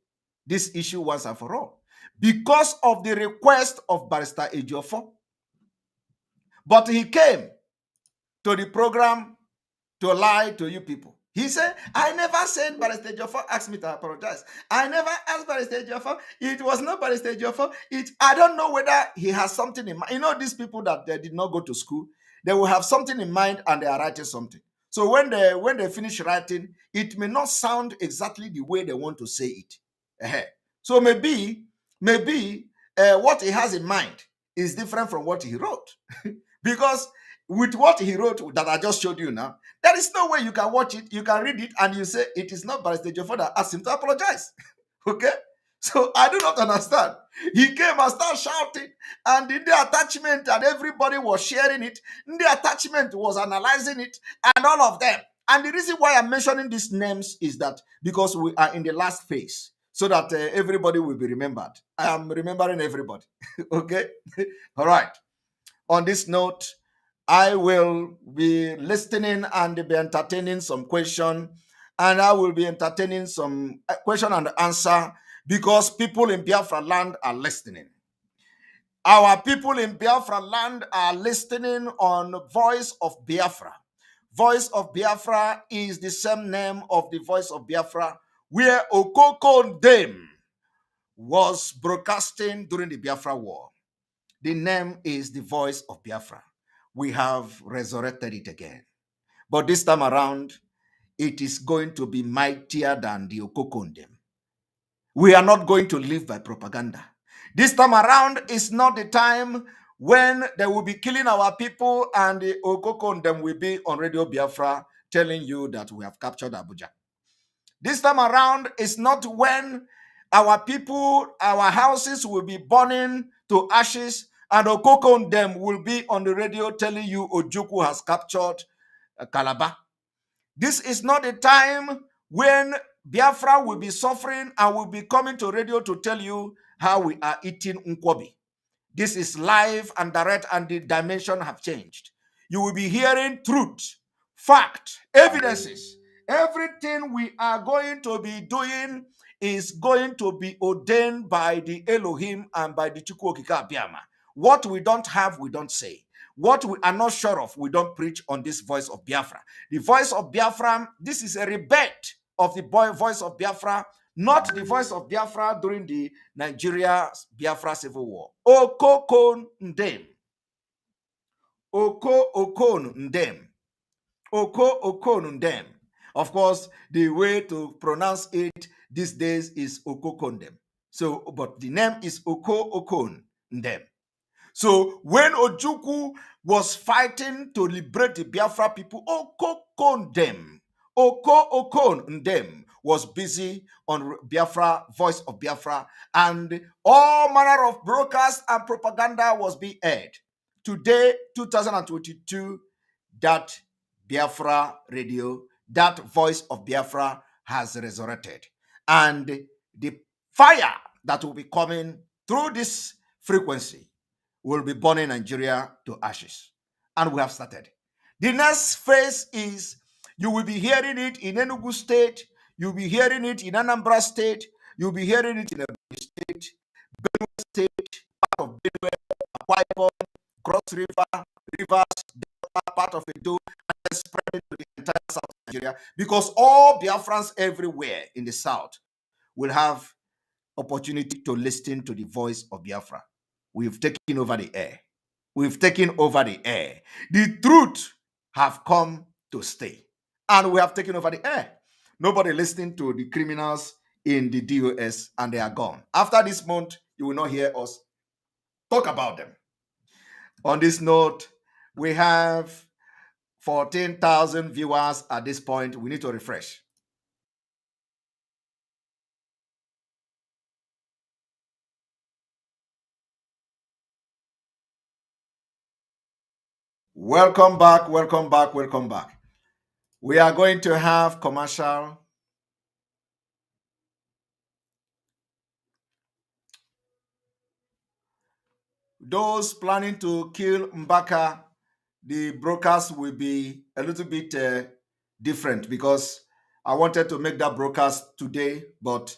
this issue once and for all. Because of the request of Barrister Ejiofor, but he came to the program to lie to you people. He said, I never said Barrister Ejiofor asked me to apologize. I never asked Barrister Ejiofor. It was not Barrister Ejiofor. I don't know whether he has something in mind. You know, these people that they did not go to school, they will have something in mind and they are writing something. So when they finish writing, it may not sound exactly the way they want to say it. So maybe what he has in mind is different from what he wrote. Because with what he wrote that I just showed you now, there is no way you can watch it, you can read it, and you say it is not Barrister Ejiofor that asked him to apologize. Okay? So I do not understand. He came and started shouting, and in the attachment, and everybody was sharing it. In the attachment was analyzing it, and all of them. And the reason why I'm mentioning these names is that because we are in the last phase, so that everybody will be remembered. I am remembering everybody. Okay? All right. On this note, I will be listening and be entertaining some questions and I will be entertaining some question and answer because people in Biafra land are listening. Our people in Biafra land are listening on Voice of Biafra. Voice of Biafra is the same name of the Voice of Biafra where Okoko Ndem was broadcasting during the Biafra War. The name is the Voice of Biafra. We have resurrected it again. But this time around, it is going to be mightier than the Okoko Ndem. We are not going to live by propaganda. This time around is not the time when they will be killing our people and the Okoko Ndem will be on Radio Biafra telling you that we have captured Abuja. This time around is not when our people, our houses will be burning to ashes and Okoko Ndem will be on the radio telling you Ojukwu has captured Calabar. This is not the time when Biafra will be suffering and will be coming to radio to tell you how we are eating Nkwobi. This is live and direct, and the dimension have changed. You will be hearing truth, fact, evidences. Everything we are going to be doing is going to be ordained by the Elohim and by the Chukwu Okike Abiama. What we don't have, we don't say. What we are not sure of, we don't preach on this Voice of Biafra. The Voice of Biafra, this is a rebate of the Voice of Biafra, not the Voice of Biafra during the Nigeria-Biafra Civil War. Okoko Ndem. Oko Ndem. Oko Ndem. Of course, the way to pronounce it these days is Okoko Ndem. So, but the name is Oko Ndem. So when Ojukwu was fighting to liberate the Biafra people, Oko Ndem was busy on Biafra, Voice of Biafra, and all manner of broadcast and propaganda was being aired. Today, 2022, that Biafra radio, that Voice of Biafra has resurrected. And the fire that will be coming through this frequency will be burning Nigeria to ashes. And we have started. The next phase is you will be hearing it in Enugu State, you'll be hearing it in Anambra State, you'll be hearing it in Ebonyi State, Benue State, part of Benue, Akwa Ibom, Cross River, Rivers, Delta, part of Edo, and then spreading to the entire South Nigeria, because all Biafrans everywhere in the South will have opportunity to listen to the Voice of Biafra. We've taken over the air. We've taken over the air. The truth have come to stay. And we have taken over the air. Nobody listening to the criminals in the DOS, and they are gone. After this month, you will not hear us talk about them. On this note, we have 14,000 viewers at this point. We need to refresh. Welcome back, welcome back, welcome back. We are going to have commercial. Those planning to kill Mbaka, the broadcast will be a little bit different because I wanted to make that broadcast today, but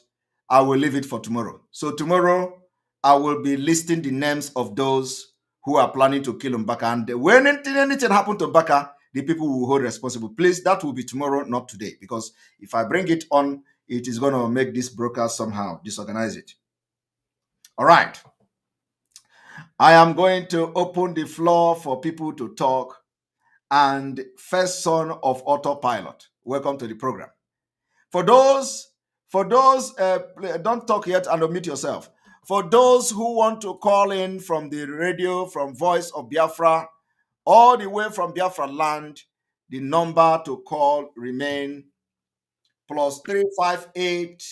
I will leave it for tomorrow. So tomorrow, I will be listing the names of those who are planning to kill Mbaka. And when anything happens to Mbaka, the people will hold responsible. Please, that will be tomorrow, not today. Because if I bring it on, it is going to make this broadcast somehow disorganize it. All right. I am going to open the floor for people to talk. And first son of autopilot, welcome to the program. For those, don't talk yet and unmute yourself. For those who want to call in from the radio, from Voice of Biafra, all the way from Biafra land, the number to call remain +358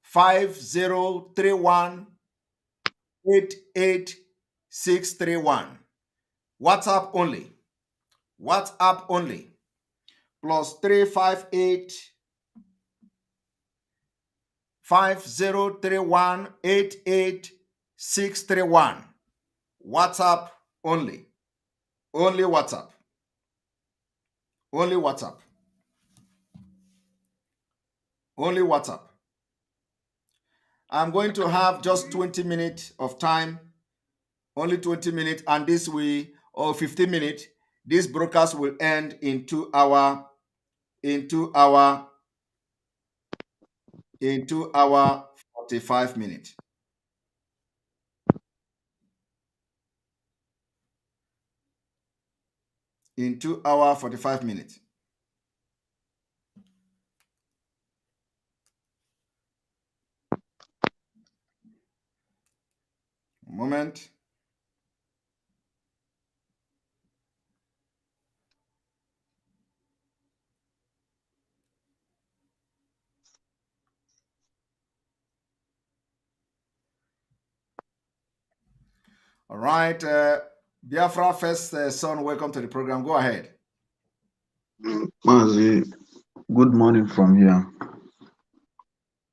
5031 88631. WhatsApp only. WhatsApp only. +358 5031 88631. WhatsApp Only. Only WhatsApp. Only WhatsApp. Only WhatsApp. I'm going to have just 20 minutes of time. Only 20 minutes, and this will, or 15 minutes. This broadcast will end in 2 hour, in 2 hour, in 2 hour 45 minutes. In 2 hour 45 minutes. Moment. All right. Biafra first son, welcome to the program. Go ahead. Mazi, good morning from here.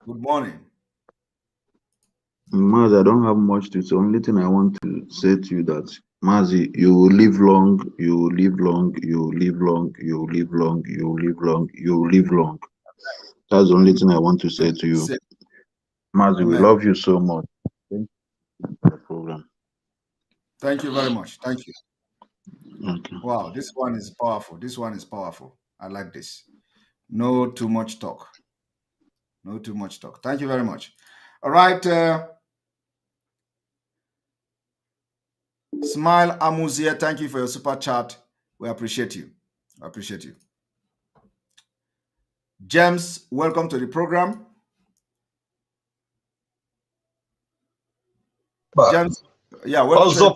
Good morning. Mazi, I don't have much to say. Only thing I want to say to you that Mazi, you will live long, you will live long, you will live long, you will live long, you will live long, you will live long. That's the only thing I want to say to you. Mazi, we love you so much. Thank you for the program. Thank you very much. Thank you. Okay. Wow, this one is powerful. This one is powerful. I like this. No too much talk. No too much talk. Thank you very much. All right. Smile Amuzia, thank you for your super chat. We appreciate you. I appreciate you. James, welcome to the program. James, yeah, welcome to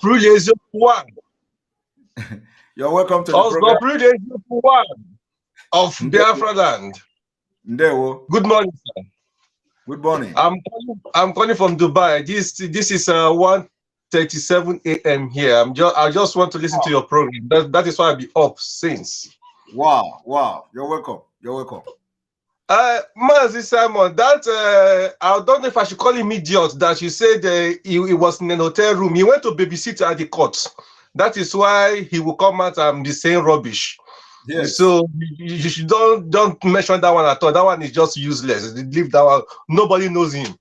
You're welcome to the program. Of Biafra land. Good morning, sir. Good morning. I'm calling from Dubai. This is 1:37 a.m. here. I just want to listen to your program. That is why I'll be up since. Wow. You're welcome. You're welcome. Mazi Simon, that I don't know if I should call him idiot that you said he was in an hotel room. He went to babysit at the court. That is why he will come out and be saying rubbish. Yes. So you should don't mention that one at all. That one is just useless. Leave that one. Nobody knows him.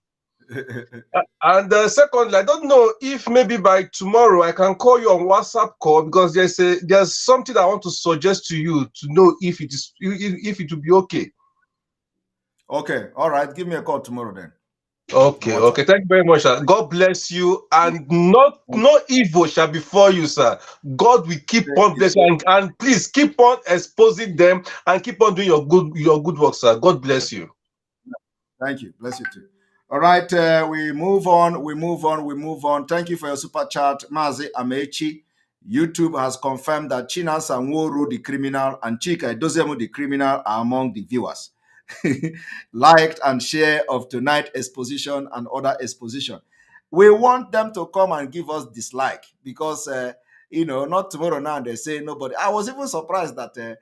And secondly, I don't know if maybe by tomorrow I can call you on WhatsApp call because there's something I want to suggest to you to know if it will be okay. Okay, all right. Give me a call tomorrow then. Okay. Thank you very much, sir. God bless you, and no evil shall befall you, sir. God will keep on blessing and please keep on exposing them and keep on doing your good work, sir. God bless you. Thank you. Bless you too. All right, we move on. Thank you for your super chat, Mazi Amechi. YouTube has confirmed that Chinasa Nworu, the criminal, and Chika Edozemu, the criminal, are among the viewers. Liked and share of tonight's exposition and other exposition. We want them to come and give us dislike because not tomorrow now they say nobody. I was even surprised that they're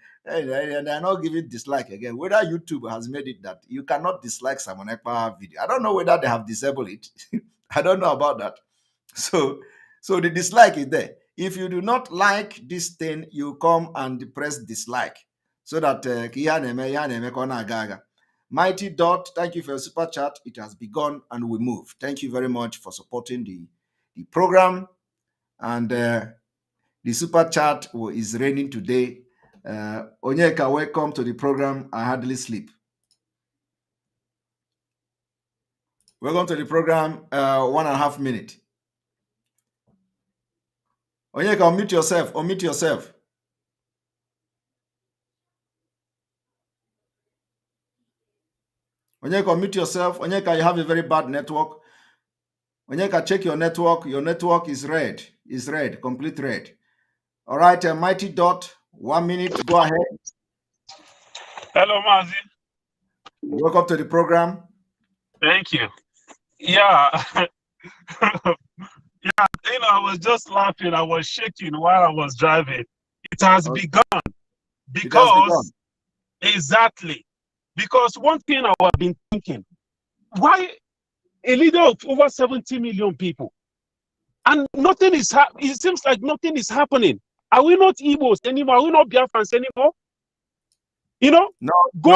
not giving dislike again. Whether YouTube has made it that you cannot dislike Simon Ekpa video. I don't know whether they have disabled it. I don't know about that. So the dislike is there. If you do not like this thing, you come and press dislike so that Mighty Dot, thank you for your super chat. It has begun and we move. Thank you very much for supporting the program. And the super chat is raining today. Onyeka, welcome to the program. I hardly sleep. Welcome to the program. 1.5 minutes. Onyeka, unmute yourself. Unmute yourself. Onyeka, unmute yourself. Onyeka, you have a very bad network. Onyeka, check your network. Your network is red. Is red. Complete red. All right, Mighty Dot. 1 minute. Go ahead. Hello, Mazi. Welcome to the program. Thank you. Yeah. Yeah, I was just laughing. I was shaking while I was driving. It has begun. Because, exactly. Because one thing I have been thinking, why a leader of over 70 million people, And nothing is it seems like nothing is happening. Are we not Igbos anymore? Are we not Biafrans anymore? You know, no,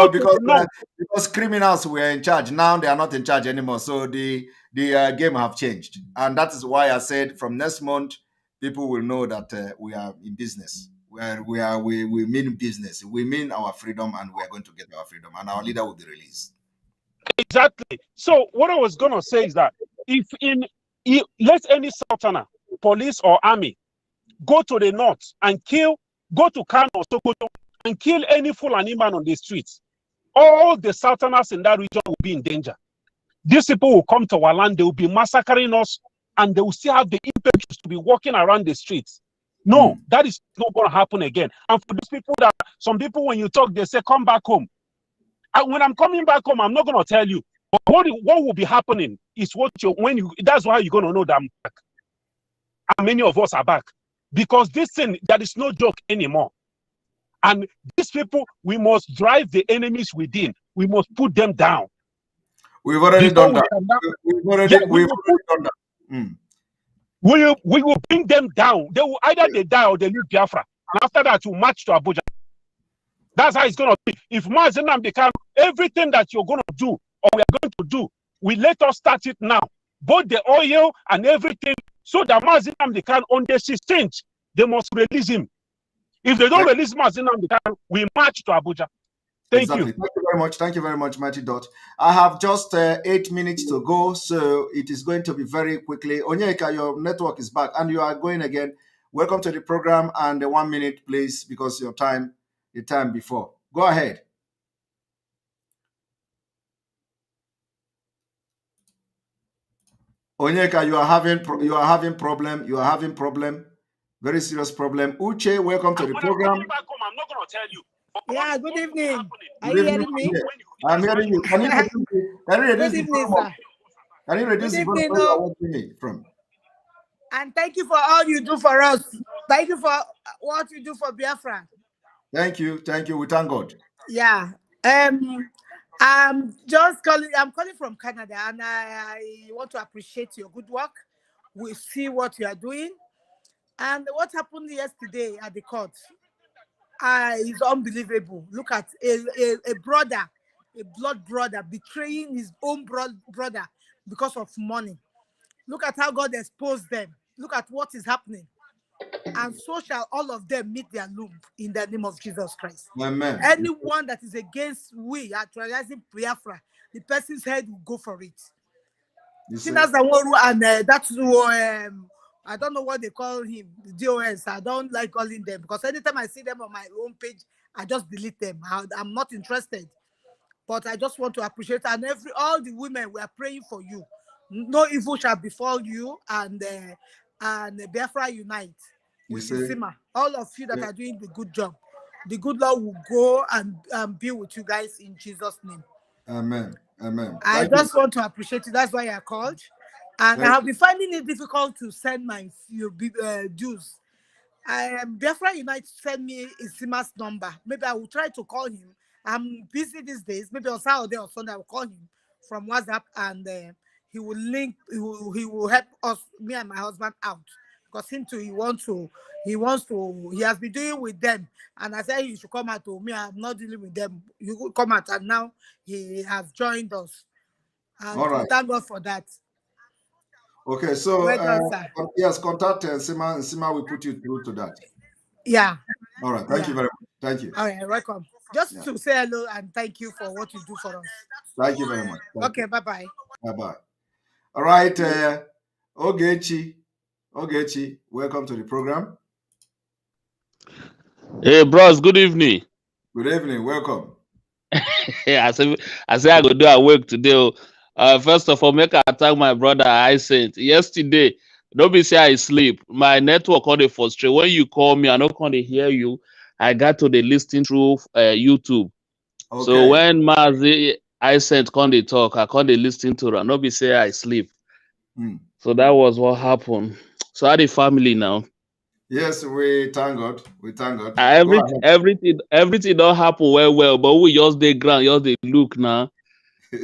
because criminals were in charge. Now they are not in charge anymore. So the game have changed, and that is why I said from next month people will know that we are in business. We mean business. We mean our freedom, and we are going to get our freedom, and our leader will be released. Exactly. So what I was gonna say is that if let any Sultana, police or army go to the north and go to Kano or Sokoto and kill any Fulani man on the streets, all the Sultanas in that region will be in danger. These people will come to our land, they will be massacring us, and they will still have the impetus to be walking around the streets. No, that is not going to happen again. And for these people some people, when you talk, they say, come back home. And when I'm coming back home, I'm not going to tell you. But what will be happening is that's why you're going to know that I'm back. And many of us are back. Because this thing, that is no joke anymore. And these people, we must drive the enemies within. We must put them down. We've already done that. We've already done that. We will bring them down. They will either they die or they leave Biafra. And after that, we'll march to Abuja. That's how it's going to be. If Mazi Nnamdi Kanu, everything that you're going to do or we are going to do, let us start it now. Both the oil and everything, so that Mazi Nnamdi Kanu on the 16th, they must release him. If they don't release Mazi Nnamdi Kanu, we march to Abuja. Thank you. Thank you very much. Thank you very much, Mighty Dot. I have just 8 minutes to go, so it is going to be very quickly. Onyeka, your network is back, and you are going again. Welcome to the program, and 1 minute, please, because the time before. Go ahead. Onyeka, you are having problem. You are having problem. Very serious problem. Uche, welcome to the program. I'm back home, I'm not going to tell you. Yeah, good evening. Are you hearing me? I'm hearing you. Can you reduce Good evening, sir. Can you reduce the volume where you are watching me from? And thank you for all you do for us. Thank you for what you do for Biafra. Thank you. We thank God. Yeah. I'm calling from Canada, and I want to appreciate your good work. We see what you are doing. And what happened yesterday at the court is unbelievable. Look at a brother, a blood brother, betraying his own brother because of money. Look at how God exposed them. Look at what is happening. And so shall all of them meet their loom in the name of Jesus Christ. Amen. Anyone that is against we actualizing Biafra, the person's head will go for it. And that's I don't know what they call him, the DOS. I don't like calling them because anytime I see them on my own page, I just delete them. I'm not interested. But I just want to appreciate, and all the women, we are praying for you. No evil shall befall you, and Biafra unite. All of you that are doing the good job, the good Lord will go and be with you guys in Jesus' name. Amen. I just want to appreciate you. That's why I called. And I have been finding it difficult to send my dues. Biafra Unite send me Isima's number. Maybe I will try to call him. I'm busy these days. Maybe on Saturday or Sunday I will call him from WhatsApp, and he will link. He will help us, me and my husband, out. Because he has been doing with them. And I said he should come out to me. I'm not dealing with them. You could come out, and now he has joined us. And all right. Thank God for that. Okay, so yes, contact Sima, and Sima will put you through to that. Yeah. All right. Thank you very much. Thank you. All right, welcome. Just to say hello and thank you for what you do for us. Thank you very much. Okay, bye-bye. Bye-bye. All right, Ogechi, welcome to the program. Hey, bros, good evening. Good evening, welcome. I say I go do a work today. First of all, make I thank my brother I sent yesterday. Don't be say I sleep. My network on the frustrate. When you call me, I not going to hear you. I got to the listing through YouTube. Okay. So when Mazi I sent con the talk, I con the listen to her. Don't be say I sleep. So that was what happened. So how the family now? Yes, we thank God. We thank God. Everything don't happen well, but we just the ground, just the look now.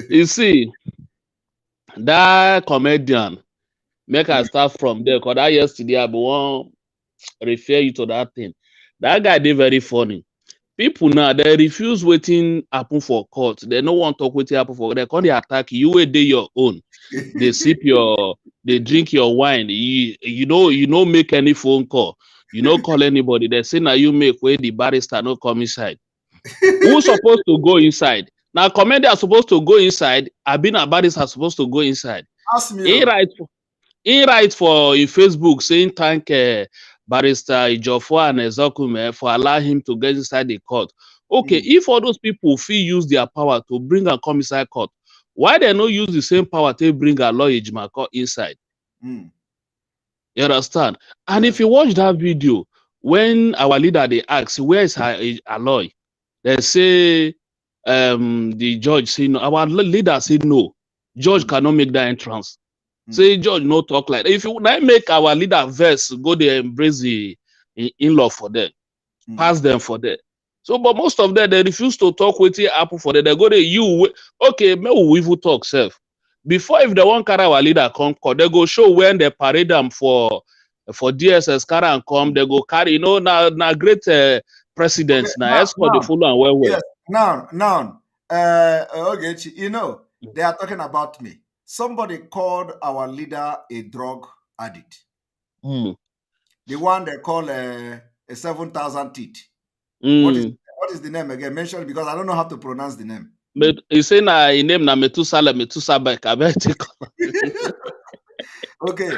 You see, that comedian, Make I start from there. Cause that yesterday I be want refer you to that thing. That guy did very funny. People now they refuse waiting happen for court. They no want talk waiting happen for. They come they attack you. Wait day your own. They sip your, they drink your wine. You know make any phone call. You no call anybody. They say now you make where the barrister no come inside. Who's supposed to go inside? Now commander are supposed to go inside. Abina barrister are supposed to go inside. Ask me. He write for in Facebook saying thank Barrister Ejiofor and Ezokume for allowing him to get inside the court. Okay, if all those people feel use their power to bring and come inside court, why they not use the same power to bring a lawyer Ejimako inside? You understand? And if you watch that video, when our leader they ask where is her lawyer, they say the judge say no. Our leader said no. Judge cannot make that entrance. Say judge no talk like that. If you not make our leader verse go there embrace the in-law for them, pass them for them. So, but most of them they refuse to talk with the apple for them. They go there okay, maybe we will talk self. Before if they want carry our leader come, they go show when they parade them for DSS carry and come. They go carry now great presidents now escort the follow and well. Yes, now, okay, they are talking about me. Somebody called our leader a drug addict. The one they call a 7,000 teeth. What is the name again? Mention it because I don't know how to pronounce the name. But he say na his name na Metusala. Okay.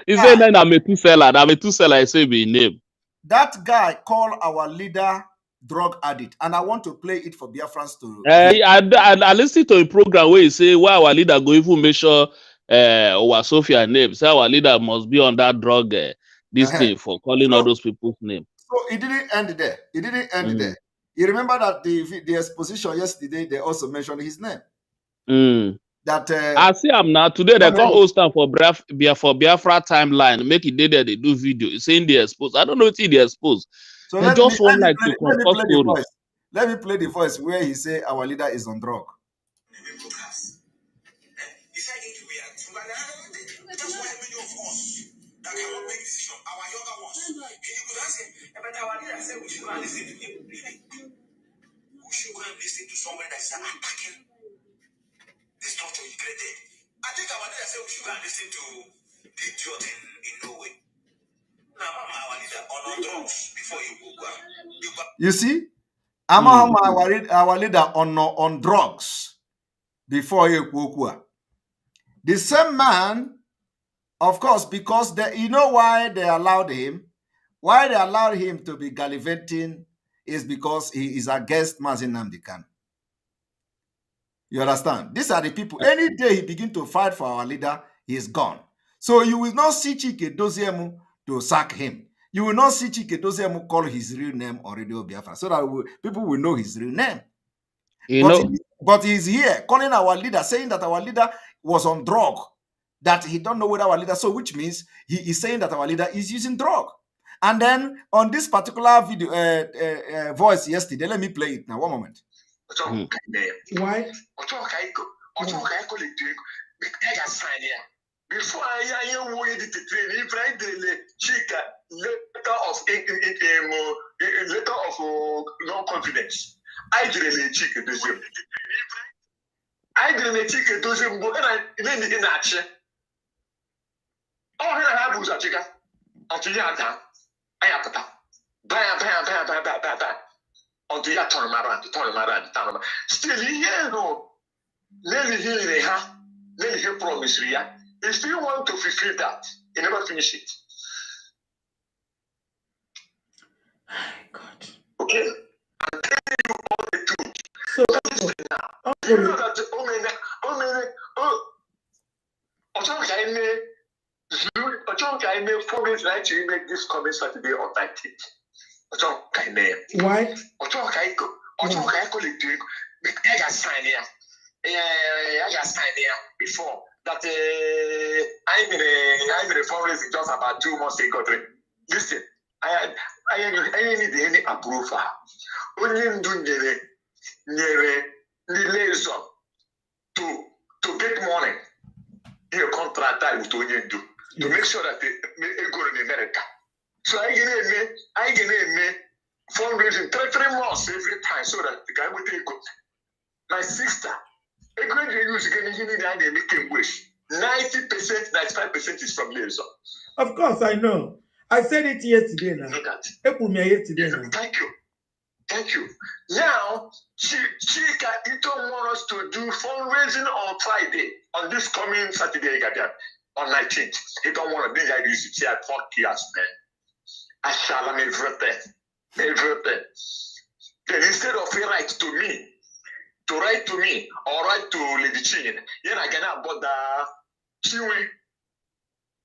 He say na Metusala. He say be his name. That guy called our leader drug addict, and I want to play it for Biafrans to. I listen to a program where he say why our leader go even make sure our Sophia name. Say our leader must be on that drug this thing for calling all those people's name. So it didn't end there. It didn't end there. You remember that the exposition yesterday they also mentioned his name. That I see him now today. They come host time for Biafra timeline. Make it there they do video saying they expose. I don't know what they expose. So they just want like to confess story. Let me play the voice where he say our leader is on drug. That cannot make decision. Our younger ones. You could ask him, but our leader said we should go and listen to him. We should go and listen to somebody that is attacking the structure he created. I think our leader said we should go and listen to the idiot in Norway. Now, our leader on drugs before you go. You see? Our leader on drugs before you go. The same man. Of course, because you know why they allowed him? Why they allowed him to be gallivanting is because he is against Mazin Nnamdi Kanu. You understand? These are the people. Any day he begin to fight for our leader, he is gone. So you will not see Chike Doziemu to sack him. You will not see Chike Doziemu call his real name on Radio Biafra so that people will know his real name. But he's here calling our leader, saying that our leader was on drug. That he don't know whether our leader, so which means he is saying that our leader is using drug. And then on this particular video voice yesterday, let me play it now. One moment. Why? Before I waited to train, if I did letter of non-confidence, I didn't a chicken dozen. I didn't a chicken dozen, but I didn't action. Oh, I have a chicken. Until you are done, I have to buy. Until you turn around. Still, here, no. Let me hear promise, Ria. You still want to fulfill that. You never finish it. God. Okay? I'm telling you all the truth. So listen now. You know that I may promise right to make this coming Saturday or 19th. Why? I got signed here before that. I'm in a fundraising just about 2 months ago. Listen, I need any approval. Only do near liaison to get money. Here contract I will do. to make sure that they go in America. So I get fundraising 3 months every time so that the guy will take good. My sister, a great use again, you need to make him wish. 90%, 95% is from Lezo. Of course, I know. I said it yesterday now. Look at it. Thank you. Thank you. Now, Chika Ito wants us to do fundraising on Friday, on this coming Saturday, on 19th. He don't want to be like this. He had 4 years, man. I shall have everything. Then instead of he write to me, or write to Lady Chin, then I can about the Chiwe.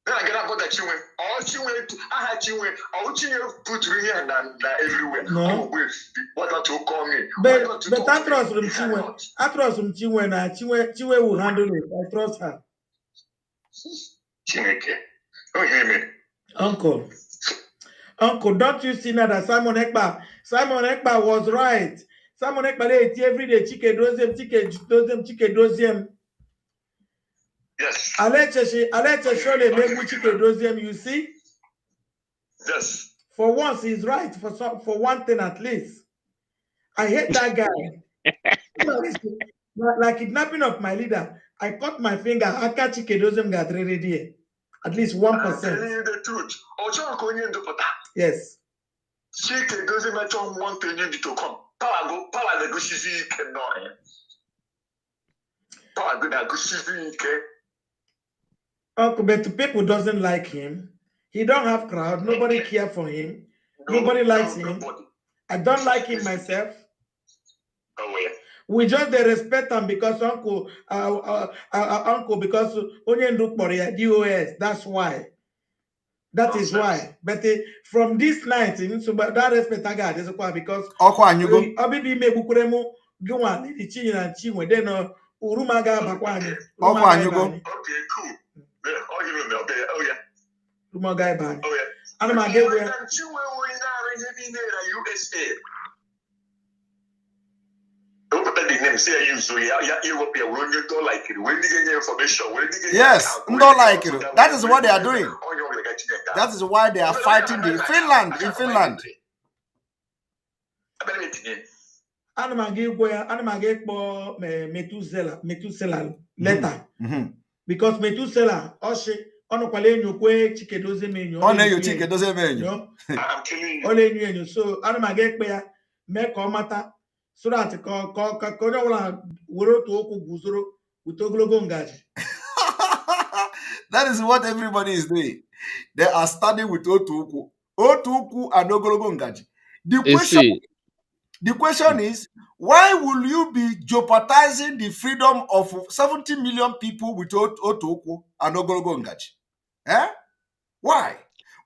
Then I get about the Chiwe. Or Chiwe, I had Chiwe. Or Chiwe put me and everywhere. No. What not to call me? But I trust from Chiwe. I trust from Chiwe now. Chiwe will handle it. I trust her. Chineke. Don't hear me. Uncle, don't you see now that Simon Ekpa was right. Simon Ekpa ate every day. Chike dozem. Yes. Aleche surely make chike dozem. You see? Yes. For once, he's right. For one thing at least. I hate that guy. Like kidnapping of my leader. I cut my finger. Aka chike dozem got ready there. At least 1%. I'm telling you the truth. Yes. Chike doesn't matter want to you to come. Power the go see cannot. Power go see Uncle, but people doesn't like him. He don't have crowd. Nobody care for him. Nobody likes him. I don't like him myself. Oh yeah. We just they respect him because uncle because Onyendu Korea DOS. That's why. That is why. But from this night, so that respect I got is why because Obibi me bukuremu gwan the chin and chin then Urumaga bakwani. Okay, cool. Oh yeah. Urumaga ban. Oh yeah. And I'm again where USA. Don't put the name say you so European when you don't like it. When you get information, yes, don't like it. That is what they are doing. That is why they are fighting in Finland. Methuselah letter. Because Methuselah Oshe onokwale nyokwe chike doze menyo. Chike doze menyo. I'm killing you. Ole nyu so anamage kpe ya make o mata so that onye wala were to okwu guzoro with ogologo ngaji. That is what everybody is doing. They are standing with Otuku and Ogologo Ngaji. The question is, why will you be jeopardizing the freedom of 70 million people with Otuku and Ogologo Ngaji? Eh? Why?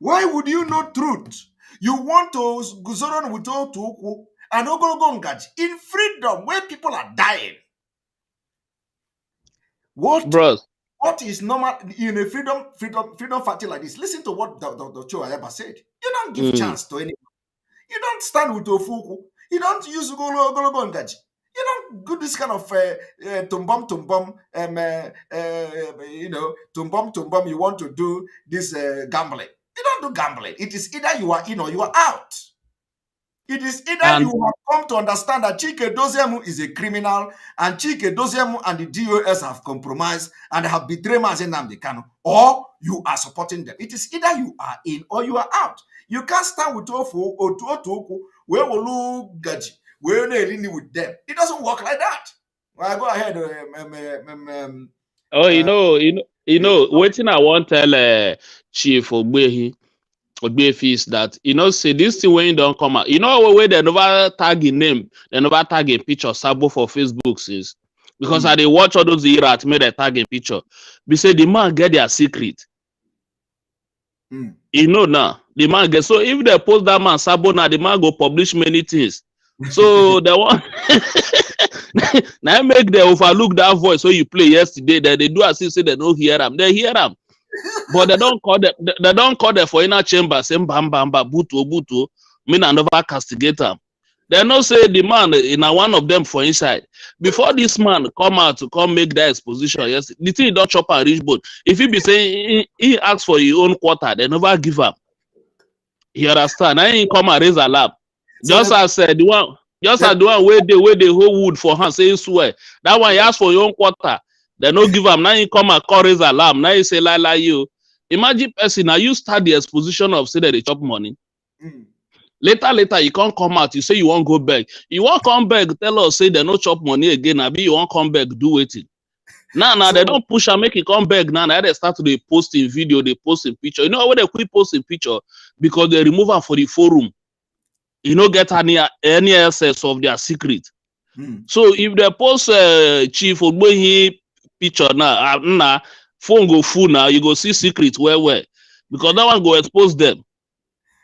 Why would you know truth? You want to Guzoron with Otuku and Ogologo Ngaji in freedom where people are dying. What is normal in a freedom party like this? Listen to what Dr. Cho Ayaba said. You don't give chance to anyone. You don't stand with Ofuku. You don't use Ogologo Ngaji. You don't do this kind of tumbum. Tumbum. You want to do this gambling. You don't do gambling. It is either you are in or you are out. It is either you have come to understand that Chike Dozemu is a criminal and Chike Dozemu and the DOS have compromised and have betrayed Mazen Nnamdi Kanu, or you are supporting them. It is either you are in or you are out. You can't stand with Ofu or Otoku, where will Gaji, where they really with them. It doesn't work like that. Well, go ahead. Waiting. I want to tell Chief Ogbehi. Is that say this thing when you don't come out, where they never tag in name, they never tag in picture Sabo for Facebook since because I they watch all those era made a tag in picture. We say the man get their secret. Now the man get so if they post that man Sabo now the man go publish many things. So they want now make they overlook that voice so you play yesterday that they do as if say they don't hear them. They hear them. But they don't call them for inner chamber, saying bam butu, mean another castigate them. They no say the man in one of them for inside. Before this man come out to come make that exposition, yes, the thing don't chop and reach boat. If he be saying he asks for his own quarter, they never give him. You understand? I ain't come and raise a lap. Just as the one, just as the one where they hold wood for hand, say swear. That one you ask for your own quarter, they no give him. Now you come and call raise alarm. Now you say lie you. Imagine person now you start the exposition of say that they chop money. Later, you can't come out. You say you won't go back. You won't come back. Tell us say they no chop money again. Abi you won't come back. Do it. Now they don't push and make it come back. Now they start to they posting video, they posting picture. You know when they quit posting picture because they remove them for the forum. You don't get any access of their secret. So if they post Chief Ogbohi picture now, phone go full now. You go see secret where because that one go expose them.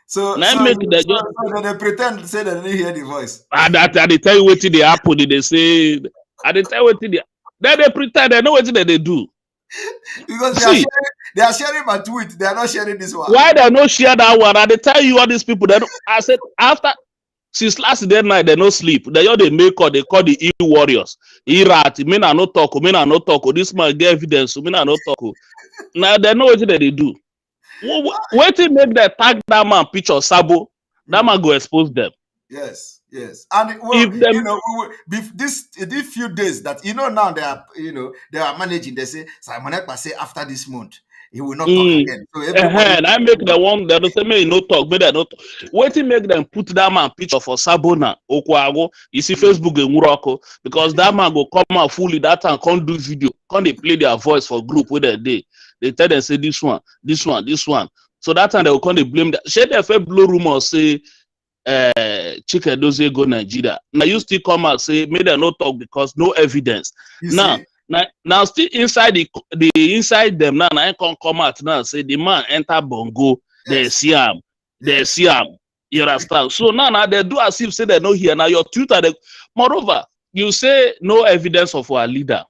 So now so make the they pretend to say they didn't hear the voice. I they tell you what they happen. They say I they tell you what they pretend they know what they do. Because they are sharing my tweet. They are not sharing this one. Why they not share that one? And they tell you all these people that I said after since last day night they no sleep. They all they make call they call the warriors. Rat, me na no talk, me na no talk. This man get evidence, me na no talk. Now they know what they do. Wait till make them tag that man picture Sabo. That man go expose them. Yes. And well, you know, these few days that now they are managing. They say Simon Ekpa say after this month he will not talk again. So everybody I make the one that say me no talk, me they no talk. Wait till make them put that man picture for Sabona Okwago. You see Facebook in Morocco because that man go come out fully that time can't do video, can't they play their voice for group with they tell them say this one. So that time they will come they blame that. Share the fair blow rumor say Chike Dozie go Nigeria. Now you still come out say maybe they no talk because no evidence. Now still inside the inside them now I can't come out now say the man enter Bongo. They see him. You understand? So now they do as if say they no here. Now your Twitter moreover you say no evidence of our leader.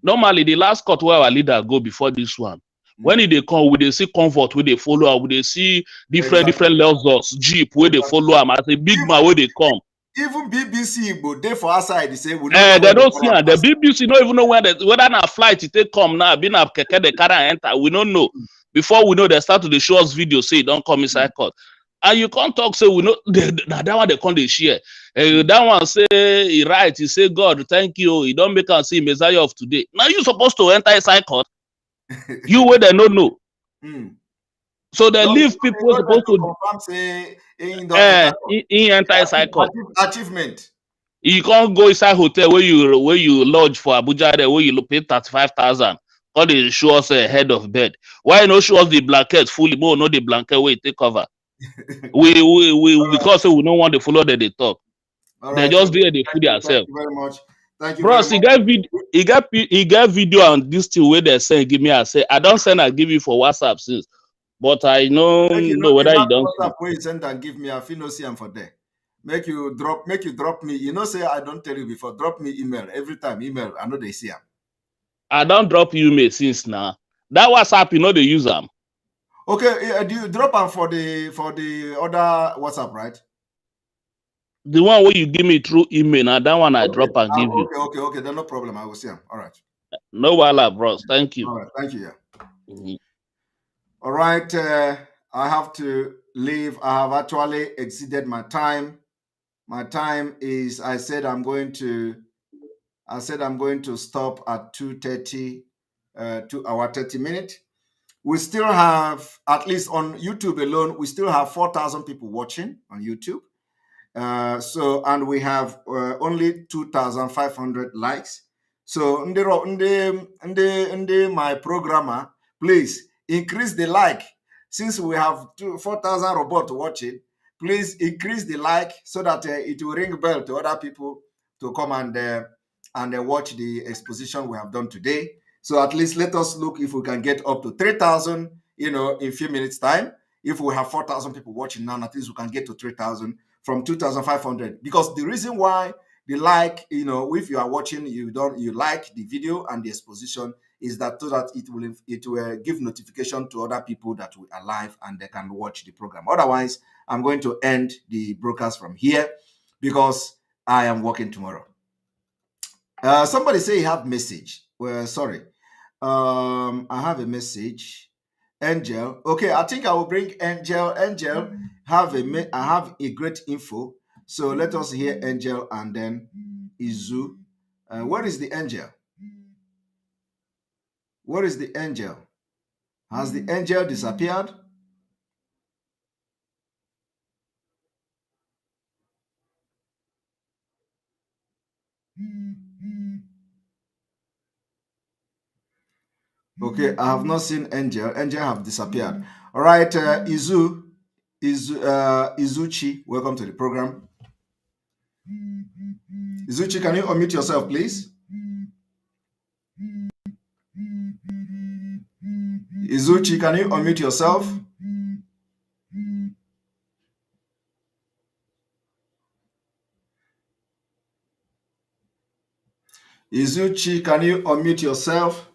Normally the last court where our leader go before this one. When they come, we they see comfort where they follow, we they see different levels of jeep where they follow them as a big man where they come. Even BBC, but they for outside they say we they don't see the BBC don't even know whether na flight it take come now. Been up keke the car enter. We don't know. Before we know they start to the show us video say don't come inside court. And you can't talk say we know that one they come they share. That one say he right, he say God thank you. He don't make us see Messiah of today. Now you supposed to enter inside court. You where they don't know. So they leave people supposed to confirm say in enter inside court. Achievement. You can't go inside hotel where you lodge for Abuja there where you pay 35,000. All they show us a head of bed. Why not show us the blanket fully? More no the blanket where it take cover. we because we don't want to follow that they talk. They just there they put themselves. Thank you very much. Thank you. Bros, he got video on this thing where they say give me. I say I don't send I give you for WhatsApp since, but I know whether you don't. WhatsApp where you send and give me. I feel no see am for there. Make you drop me. You know say I don't tell you before. Drop me email every time. Email I know they see am. I don't drop you email since now. That WhatsApp you know they use them. Okay, do you drop them for the other WhatsApp, right? The one where you give me through email, now that one I drop and give you. Okay, then no problem. I will see them. All right. No wala, bros. Thank you. All right, thank you. Yeah. All right, I have to leave. I have actually exceeded my time. My time is. I said I'm going to stop at 2:30, 2 hour 30 minutes. We still have, at least on YouTube alone, we still have 4,000 people watching on YouTube. And we have only 2,500 likes. So, my programmer, please increase the like. Since we have 4,000 robots watching, please increase the like so that it will ring a bell to other people to come and watch the exposition we have done today. So at least let us look if we can get up to 3,000, in a few minutes time. If we have 4,000 people watching now, at least we can get to 3,000 from 2,500. Because the reason why the like, if you are watching, you like the video and the exposition is that so that it will give notification to other people that we are live and they can watch the program. Otherwise, I'm going to end the broadcast from here. because I am working tomorrow. Somebody say you have message. Well, sorry. I have a message. Angel. Okay, I think I will bring Angel. Angel, I have a great info. So let us hear Angel and then Izu. Where is the angel? Where is the angel? Has the angel disappeared? Okay, I have not seen Angel. Angel have disappeared. All right, Izuchi, welcome to the program. Izuchi, can you unmute yourself, please? Izuchi, can you unmute yourself? Izuchi, can you unmute yourself?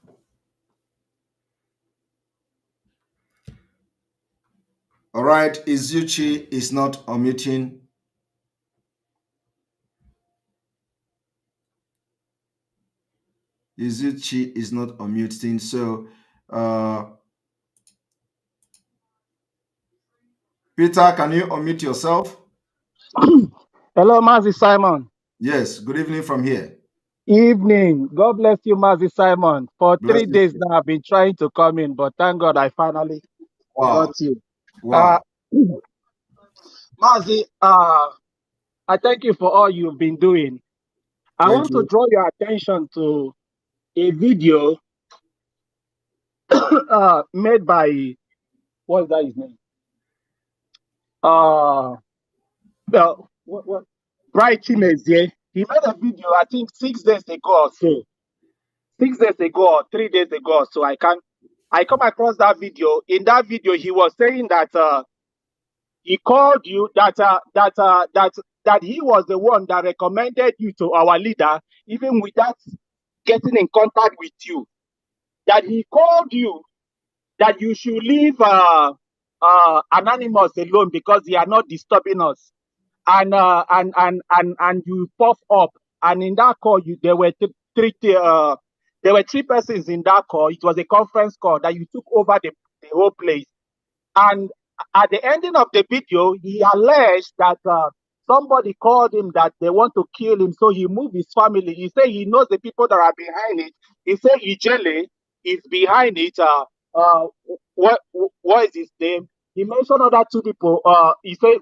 All right, Izuchi is not unmuting. Izuchi is not unmuting. So, Peter, can you unmute yourself? Hello, Mazi Simon. Yes, good evening from here. Evening. God bless you, Mazi Simon. For Bless 3 you. days now, I've been trying to come in, but thank God I finally got Wow. you. Wow. Mazi, I thank you for all you've been doing. I Thank want to you. draw your attention to a video made by, what is that his name? What? Bright Chimezie. He made a video, I think 6 days ago or so. 6 days ago or 3 days ago. So I come across that video. In that video, he was saying that he called you, that he was the one that recommended you to our leader, even without getting in contact with you. That he called you, that you should leave Anonymous alone because they are not disturbing us. And you puff up. And in that call, there were three persons in that call. It was a conference call that you took over the whole place. And at the ending of the video, he alleged that somebody called him that they want to kill him, so he moved his family. He said he knows the people that are behind it. He said Ijele is behind it. What is his name? He mentioned other two people. He said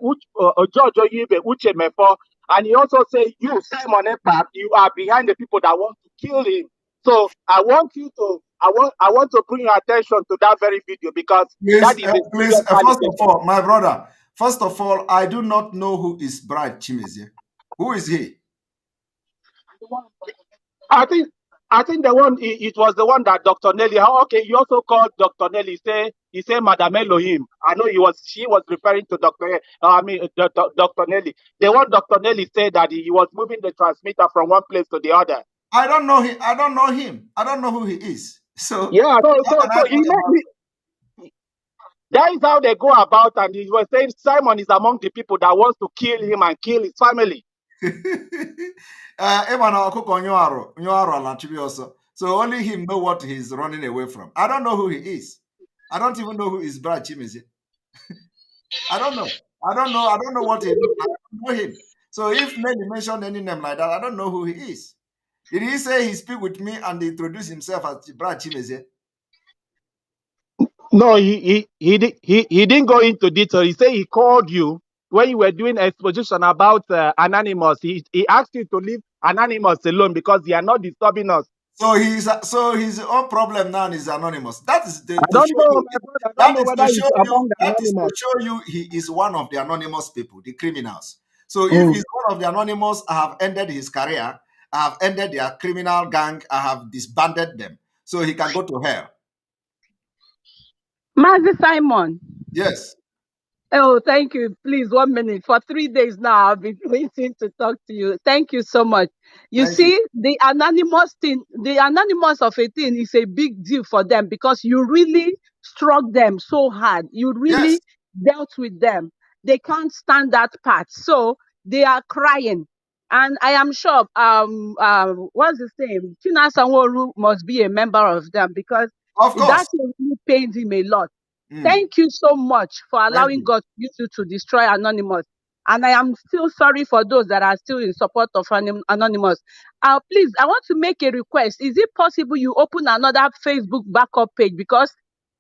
George Oyibe, Uche Mefo, and he also said you, Simon Ekpa, you are behind the people that want to kill him. So I want to bring your attention to that very video because that is a serious First allegation. of all, my brother, first of all, I do not know who is Bright Chimezie. Who is he? I think the one it was the one that Dr. Nelly. Okay, you also called Dr. Nelly. He say Madame Elohim. I know she was referring to Dr. Dr. Nelly. The one Dr. Nelly said that he was moving the transmitter from one place to the other. I don't know him. I don't know him. I don't know who he is. So yeah, that is how they go about, and he was saying Simon is among the people that wants to kill him and kill his family. So only him know what he's running away from. I don't know who he is. I don't even know who is Brad Chimezie. I don't know. I don't know what he looks like. I don't know him. So if Nelly mentioned any name like that, I don't know who he is. Did he say he speak with me and introduce himself as Brad Chimezie? No, he didn't go into detail. He said he called you when you were doing exposition about Anonymous. He asked you to leave Anonymous alone because they are not disturbing us. So his own problem now is Anonymous. That is I don't know, my brother. I don't know whether he's among the that is to Anonymous. show you he is one of the anonymous people, the criminals. So if he's one of the anonymous, I have ended his career. I have ended their criminal gang. I have disbanded them. So he can go to hell. Mazi Simon. Yes. Oh, thank you. Please, 1 minute. For 3 days now, I've been waiting to talk to you. Thank you so much. The anonymous thing, the anonymous of a thing is a big deal for them because you really struck them so hard. You really dealt with them. They can't stand that part. So They are crying. And I am sure, what's his name? Tina Sanwo-Olu must be a member of them, because of course, that really pains him a lot. Mm. Thank you so much for allowing you. God to use you to destroy Anonymous. And I am still sorry for those that are still in support of Anonymous. Please, I want to make a request. Is it possible you open another Facebook backup page? Because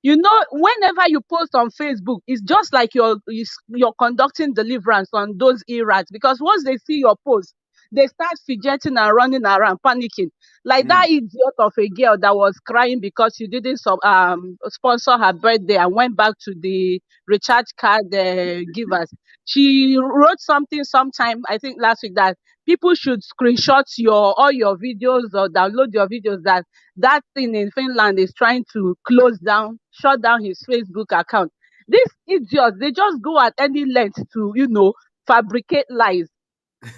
you know, whenever you post on Facebook, it's just like you're conducting deliverance on those errats. Because once they see your post, they start fidgeting and running around, panicking. Like that idiot of a girl that was crying because she didn't sponsor her birthday and went back to the recharge card givers. She wrote something sometime, I think last week, that people should screenshot all your videos or download your videos, that thing in Finland is trying to shut down his Facebook account. These idiots, they just go at any length to, fabricate lies.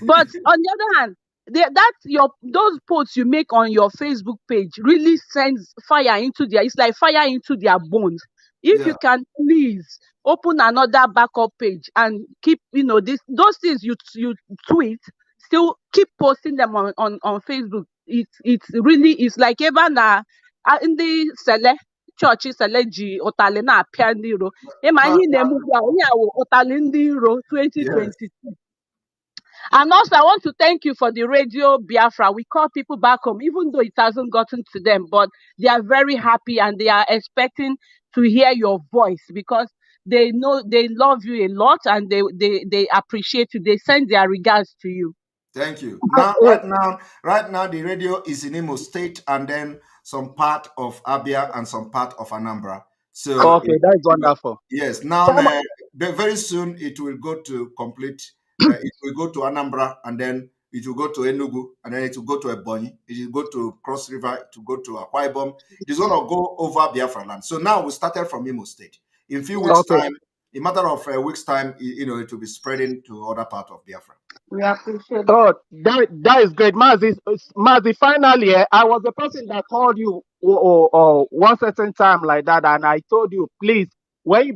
But on the other hand, those posts you make on your Facebook page really sends fire into it's like fire into their bones. If you can please open another backup page and keep, those things you tweet, still keep posting them on Facebook. It's really, it's like even ndị sele chọọchị sele ji ụtalị na-apịa ndị iro. Ịma ihe na-eme ugbu a, onye a wụ ụtalị ndị iro 2022. And also, I want to thank you for the Radio Biafra. We call people back home, even though it hasn't gotten to them, but they are very happy and they are expecting to hear your voice, because they know they love you a lot and they appreciate you. They send their regards to you. Thank you. Right now, the radio is in Imo State and then some part of Abia and some part of Anambra. So okay, that's wonderful. Yes. Now, very soon it will go to complete. It will go to Anambra and then it will go to Enugu and then it will go to Ebonyi. It will go to Cross River. It will go to Akwa Ibom. It is going to go over Biafra land. So now we started from Imo State. In a few weeks' time, a matter of a week's time, it will be spreading to other part of Biafra. We appreciate that. That is great. Mazi, finally, I was the person that called you one certain time like that, and I told you, please,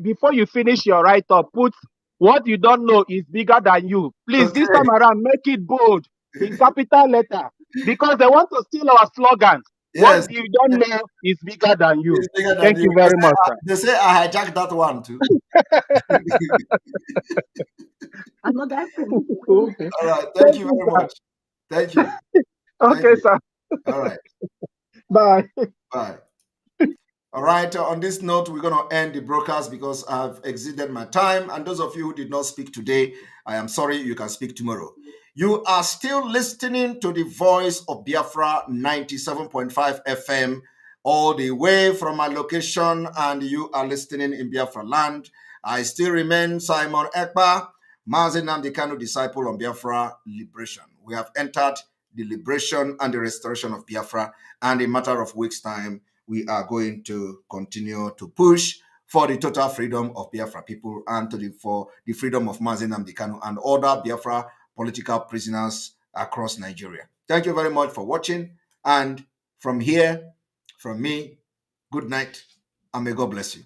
before you finish your write-up, put what you don't know is bigger than you. Please, this time around, make it bold in capital letter, because they want to steal our slogans. Yes. What you don't know is bigger than you. Bigger than Thank you very much, sir. They say I hijacked that one too. Another thing. Okay. All right. Thank you very much. Thank you. Okay, sir. All right. Bye. Bye. All right. On this note, we're going to end the broadcast because I've exceeded my time. And those of you who did not speak today, I am sorry. You can speak tomorrow. You are still listening to the voice of Biafra 97.5 FM all the way from my location, and you are listening in Biafra land. I still remain Simon Ekpa, Mazi Nnamdi Kanu disciple on Biafra liberation. We have entered the liberation and the restoration of Biafra, and in a matter of weeks' time, we are going to continue to push for the total freedom of Biafra people and for the freedom of Mazi Nnamdi Kanu and other Biafra political prisoners across Nigeria. Thank you very much for watching. And from here, from me, good night, and may God bless you.